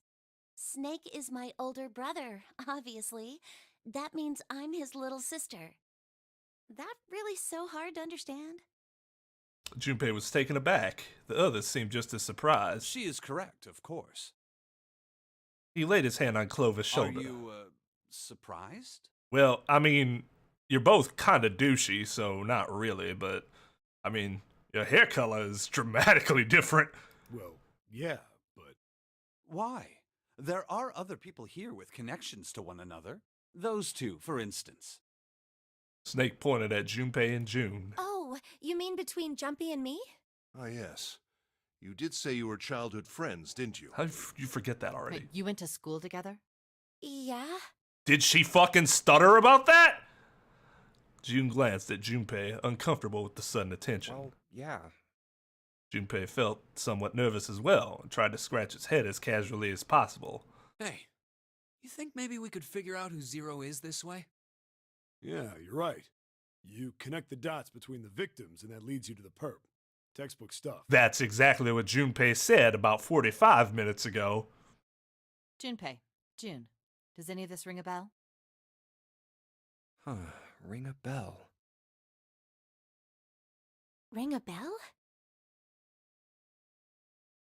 Snake is my older brother, obviously. That means I'm his little sister. That really so hard to understand? Junpei was taken aback. The others seemed just as surprised. She is correct, of course. He laid his hand on Clover's shoulder. Are you, surprised? Well, I mean, you're both kind of douchey, so not really, but I mean, your hair color is dramatically different. Well, yeah, but... Why? There are other people here with connections to one another. Those two, for instance. Snake pointed at Junpei and June. Oh, you mean between Jumpy and me? Ah, yes. You did say you were childhood friends, didn't you? How did you forget that already? Wait, you went to school together? Yeah. Did she fucking stutter about that? June glanced at Junpei, uncomfortable with the sudden attention. Well, yeah. Junpei felt somewhat nervous as well and tried to scratch his head as casually as possible. Hey, you think maybe we could figure out who Zero is this way? Yeah, you're right. You connect the dots between the victims, and that leads you to the perp. Textbook stuff. That's exactly what Junpei said about 45 minutes ago. Junpei, June, does any of this ring a bell? Huh, ring a bell. Ring a bell?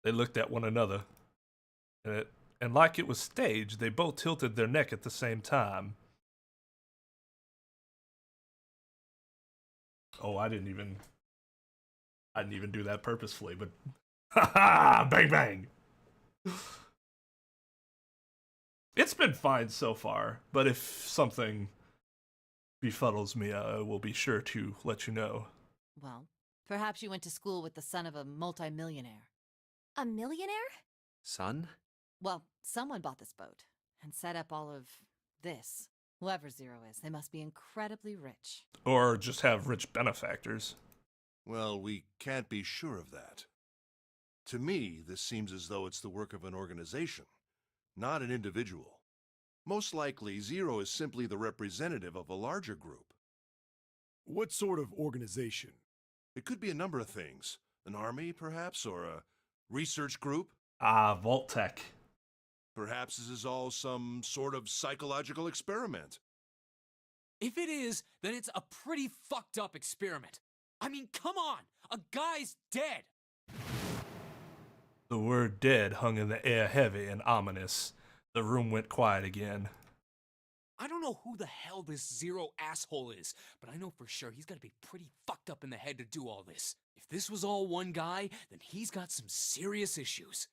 They looked at one another, and like it was staged, they both tilted their neck at the same time. Oh, I didn't even do that purposefully, but ha ha! Bang bang! It's been fine so far, but if something befuddles me, I will be sure to let you know. Well, perhaps you went to school with the son of a multimillionaire. A millionaire? Son? Well, someone bought this boat and set up all of this. Whoever Zero is, they must be incredibly rich. Or just have rich benefactors. Well, we can't be sure of that. To me, this seems as though it's the work of an organization, not an individual. Most likely, Zero is simply the representative of a larger group. What sort of organization? It could be a number of things. An army, perhaps, or a research group. Vault-Tec. Perhaps this is all some sort of psychological experiment. If it is, then it's a pretty fucked up experiment. I mean, come on! A guy's dead! The word dead hung in the air heavy and ominous. The room went quiet again. I don't know who the hell this Zero asshole is, but I know for sure he's gotta be pretty fucked up in the head to do all this. If this was all one guy, then he's got some serious issues.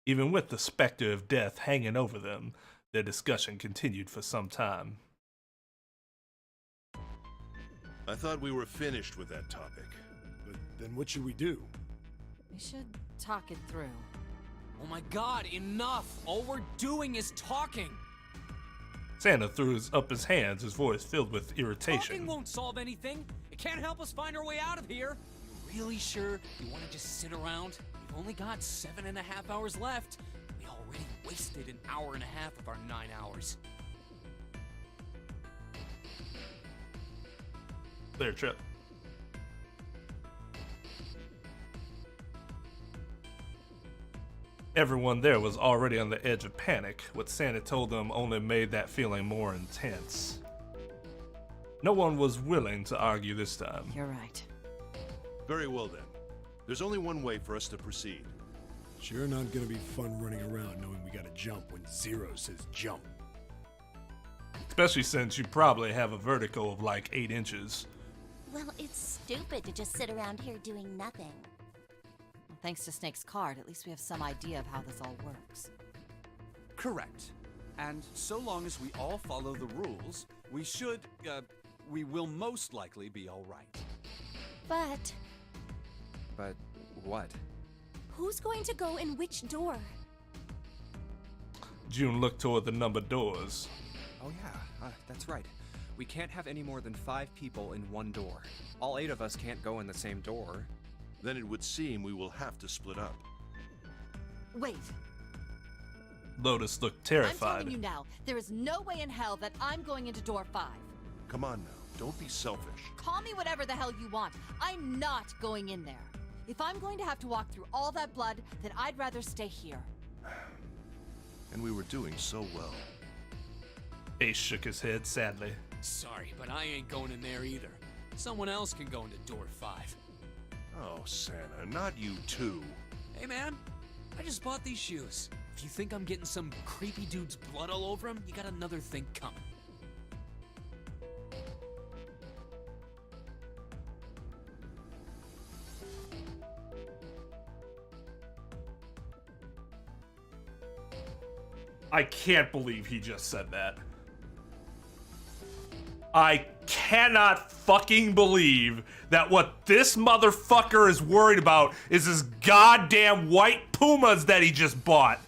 Even with the specter of death hanging over them, their discussion continued for some time. I thought we were finished with that topic. But then what should we do? We should talk it through. Oh my god, enough! All we're doing is talking! Santa threw up his hands, his voice filled with irritation. Talking won't solve anything! It can't help us find our way out of here! You really sure you want to just sit around? We've only got 7.5 hours left. We already wasted an hour and a half of our 9 hours. There, Trep. Everyone there was already on the edge of panic. What Santa told them only made that feeling more intense. No one was willing to argue this time. You're right. Very well then. There's only one way for us to proceed. Sure not gonna be fun running around knowing we gotta jump when Zero says jump. Especially since you probably have a vertical of like 8 inches. Well, it's stupid to just sit around here doing nothing. Well, thanks to Snake's card, at least we have some idea of how this all works. Correct. And so long as we all follow the rules, we will most likely be all right. But But what? who's going to go in which door? June looked toward the numbered doors. Oh yeah, that's right. We can't have any more than 5 people in one door. All 8 of us can't go in the same door. Then it would seem we will have to split up. Wait, Lotus looked I'm terrified. telling you now, there is no way in hell that I'm going into door 5. Come on now, don't be selfish. Call me whatever the hell you want. I'm not going in there. If I'm going to have to walk through all that blood, then I'd rather stay here. And we were doing so well. Ace shook his head sadly. Sorry, but I ain't going in there either. Someone else can go into door 5. Oh, Santa, not you too. Hey man, I just bought these shoes. If you think I'm getting some creepy dude's blood all over him, you got another thing coming. I can't believe he just said that. I cannot fucking believe that what this motherfucker is worried about is his goddamn white Pumas that he just bought.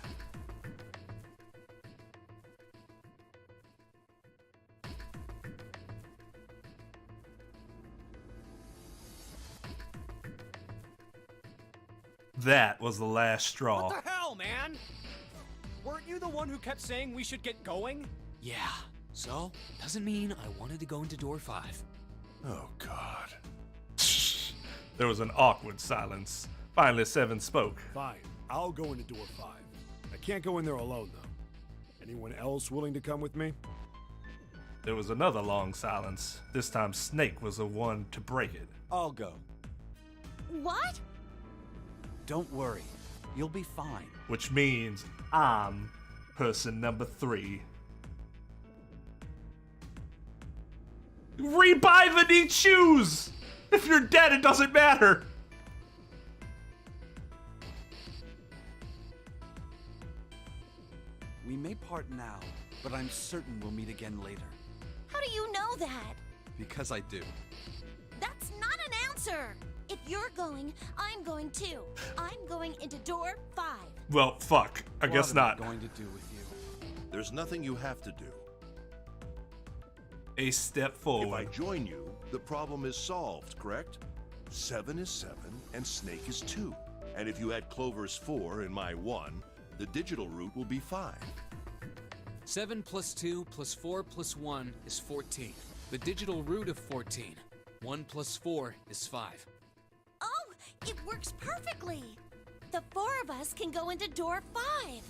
That was the last straw. What the hell, man? Weren't you the one who kept saying we should get going? Yeah, so doesn't mean I wanted to go into door 5. Oh, God. There was an awkward silence. Finally, Seven spoke. Fine, I'll go into door 5. I can't go in there alone, though. Anyone else willing to come with me? There was another long silence. This time, Snake was the one to break it. I'll go. What? Don't worry. You'll be fine. Which means I'm person number 3. Rebuy the neat shoes! If you're dead, it doesn't matter! We may part now, but I'm certain we'll meet again later. How do you know that? Because I do. That's not an answer! If you're going, I'm going too. I'm going into door 5. Well, fuck. I guess What not. am I going to do with you? There's nothing you have to do. A step If I forward. join you, the problem is solved, correct? 7 is 7, and Snake is 2. And if you add Clover's 4 and my 1, the digital root will be 5. 7 plus 2 plus 4 plus 1 is 14. The digital root of 14. 1 plus 4 is 5. Oh, it works perfectly. The 4 of us can go into door 5.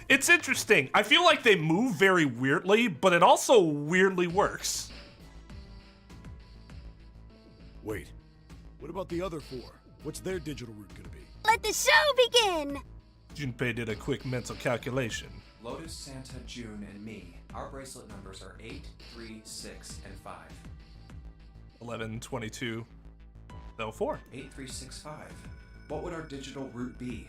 It's interesting. I feel like they move very weirdly, but it also weirdly works. Wait, what about the other 4? What's their digital route gonna be? Let the show begin! Junpei did a quick mental calculation. Lotus, Santa, June, and me. Our bracelet numbers are 8, 3, 6, and 5. 11, 22, no 4. 8, 3, 6, 5. What would our digital root be?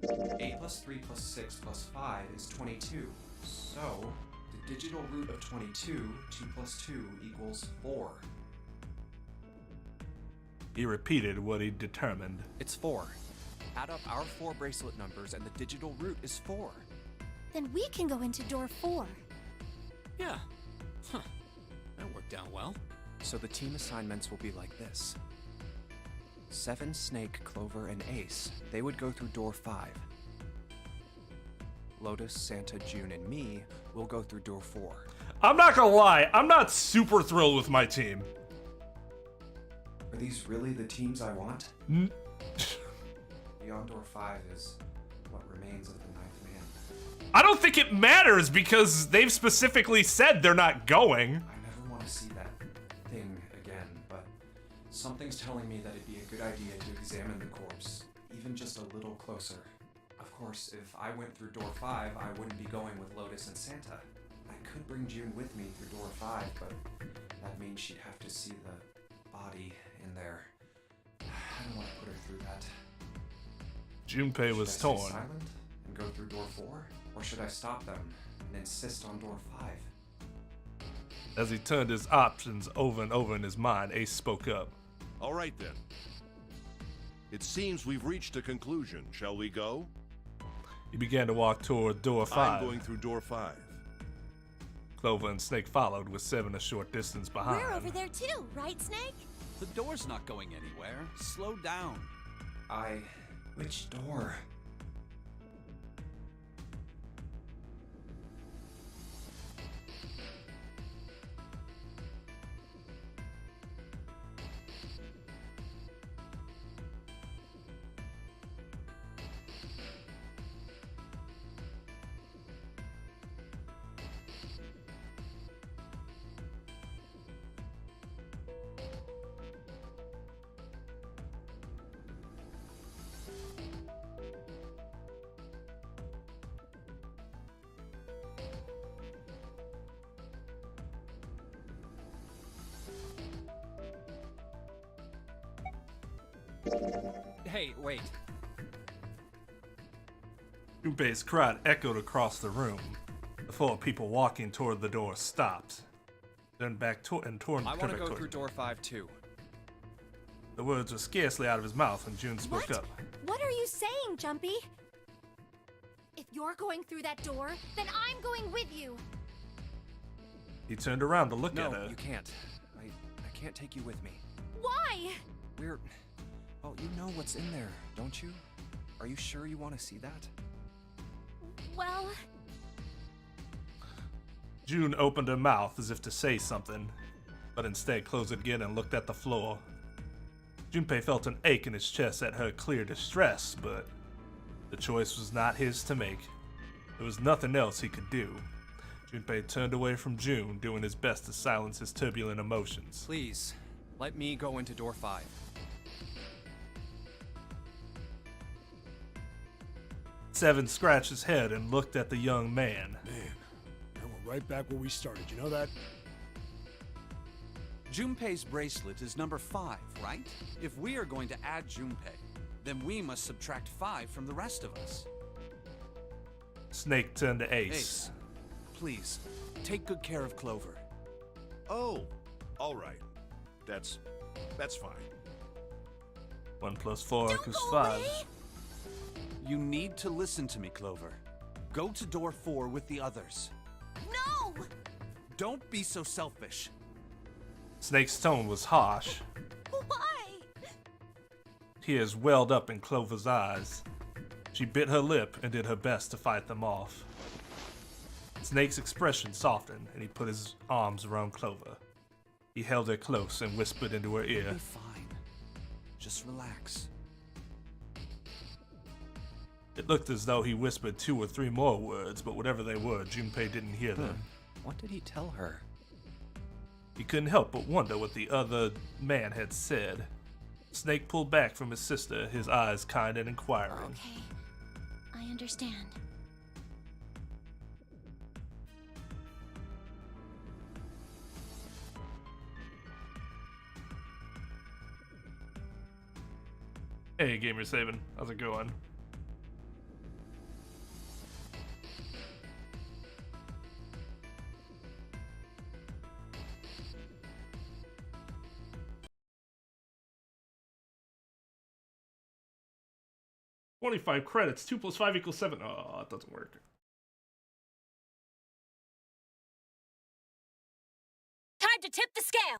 8 plus 3 plus 6 plus 5 is 22. So, the digital root of 22, 2 plus 2 equals 4. He repeated what he determined. It's 4. Add up our 4 bracelet numbers and the digital root is 4. Then we can go into door 4. Yeah. Huh. That worked out well. So the team assignments will be like this. 7, Snake, Clover, and Ace. They would go through door 5. Lotus, Santa, June, and me will go through door 4. I'm not gonna lie, I'm not super thrilled with my team. Are these really the teams I want? Beyond door 5 is what remains of the 9th man. I don't think it matters because they've specifically said they're not going. I never want to see that thing again, but something's telling me that it'd be a good idea to examine the corpse, even just a little closer. Of course, if I went through door 5, I wouldn't be going with Lotus and Santa. I could bring June with me through door 5, but that means she'd have to see the body in there. I don't want to put her through that. Junpei was Should I stay torn. silent and go through door 4? Or should I stop them and insist on door 5? As he turned his options over and over in his mind, Ace spoke up. All right, then. It seems we've reached a conclusion. Shall we go? He began to walk toward door 5. I'm going through door 5. Clover and Snake followed, with 7 a short distance behind. We're over there too, right, Snake? The door's not going anywhere. Slow down. Which door? Hey, wait. Junpei's cry echoed across the room. The flow of people walking toward the door stopped. Turned back and turned I want to go toward through door 5 too. The words were scarcely out of his mouth when June spoke up. What are you saying, Jumpy? If you're going through that door, then I'm going with you. He turned around to look at her. No, you can't. I can't take you with me. Why? Well, you know what's in there, don't you? Are you sure you want to see that? Well... June opened her mouth as if to say something, but instead closed it again and looked at the floor. Junpei felt an ache in his chest at her clear distress, but the choice was not his to make. There was nothing else he could do. Junpei turned away from June, doing his best to silence his turbulent emotions. Please, let me go into door 5. Seven scratched his head and looked at the young man. Man, now we're right back where we started, you know that? Junpei's bracelet is number 5, right? If we are going to add Junpei, then we must subtract 5 from the rest of us. Snake turned to Ace. Ace, please, take good care of Clover. Oh, all right. That's fine. 1 + 4 Don't = go 5. away. You need to listen to me, Clover. Go to door 4 with the others. No! Don't be so selfish. Snake's tone was harsh. Why? Tears welled up in Clover's eyes. She bit her lip and did her best to fight them off. Snake's expression softened, and he put his arms around Clover. He held her close and whispered into her ear. You'll be fine. Just relax. It looked as though he whispered 2 or 3 more words, but whatever they were, Junpei didn't hear them. What did he tell her? He couldn't help but wonder what the other man had said. Snake pulled back from his sister, his eyes kind and inquiring. Okay, I understand. Hey, Gamer Savin, how's it going? $25 credits. 2 + 5 = 7. Oh, it doesn't work. Time to tip the scale.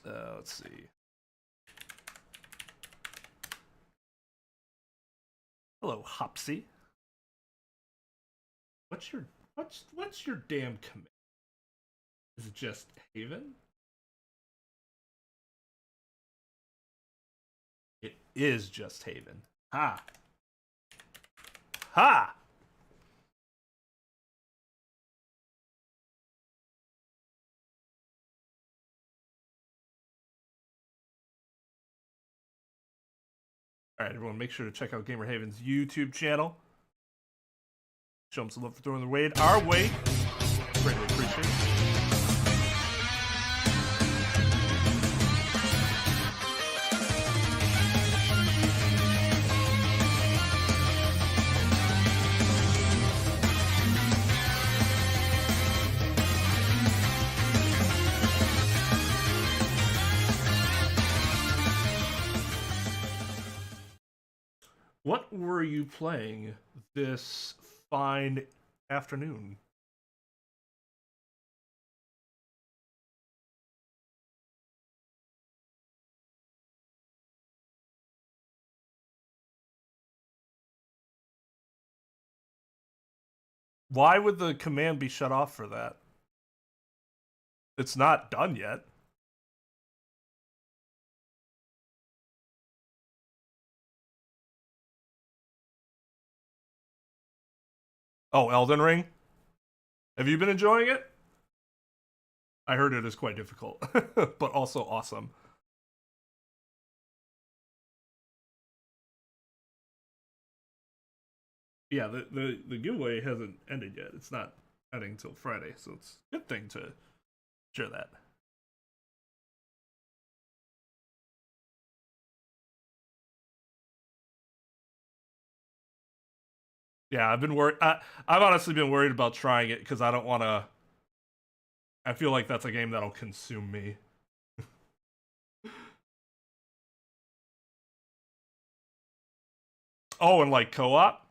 Let's see. Hello, Hopsy. What's your damn command? Is it just Haven? It is just Haven. Ha! Ha! Alright, everyone, make sure to check out Gamer Haven's YouTube channel. Show them some love for throwing the raid our way. Greatly appreciate it. What were you playing this fine afternoon? Why would the command be shut off for that? It's not done yet. Oh, Elden Ring? Have you been enjoying it? I heard it is quite difficult, but also awesome. Yeah, the giveaway hasn't ended yet. It's not ending until Friday, so it's a good thing to share that. Yeah, I've been worried. I've honestly been worried about trying it because I don't want to. I feel like that's a game that'll consume me. Oh, and like co-op?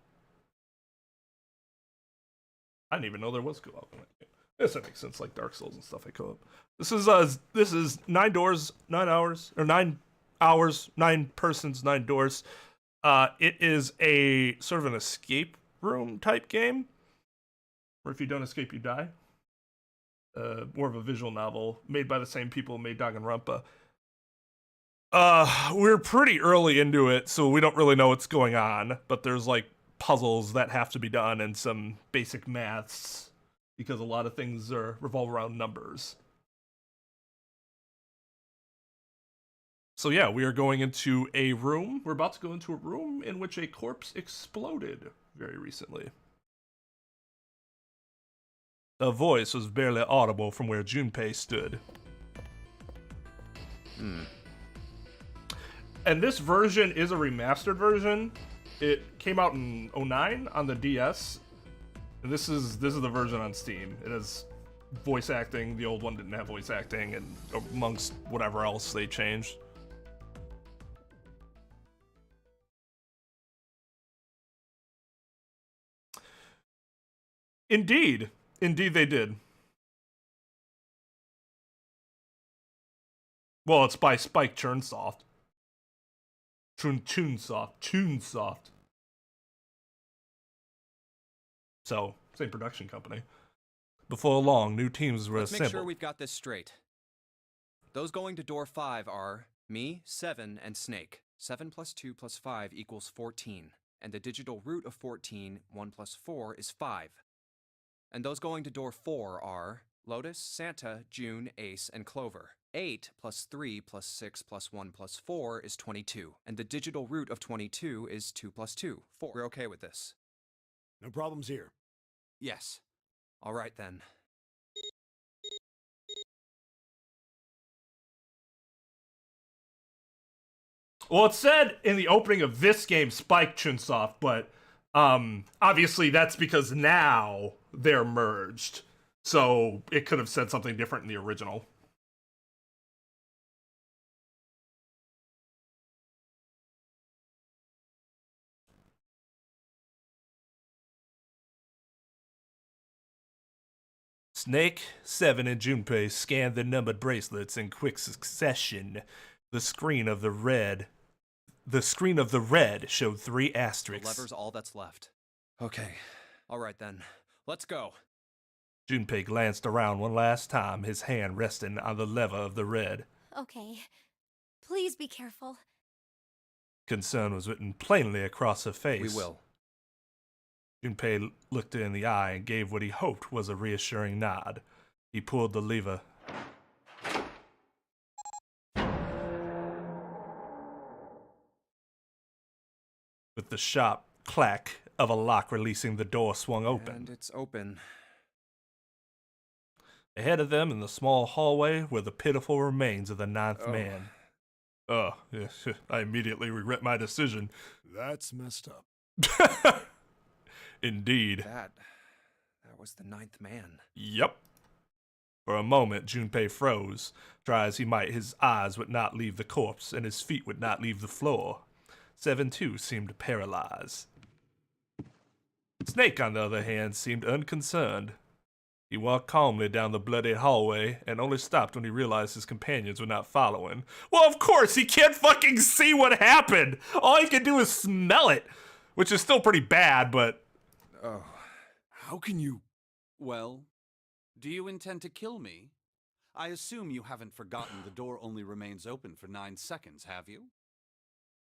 I didn't even know there was co-op in that game. Yes, that makes sense. Like Dark Souls and stuff, I co-op. This is 9 doors, 9 hours, or 9 hours, 9 persons, 9 doors. It is a sort of an escape room type game, where if you don't escape, you die. More of a visual novel made by the same people who made Danganronpa. We're pretty early into it, so we don't really know what's going on, but there's like puzzles that have to be done and some basic maths because a lot of things revolve around numbers. So yeah, we are going into a room. We're about to go into a room in which a corpse exploded very recently. A voice was barely audible from where Junpei stood. And this version is a remastered version. It came out in 2009 on the DS. And this is the version on Steam. It has voice acting. The old one didn't have voice acting, and amongst whatever else they changed. Indeed they did. Well, it's by Spike Chunsoft. Chunsoft. So, same production company. Before long, new teams were Let's assembled. make sure we've got this straight. Those going to door 5 are me, 7, and Snake. 7 plus 2 plus 5 equals 14. And the digital root of 14, 1 plus 4, is 5. And those going to door 4 are Lotus, Santa, June, Ace, and Clover. 8 plus 3 plus 6 plus 1 plus 4 is 22. And the digital root of 22 is 2 plus 2, 4. We're okay with this? No problems here. Yes. All right then. Well, it said in the opening of this game, Spike Chunsoft, but obviously that's because now they're merged. So it could have said something different in the original. Snake, 7, and Junpei scanned the numbered bracelets in quick succession. The screen of the red showed 3 asterisks. The lever's all that's left. Okay. All right then. Let's go. Junpei glanced around one last time, his hand resting on the lever of the red. Okay. Please be careful. Concern was written plainly across her face. We will. Junpei looked her in the eye and gave what he hoped was a reassuring nod. He pulled the lever. With the sharp clack of a lock releasing, the door swung open. And it's open. Ahead of them in the small hallway were the pitiful remains of the 9th man. Yes, I immediately regret my decision. That's messed up. Indeed. That was the 9th man. Yep. For a moment, Junpei froze. Try as he might, his eyes would not leave the corpse, and his feet would not leave the floor. 7 too seemed paralyzed. Snake, on the other hand, seemed unconcerned. He walked calmly down the bloody hallway and only stopped when he realized his companions were not following. Well, of course, he can't fucking see what happened! All he can do is smell it! Which is still pretty bad, but... Oh. How can you... Well, do you intend to kill me? I assume you haven't forgotten the door only remains open for 9 seconds, have you?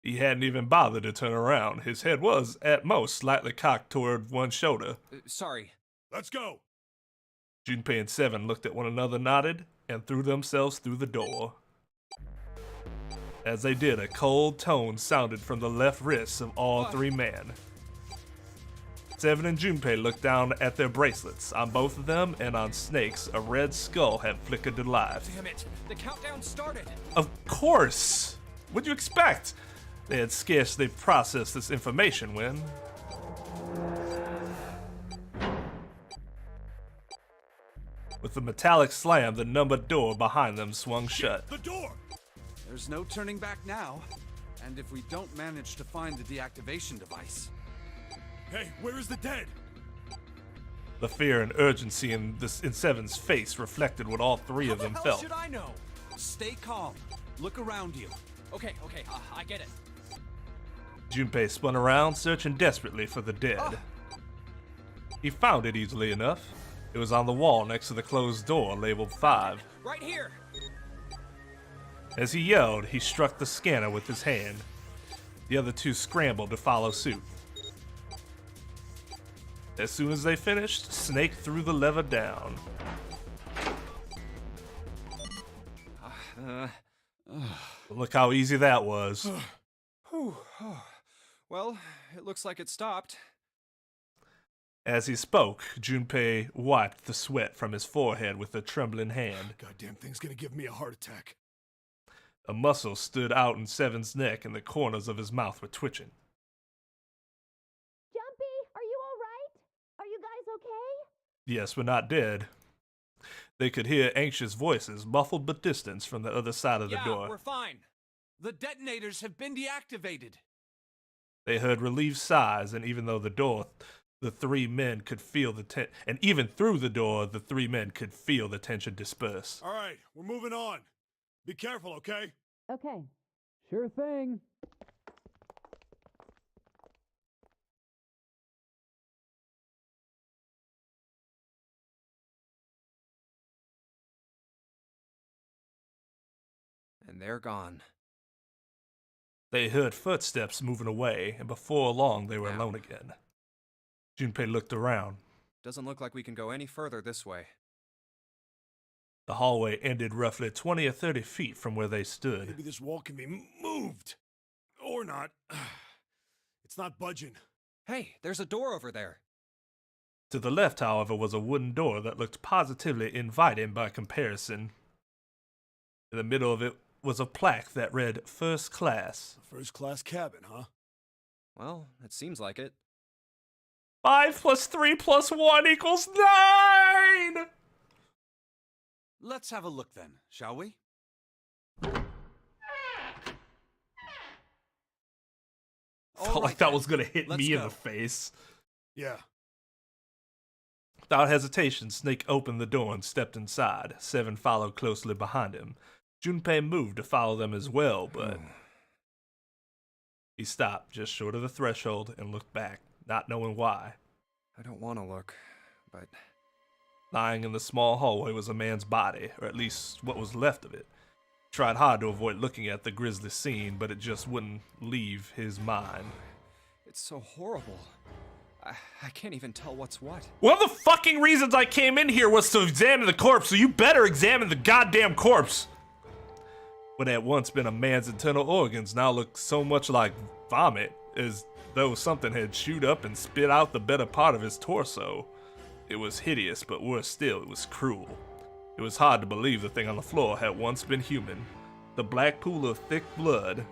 He hadn't even bothered to turn around. His head was, at most, slightly cocked toward one shoulder. Sorry. Let's go! Junpei and 7 looked at one another, nodded, and threw themselves through the door. As they did, a cold tone sounded from the left wrists of all 3 men. Seven and Junpei looked down at their bracelets. On both of them and on Snake's, a red skull had flickered to life. Damn it! The countdown started! Of course! What'd you expect? They had scarcely processed this information when... With a metallic slam, the numbered door behind them swung shut. The door! There's no turning back now. And if we don't manage to find the deactivation device... Hey, where is the dead? The fear and urgency in Seven's face reflected what all three of them How the felt. hell should I know? Stay calm. Look around you. Okay, I get it. Junpei spun around, searching desperately for the dead. He found it easily enough. It was on the wall next to the closed door labeled 5. Right here! As he yelled, he struck the scanner with his hand. The other two scrambled to follow suit. As soon as they finished, Snake threw the lever down. Look how easy that was. Whew. Well, it looks like it stopped. As he spoke, Junpei wiped the sweat from his forehead with a trembling hand. Goddamn thing's gonna give me a heart attack. A muscle stood out in Seven's neck and the corners of his mouth were twitching. Jumpy, are you all right? Are you guys okay? Yes, we're not dead. They could hear anxious voices, muffled but distant, from the other side of the door. Yeah, we're fine. The detonators have been deactivated. They heard relieved sighs, and even though the door, the three men could feel the and even through the door, the three men could feel the tension disperse. All right, we're moving on. Be careful, okay? Okay. Sure thing. And they're gone. They heard footsteps moving away, and before long they were alone again. Junpei looked around. Doesn't look like we can go any further this way. The hallway ended roughly 20 or 30 feet from where they stood. Maybe this wall can be moved. Or not. It's not budging. Hey, there's a door over there. To the left, however, was a wooden door that looked positively inviting by comparison. In the middle of it was a plaque that read First Class. First class cabin, huh? Well, it seems like it. 5 + 3 + 1 = 9! Let's have a look then, shall we? Felt like that was gonna hit me in the face. Yeah. Without hesitation, Snake opened the door and stepped inside. Seven followed closely behind him. Junpei moved to follow them as well, but... He stopped just short of the threshold and looked back, not knowing why. I don't want to look, but... Lying in the small hallway was a man's body, or at least what was left of it. He tried hard to avoid looking at the grisly scene, but it just wouldn't leave his mind. It's so horrible. I can't even tell what's what. One of the fucking reasons I came in here was to examine the corpse, so you better examine the goddamn corpse! What had once been a man's internal organs now looked so much like vomit, as though something had chewed up and spit out the better part of his torso. It was hideous, but worse still, it was cruel. It was hard to believe the thing on the floor had once been human. The black pool of thick blood,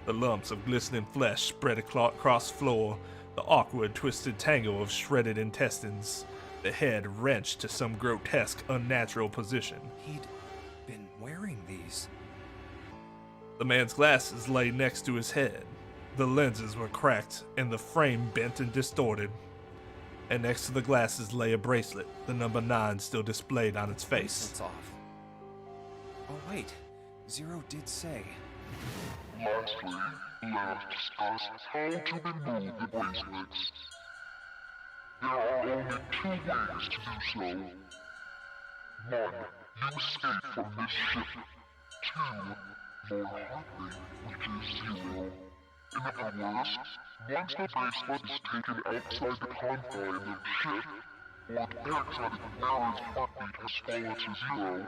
the lumps of glistening flesh spread across the floor, the awkward, twisted tangle of shredded intestines, the head wrenched to some grotesque, unnatural position. He'd been wearing these. The man's glasses lay next to his head. The lenses were cracked, and the frame bent and distorted. And next to the glasses lay a bracelet, the number 9 still displayed on its face. It's off. Oh wait, Zero did say. Lastly, let us discuss how to remove the bracelets. There are only 2 ways to do so. 1. You escape from this ship. 2. More hotly, which is 0. In other words, once the bracelet is taken outside the confines of the ship, or the backseat wearer's heartbeat has fallen to 0,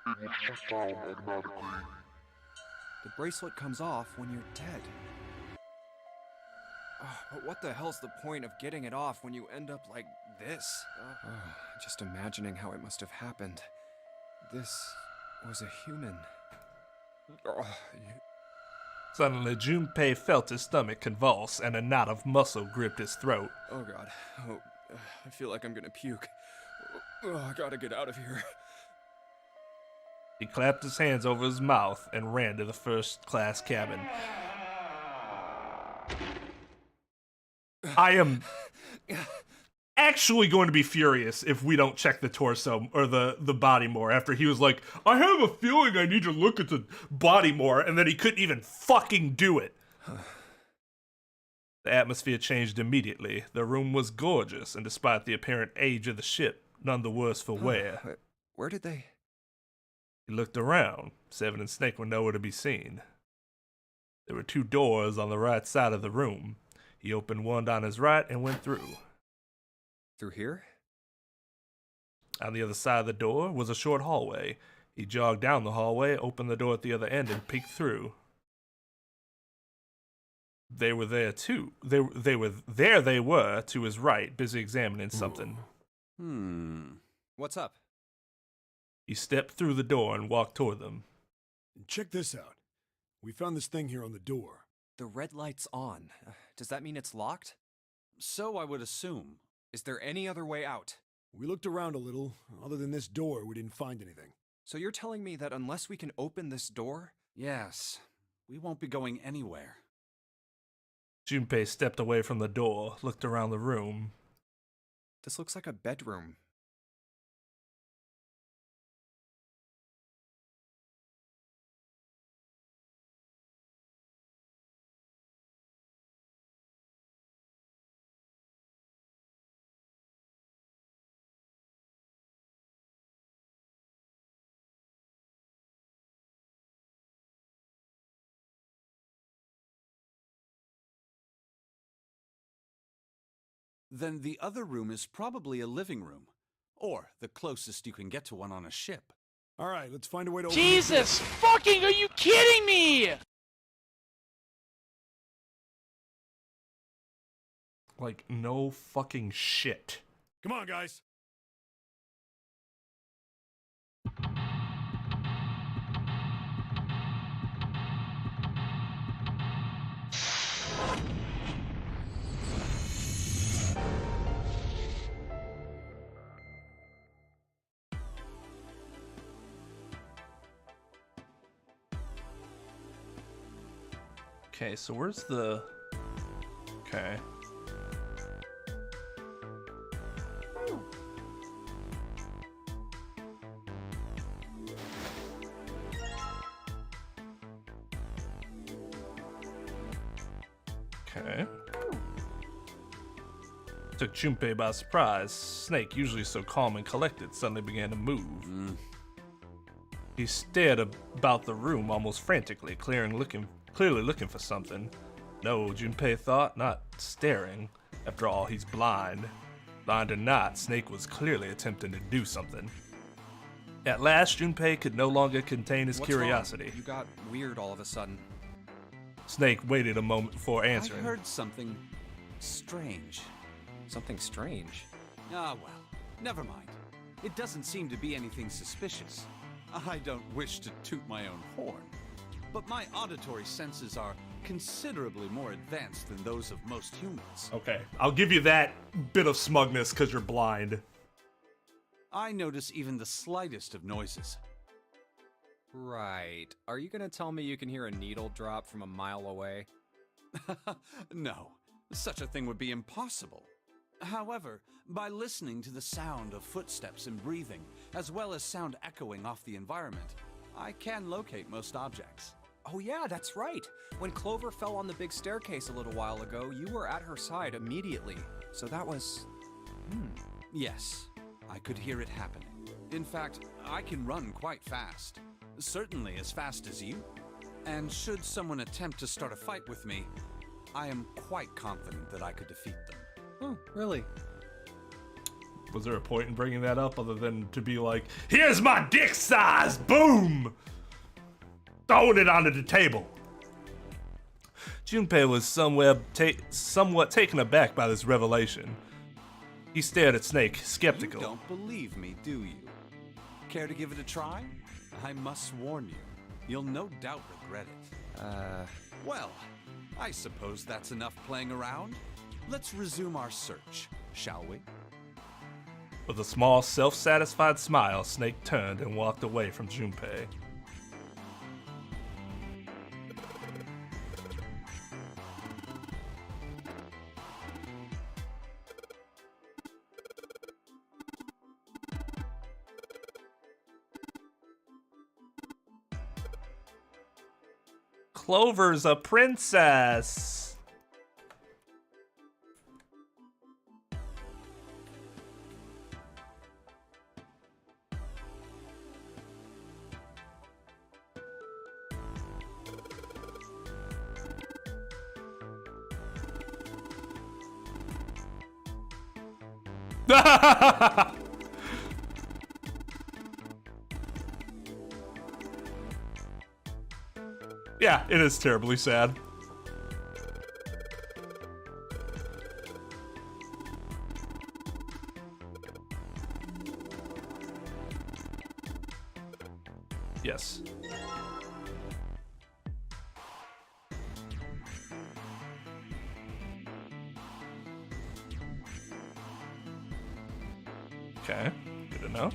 it will shut down automatically. The bracelet comes off when you're dead. But what the hell's the point of getting it off when you end up like this? Just imagining how it must have happened. This was a human. Suddenly, Junpei felt his stomach convulse, and a knot of muscle gripped his throat. Oh god. Oh, I feel like I'm gonna puke. I gotta get out of here. He clapped his hands over his mouth and ran to the first-class cabin. I am actually going to be furious if we don't check the torso or the body more after he was like, I have a feeling I need to look at the body more, and then he couldn't even fucking do it. The atmosphere changed immediately. The room was gorgeous, and despite the apparent age of the ship, none the worse for wear. Where did they... He looked around. Seven and Snake were nowhere to be seen. There were 2 doors on the right side of the room. He opened one on his right and went through. Through here? On the other side of the door was a short hallway. He jogged down the hallway, opened the door at the other end, and peeked through. They were there too. They were to his right, busy examining something. What's up? He stepped through the door and walked toward them. Check this out. We found this thing here on the door. The red light's on. Does that mean it's locked? So I would assume. Is there any other way out? We looked around a little. Other than this door, we didn't find anything. So you're telling me that unless we can open this door? Yes. We won't be going anywhere. Junpei stepped away from the door, looked around the room. This looks like a bedroom. Then the other room is probably a living room. Or the closest you can get to one on a ship. All right, let's find a way to open Jesus fucking, are you kidding me? Like, no fucking shit. Come on, guys. Okay, so where's the... Okay. Okay. Took Junpei by surprise. Snake, usually so calm and collected, suddenly began to move. He stared about the room almost frantically, clearly looking for something. No, Junpei thought, not staring. After all, he's blind. Blind or not, Snake was clearly attempting to do something. At last, Junpei could no longer contain his curiosity. Wrong? You got weird all of a sudden. Snake waited a moment before answering. I heard something strange. Something strange? Ah, well, never mind. It doesn't seem to be anything suspicious. I don't wish to toot my own horn, but my auditory senses are considerably more advanced than those of most humans. Okay, I'll give you that bit of smugness because you're blind. I notice even the slightest of noises. Right. Are you gonna tell me you can hear a needle drop from a mile away? No, such a thing would be impossible. However, by listening to the sound of footsteps and breathing, as well as sound echoing off the environment, I can locate most objects. Oh yeah, that's right. When Clover fell on the big staircase a little while ago, you were at her side immediately. So that was... Yes, I could hear it happening. In fact, I can run quite fast. Certainly as fast as you. And should someone attempt to start a fight with me, I am quite confident that I could defeat them. Oh, really? Was there a point in bringing that up other than to be like, here's my dick size, boom! Throwing it onto the table. Junpei was somewhat taken aback by this revelation. He stared at Snake, skeptical. You don't believe me, do you? Care to give it a try? I must warn you, you'll no doubt regret it. Well, I suppose that's enough playing around. Let's resume our search, shall we? With a small, self-satisfied smile, Snake turned and walked away from Junpei. Clover's a princess. Yeah, it is terribly sad. Yes. Okay, good to know.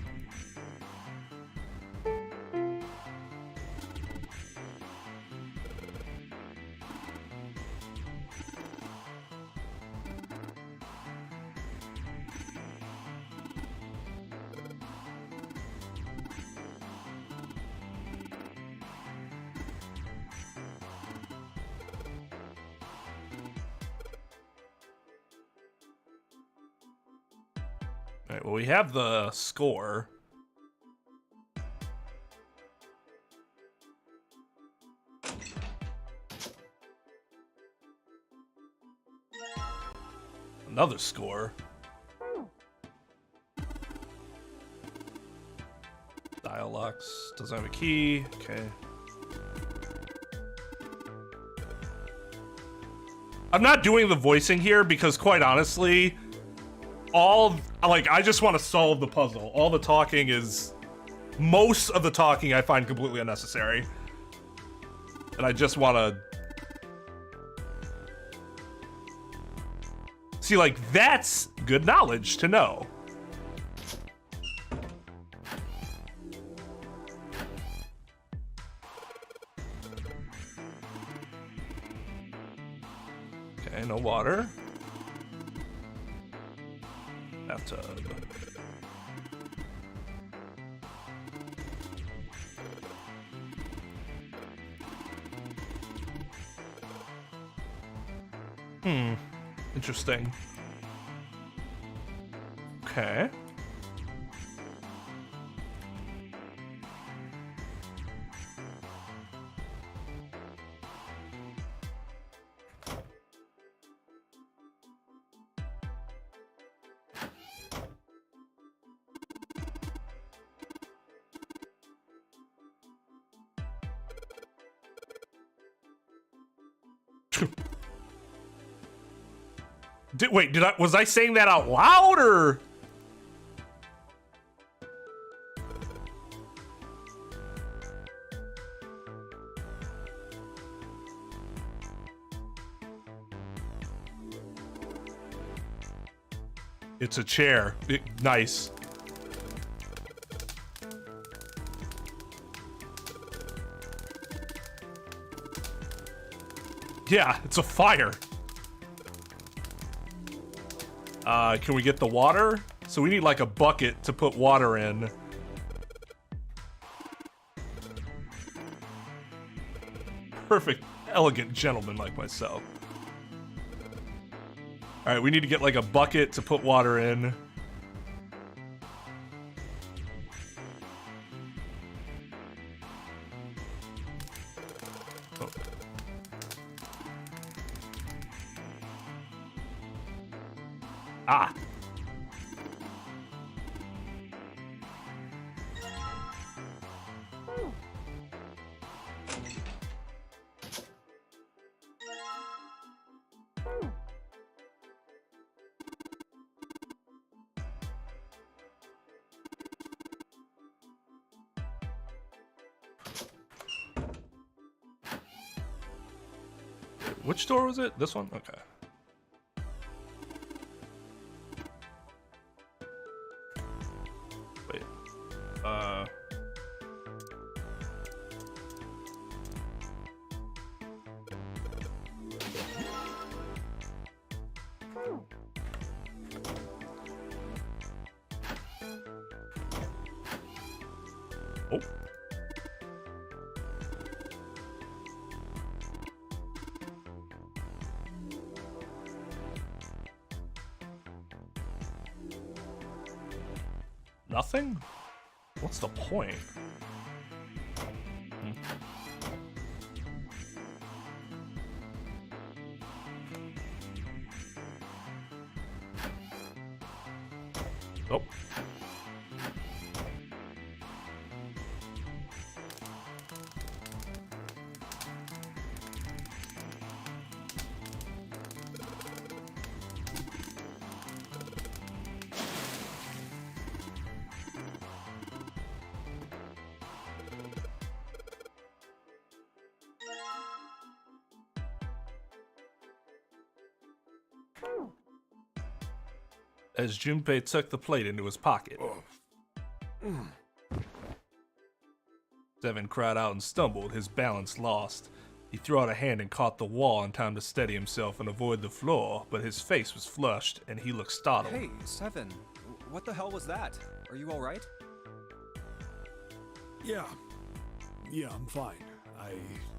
All right, well, we have the score. Another score. Dial locks. Doesn't have a key. Okay. I'm not doing the voicing here because, quite honestly, I just want to solve the puzzle. All the talking is... Most of the talking I find completely unnecessary. And I just want to... See, like, that's good knowledge to know. Okay, no water. Bathtub. Interesting. Okay. Was I saying that out loud, or? It's a chair. Nice. Yeah, it's a fire. Can we get the water? So we need like a bucket to put water in. Perfect, elegant gentleman like myself. All right, we need to get like a bucket to put water in. Oh. Ah. Which door was it? This one? Okay. Wait. Oh. Nothing? What's the point? Oh. As Junpei tucked the plate into his pocket. Seven cried out and stumbled, his balance lost. He threw out a hand and caught the wall in time to steady himself and avoid the floor, but his face was flushed and he looked startled. Hey, Seven, what the hell was that? Are you alright? Yeah, I'm fine. I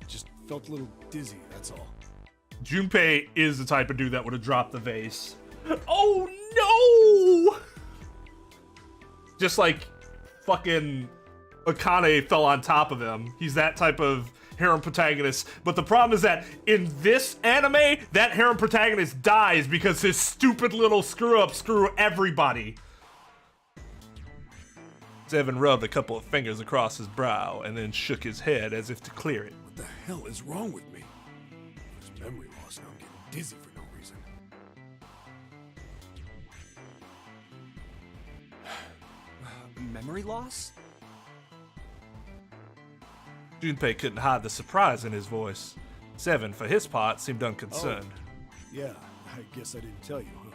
just felt a little dizzy, that's all. Junpei is the type of dude that would have dropped the vase. Oh no! Just like fucking Akane fell on top of him. He's that type of harem protagonist. But the problem is that in this anime, that harem protagonist dies because his stupid little screw-ups screw everybody. Seven rubbed a couple of fingers across his brow and then shook his head as if to clear it. What the hell is wrong with me? There's memory loss and I'm getting dizzy for no reason. Memory loss? Junpei couldn't hide the surprise in his voice. Seven, for his part, seemed unconcerned. Oh, yeah, I guess I didn't tell you, huh?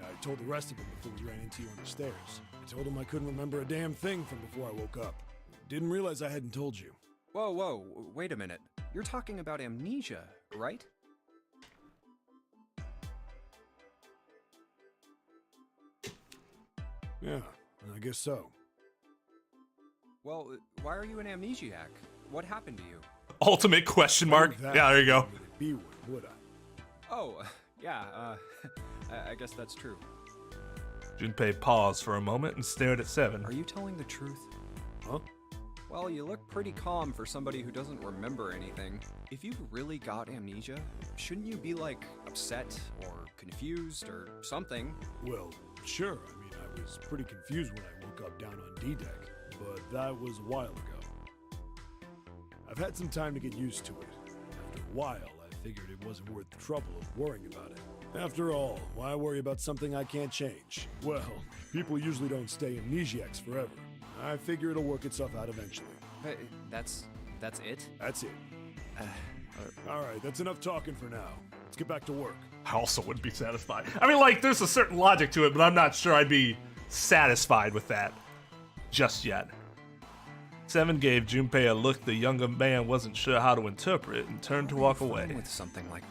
I told the rest of them before we ran into you on the stairs. I told them I couldn't remember a damn thing from before I woke up. Didn't realize I hadn't told you. Whoa, wait a minute. You're talking about amnesia, right? Yeah, I guess so. Well, why are you an amnesiac? What happened to you? Ultimate question mark. Yeah, there you go. Be one, would I? Oh, yeah, I guess that's true. Junpei paused for a moment and stared at Seven. Are you telling the truth? Huh? Well, you look pretty calm for somebody who doesn't remember anything. If you really got amnesia, shouldn't you be, like, upset or confused or something? Well, sure. I mean, I was pretty confused when I woke up down on D-Deck, but that was a while ago. I've had some time to get used to it. After a while, I figured it wasn't worth the trouble of worrying about it. After all, why worry about something I can't change? Well, people usually don't stay amnesiacs forever. I figure it'll work itself out eventually. Hey, that's it? That's it. All right, that's enough talking for now. Let's get back to work. I also wouldn't be satisfied. I mean, like, there's a certain logic to it, but I'm not sure I'd be satisfied with that just yet. Seven gave Junpei a look the younger man wasn't sure how to interpret and turned to walk away. With something like...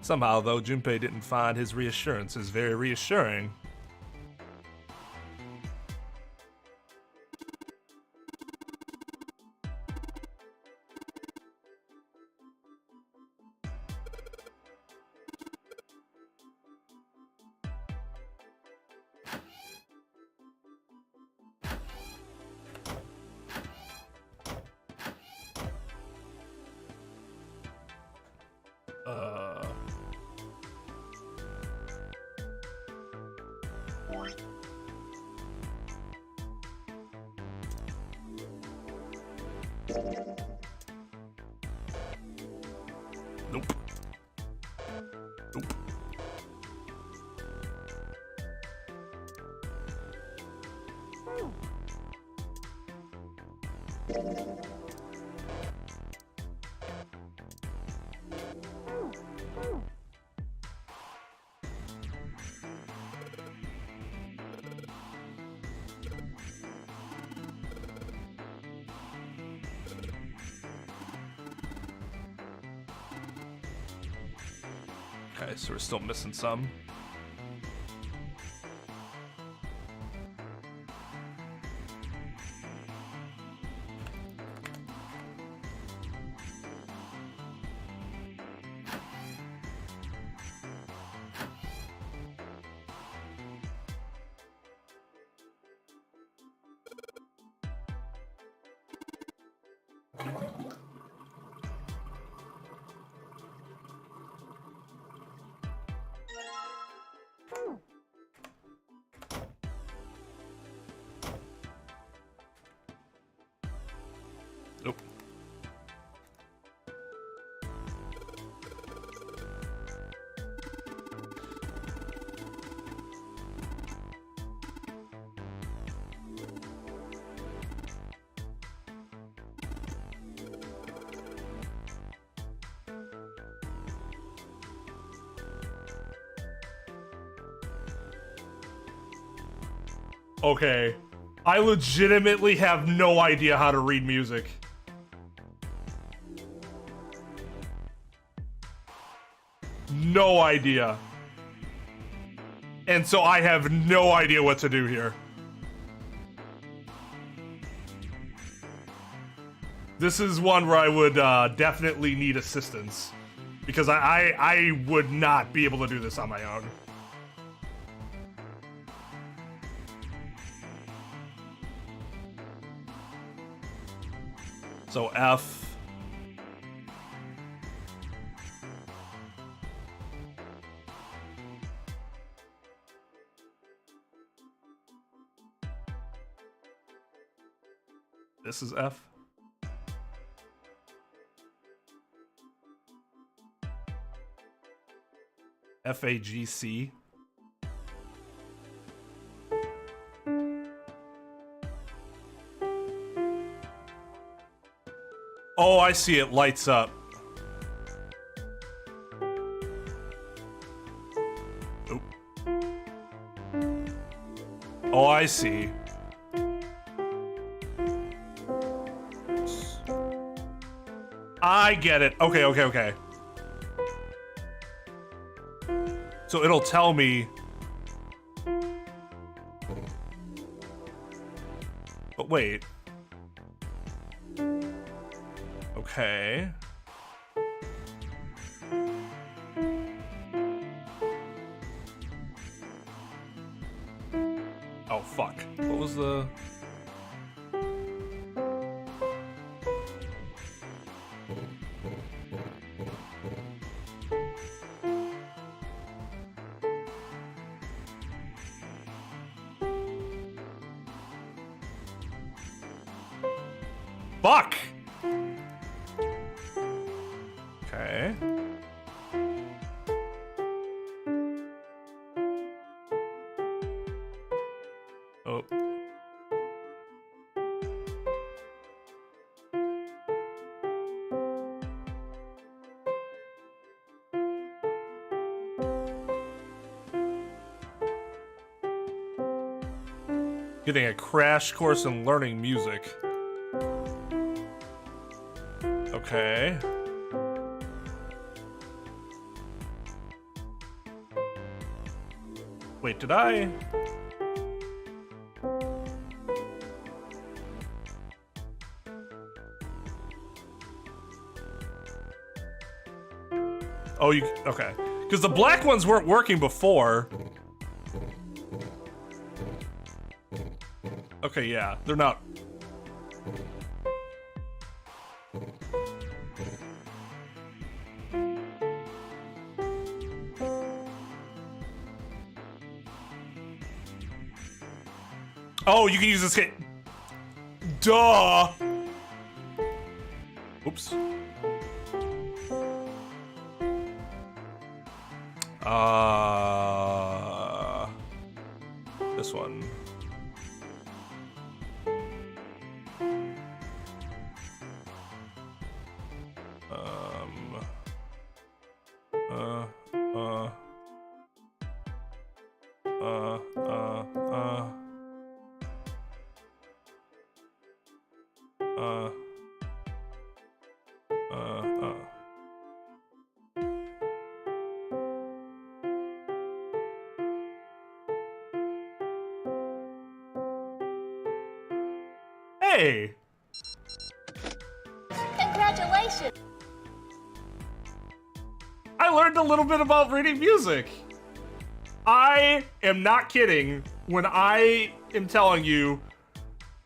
Somehow, though, Junpei didn't find his reassurances very reassuring. Nope. Nope. Okay, so we're still missing some. Nope. Okay. I legitimately have no idea how to read music. No idea. And so I have no idea what to do here. This is one where I would definitely need assistance. Because I would not be able to do this on my own. So F. This is F. FAGC. Oh, I see it lights up. Oop. Oh, I see. I get it. Okay, okay, okay. So it'll tell me. But wait. Okay. Oh, fuck. What was the... Fuck! Okay. Oh. Getting a crash course in learning music. Okay. Wait, did I? Oh, you, okay. Because the black ones weren't working before. Okay, yeah, they're not. Oh, you can use this hit. Duh. Oops. This one. Hey! Congratulations! I learned a little bit about reading music. I am not kidding when I am telling you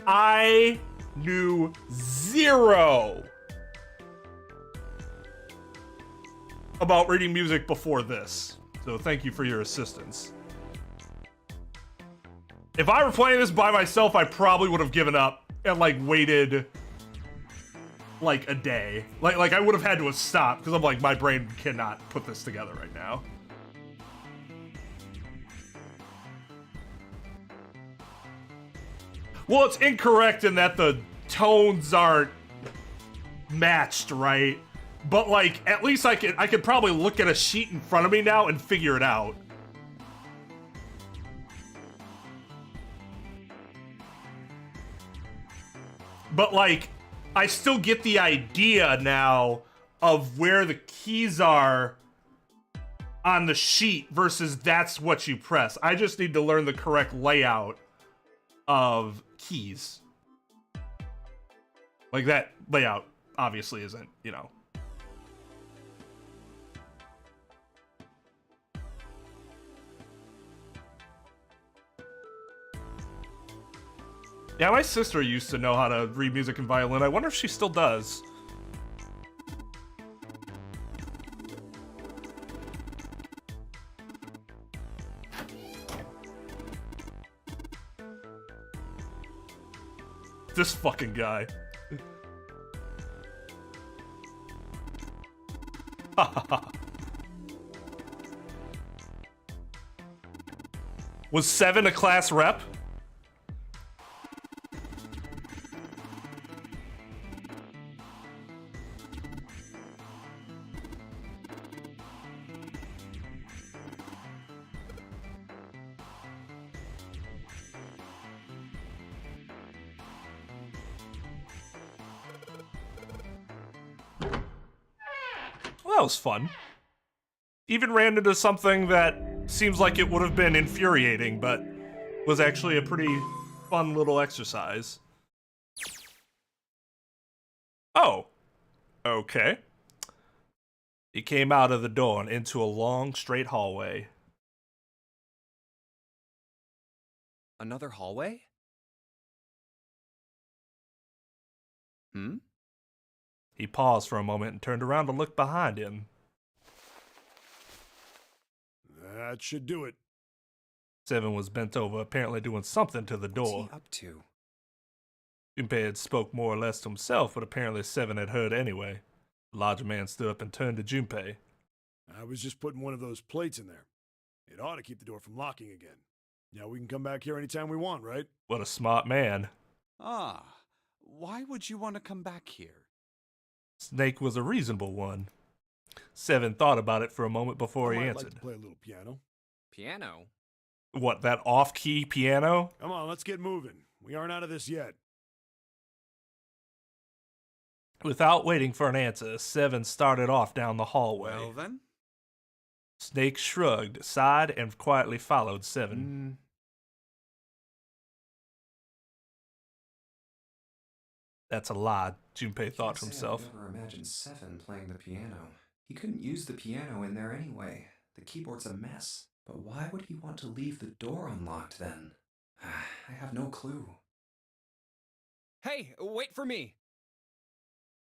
I knew zero about reading music before this. So thank you for your assistance. If I were playing this by myself, I probably would have given up and like waited like a day. Like I would have had to have stopped because I'm like, my brain cannot put this together right now. Well, it's incorrect in that the tones aren't matched, right? But like, at least I could probably look at a sheet in front of me now and figure it out. But like, I still get the idea now of where the keys are on the sheet versus that's what you press. I just need to learn the correct layout of keys. Like that layout obviously isn't, you know. Yeah, my sister used to know how to read music and violin. I wonder if she still does. This fucking guy. Was 7 a class rep? That was fun. Even ran into something that seems like it would have been infuriating, but was actually a pretty fun little exercise. Oh, okay. He came out of the door and into a long, straight hallway. Another hallway? Hmm? He paused for a moment and turned around to look behind him. That should do it. 7 was bent over, apparently doing something to the door. What's he up to? Junpei had spoke more or less to himself, but apparently 7 had heard anyway. The larger man stood up and turned to Junpei. I was just putting one of those plates in there. It ought to keep the door from locking again. Now we can come back here anytime we want, right? What a smart man. Ah, why would you want to come back here? Snake was a reasonable one. 7 thought about it for a moment before he I'd answered. like to play a little piano. Piano? What, that off-key piano? Come on, let's get moving. We aren't out of this yet. Without waiting for an answer, 7 started off down the hallway. Well then. Snake shrugged, sighed, and quietly followed 7. That's a lie, Junpei thought to himself. I never imagined 7 playing the piano. He couldn't use the piano in there anyway. The keyboard's a mess. But why would he want to leave the door unlocked then? I have no clue. Hey, wait for me!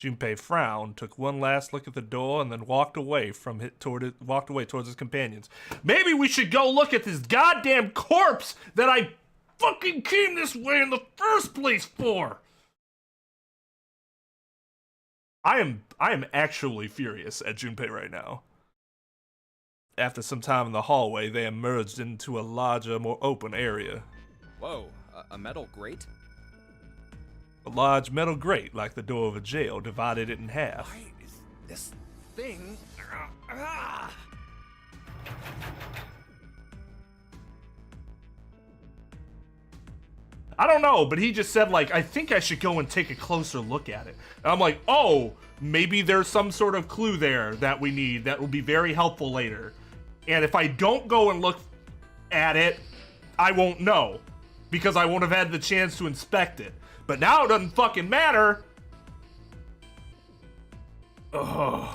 Junpei frowned, took one last look at the door, and then walked away towards his companions. Maybe we should go look at this goddamn corpse that I fucking came this way in the first place for! I am actually furious at Junpei right now. After some time in the hallway, they emerged into a larger, more open area. Whoa, a metal grate? A large metal grate, like the door of a jail, divided it in half. Why is this thing... I don't know, but he just said, like, I think I should go and take a closer look at it. And I'm like, oh, maybe there's some sort of clue there that we need that will be very helpful later. And if I don't go and look at it, I won't know, because I won't have had the chance to inspect it. but now it doesn't fucking matter. Ugh.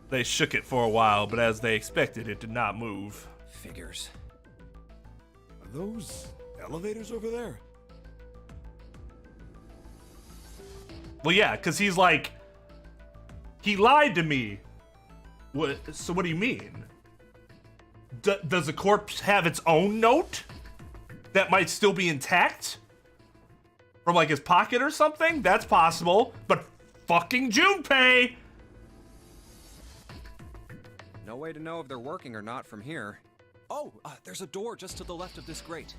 They shook it for a while, but as they expected, it did not move. Figures. Are those elevators over there? Well, yeah, because he's like, he lied to me. What? So what do you mean? Does the corpse have its own note that might still be intact? From like his pocket or something? That's possible. But fucking Junpei! No way to know if they're working or not from here. Oh, there's a door just to the left of this grate.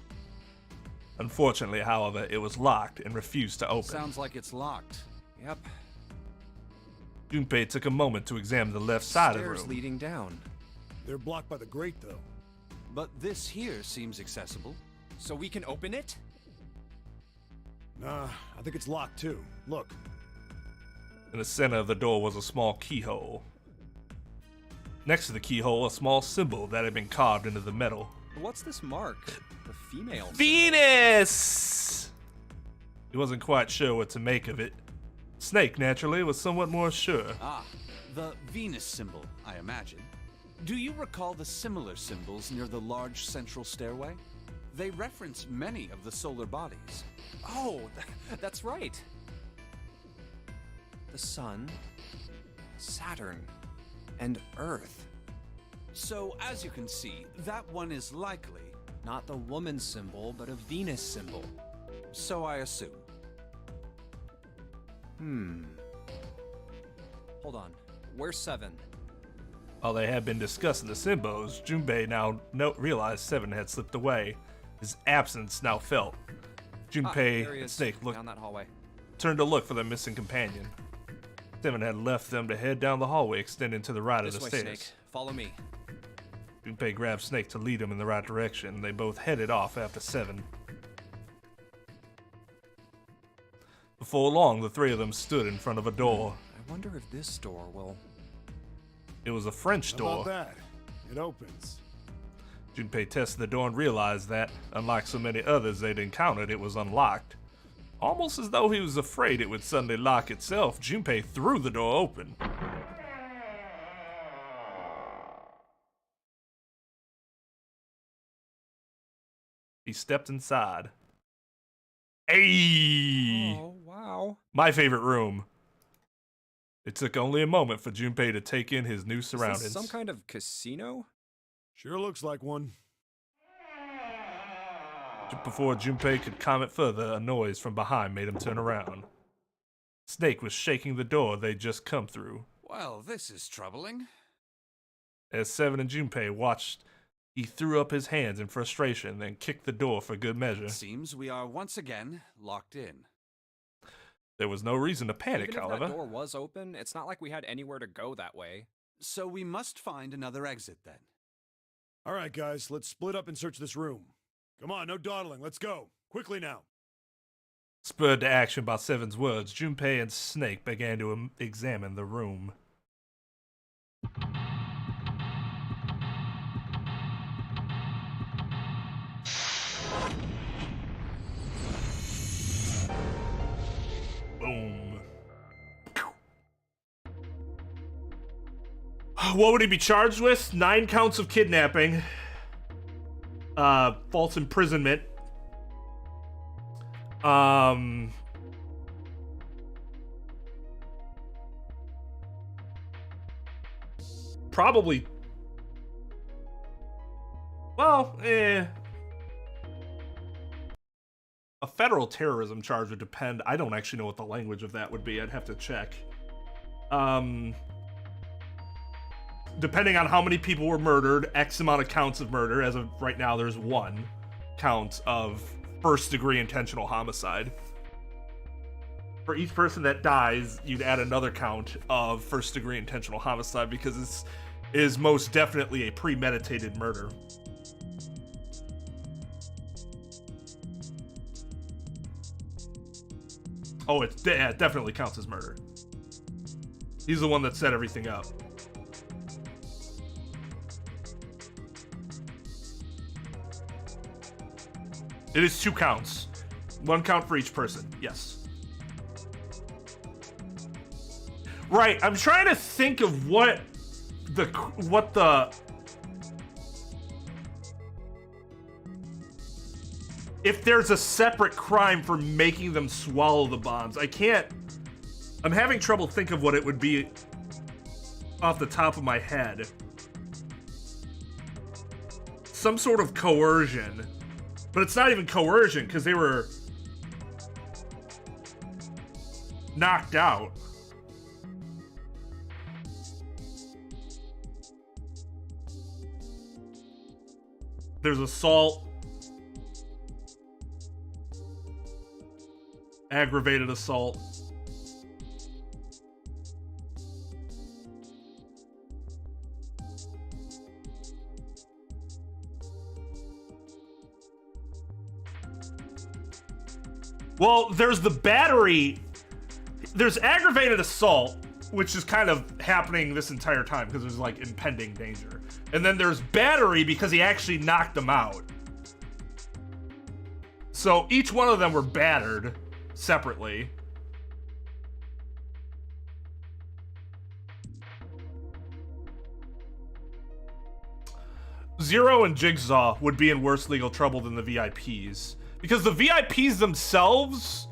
Unfortunately, however, it was locked and refused to open. Sounds like it's locked. Yep. Junpei took a moment to examine the left side of the Stairs room. leading down. They're blocked by the grate, though. But this here seems accessible. So we can open it? Nah, I think it's locked too. Look. In the center of the door was a small keyhole. Next to the keyhole, a small symbol that had been carved into the metal. What's this mark? The female symbol. Venus! He wasn't quite sure what to make of it. Snake, naturally, was somewhat more sure. Ah, the Venus symbol, I imagine. Do you recall the similar symbols near the large central stairway? They reference many of the solar bodies. Oh, that's right. The Sun, Saturn, and Earth. So, as you can see, that one is likely... Not the woman symbol, but a Venus symbol. So I assume. Hold on. Where's 7? While they had been discussing the symbols, Junpei now realized 7 had slipped away. His absence now felt. Junpei and Snake down that hallway. turned to look for their missing companion. 7 had left them to head down the hallway extending to the right of the stairs. Snake. Follow me. Junpei grabbed Snake to lead him in the right direction. They both headed off after 7. Before long, the 3 of them stood in front of a door. I wonder if this door will... It was a French How door. about that? It opens. Junpei tested the door and realized that, unlike so many others they'd encountered, it was unlocked. Almost as though he was afraid it would suddenly lock itself, Junpei threw the door open. He stepped inside. Ayy! Oh, wow. My favorite room. It took only a moment for Junpei to take in his new surroundings. Is this some kind of casino? Sure looks like one. Before Junpei could comment further, a noise from behind made him turn around. Snake was shaking the door they'd just come through. Well, this is troubling. As 7 and Junpei watched, he threw up his hands in frustration, then kicked the door for good measure. Seems we are once again locked in. There was no reason to panic, Even if however. that door was open, it's not like we had anywhere to go that way. So we must find another exit then. All right, guys, let's split up and search this room. Come on, no dawdling. Let's go. Quickly now. Spurred to action by 7's words, Junpei and Snake began to examine the room. Boom. What would he be charged with? 9 counts of kidnapping. False imprisonment. Probably. Well, a federal terrorism charge would depend. I don't actually know what the language of that would be. I'd have to check. Depending on how many people were murdered, X amount of counts of murder. As of right now, there's 1 count of first-degree intentional homicide. For each person that dies, you'd add another count of first-degree intentional homicide because this is most definitely a premeditated murder. Oh, it definitely counts as murder. He's the one that set everything up. It is 2 counts. 1 count for each person. Yes. Right. I'm trying to think of what the if there's a separate crime for making them swallow the bombs. I can't. I'm having trouble thinking of what it would be off the top of my head. Some sort of coercion. But it's not even coercion because they were knocked out. There's assault. Aggravated assault. Well, there's the battery. There's aggravated assault, which is kind of happening this entire time because there's like impending danger. And then there's battery because he actually knocked them out. So each one of them were battered separately. Zero and Jigsaw would be in worse legal trouble than the VIPs. Because the VIPs themselves...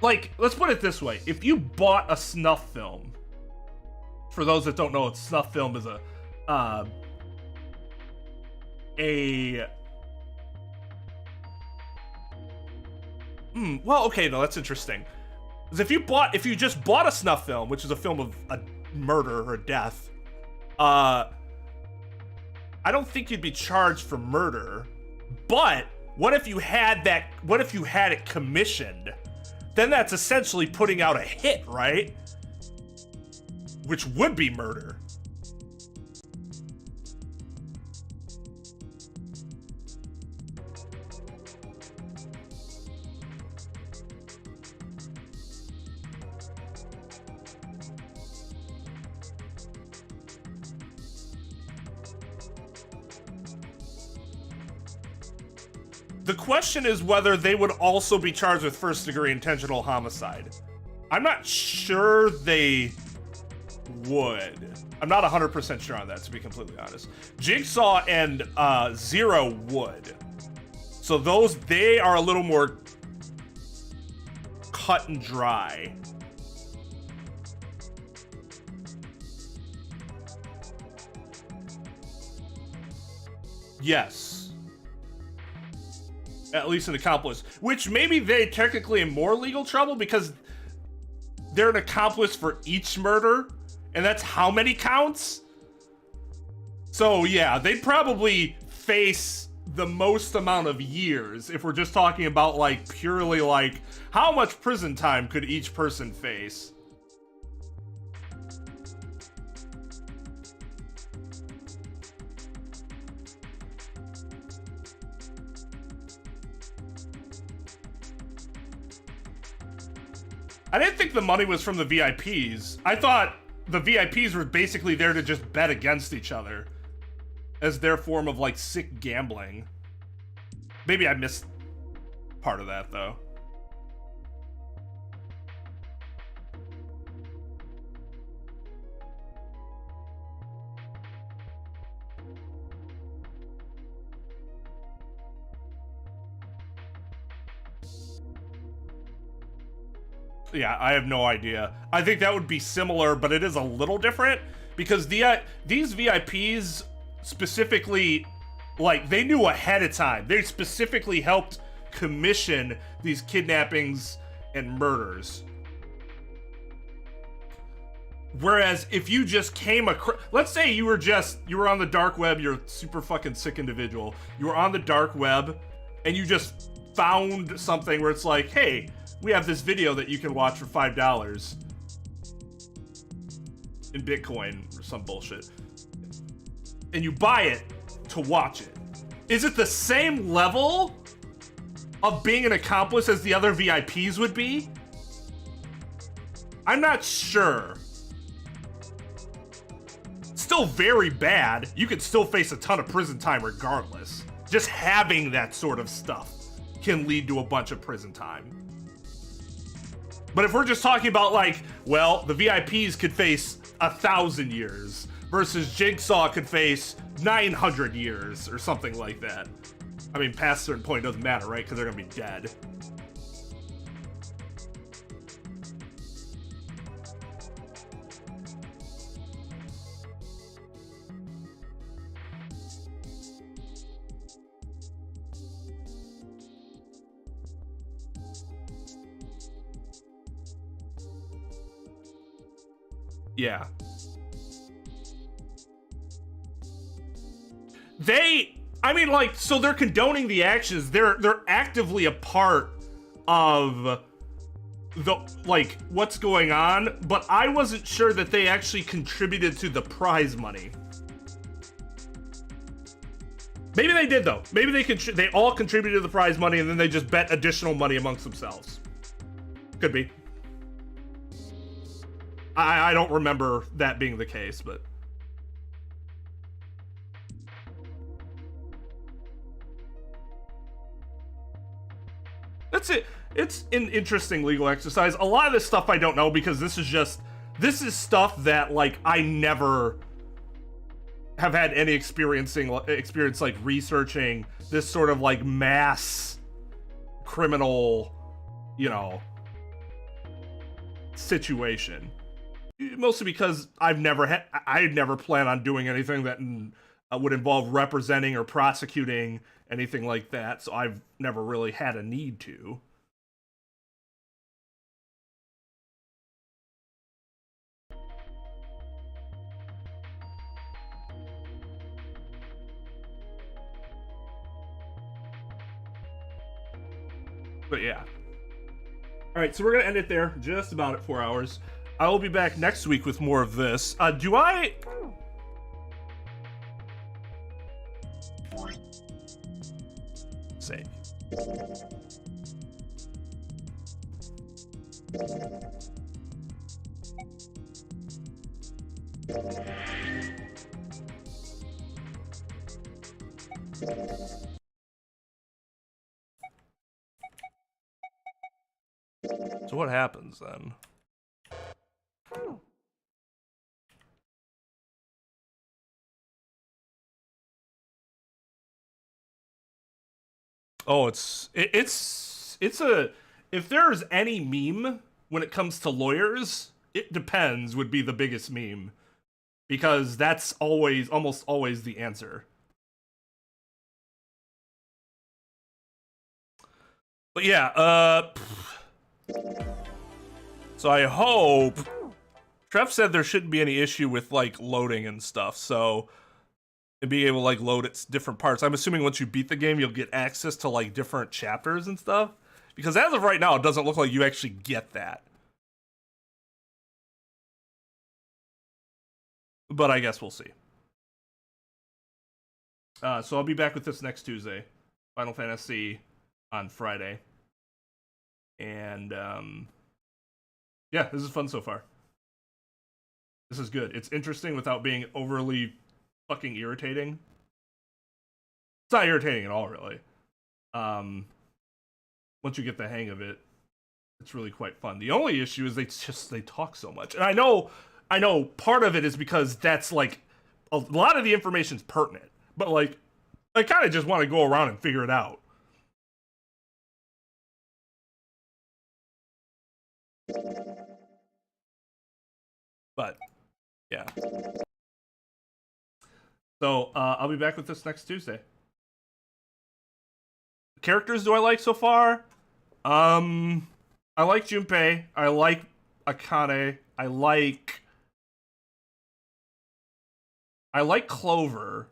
Like, let's put it this way. If you bought a snuff film, for those that don't know what snuff film is well, okay, no, that's interesting. Because if you just bought a snuff film, which is a film of a murder or a death, I don't think you'd be charged for murder. But what if you had it commissioned? Then that's essentially putting out a hit, right? Which would be murder. The question is whether they would also be charged with first-degree intentional homicide. I'm not sure they would. I'm not 100% sure on that, to be completely honest. Jigsaw and Zero would. So they are a little more cut and dry. Yes. At least an accomplice. Which maybe they technically in more legal trouble because they're an accomplice for each murder. And that's how many counts? So yeah, they'd probably face the most amount of years if we're just talking about like purely like how much prison time could each person face? I didn't think the money was from the VIPs. I thought the VIPs were basically there to just bet against each other as their form of like sick gambling. Maybe I missed part of that though. Yeah, I have no idea. I think that would be similar, but it is a little different because these VIPs specifically, like, they knew ahead of time. They specifically helped commission these kidnappings and murders. Whereas if you just came across, let's say you were on the dark web, you're a super fucking sick individual. You were on the dark web and you just found something where it's like, hey, we have this video that you can watch for $5 in Bitcoin or some bullshit. And you buy it to watch it. Is it the same level of being an accomplice as the other VIPs would be? I'm not sure. still very bad. You could still face a ton of prison time regardless. Just having that sort of stuff can lead to a bunch of prison time. But if we're just talking about like, well, the VIPs could face 1,000 years versus Jigsaw could face 900 years or something like that. I mean, past a certain point, it doesn't matter, right? Because they're gonna be dead. Yeah. I mean, like, so they're condoning the actions. They're actively a part of the, like, what's going on, but I wasn't sure that they actually contributed to the prize money. Maybe they did, though. Maybe they all contributed to the prize money and then they just bet additional money amongst themselves. Could be. I don't remember that being the case, but... That's it. It's an interesting legal exercise. A lot of this stuff I don't know because this is stuff that, like, I never have had any experience like researching this sort of like mass criminal, you know, situation. Mostly because I never plan on doing anything that would involve representing or prosecuting anything like that, so I've never really had a need to. But yeah. Alright, so we're gonna end it there. Just about at 4 hours. I will be back next week with more of this. Do I... Save. So what happens then? Oh, it's a, if there's any meme when it comes to lawyers, it depends would be the biggest meme, because that's almost always the answer. But yeah, so I hope, Trep said there shouldn't be any issue with like loading and stuff, so and being able to like load its different parts. I'm assuming once you beat the game, you'll get access to like different chapters and stuff. Because as of right now, it doesn't look like you actually get that. But I guess we'll see. So I'll be back with this next Tuesday. Final Fantasy on Friday. And yeah, this is fun so far. This is good. It's interesting without being overly fucking irritating. It's not irritating at all, really. Once you get the hang of it, it's really quite fun. The only issue is they talk so much. And I know part of it is because that's like a lot of the information's pertinent, but like I kind of just want to go around and figure it out. But yeah. So I'll be back with this next Tuesday. Characters do I like so far? I like Junpei. I like Akane. I like Clover.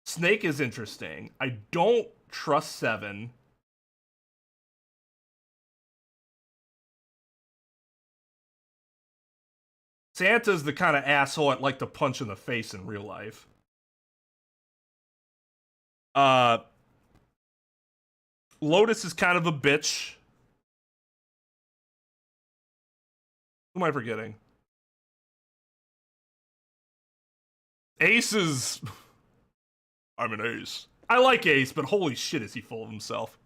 Snake is interesting. I don't trust Seven. Santa's the kind of asshole I'd like to punch in the face in real life. Lotus is kind of a bitch. Who am I forgetting? Ace is... I'm an ace. I like Ace, but holy shit is he full of himself.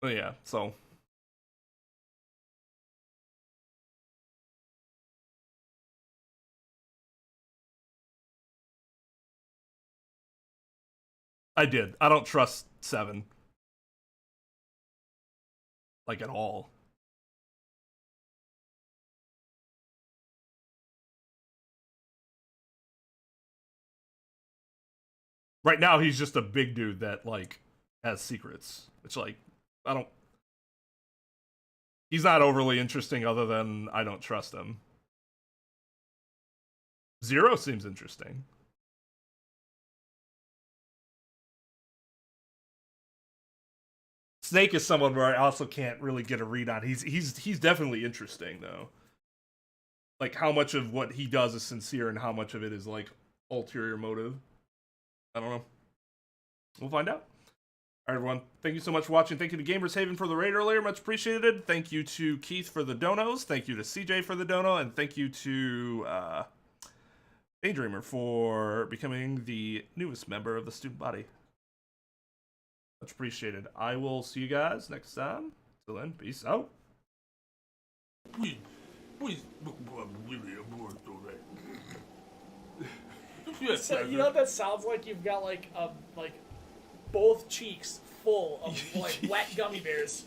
But yeah, so... I did. I don't trust 7. Like, at all. Right now, he's just a big dude that, like, has secrets. Which, like, I don't... He's not overly interesting other than I don't trust him. 0 seems interesting. Snake is someone where I also can't really get a read on. He's definitely interesting, though. Like, how much of what he does is sincere and how much of it is, like, ulterior motive. I don't know. We'll find out. All right, everyone. Thank you so much for watching. Thank you to Gamers Haven for the raid earlier. Much appreciated. Thank you to Keith for the donos. Thank you to CJ for the dono. And thank you to Daydreamer for becoming the newest member of the student body. Much appreciated. I will see you guys next time. Till then, peace out. So, you know what that sounds like? You've got like both cheeks full of like wet gummy bears.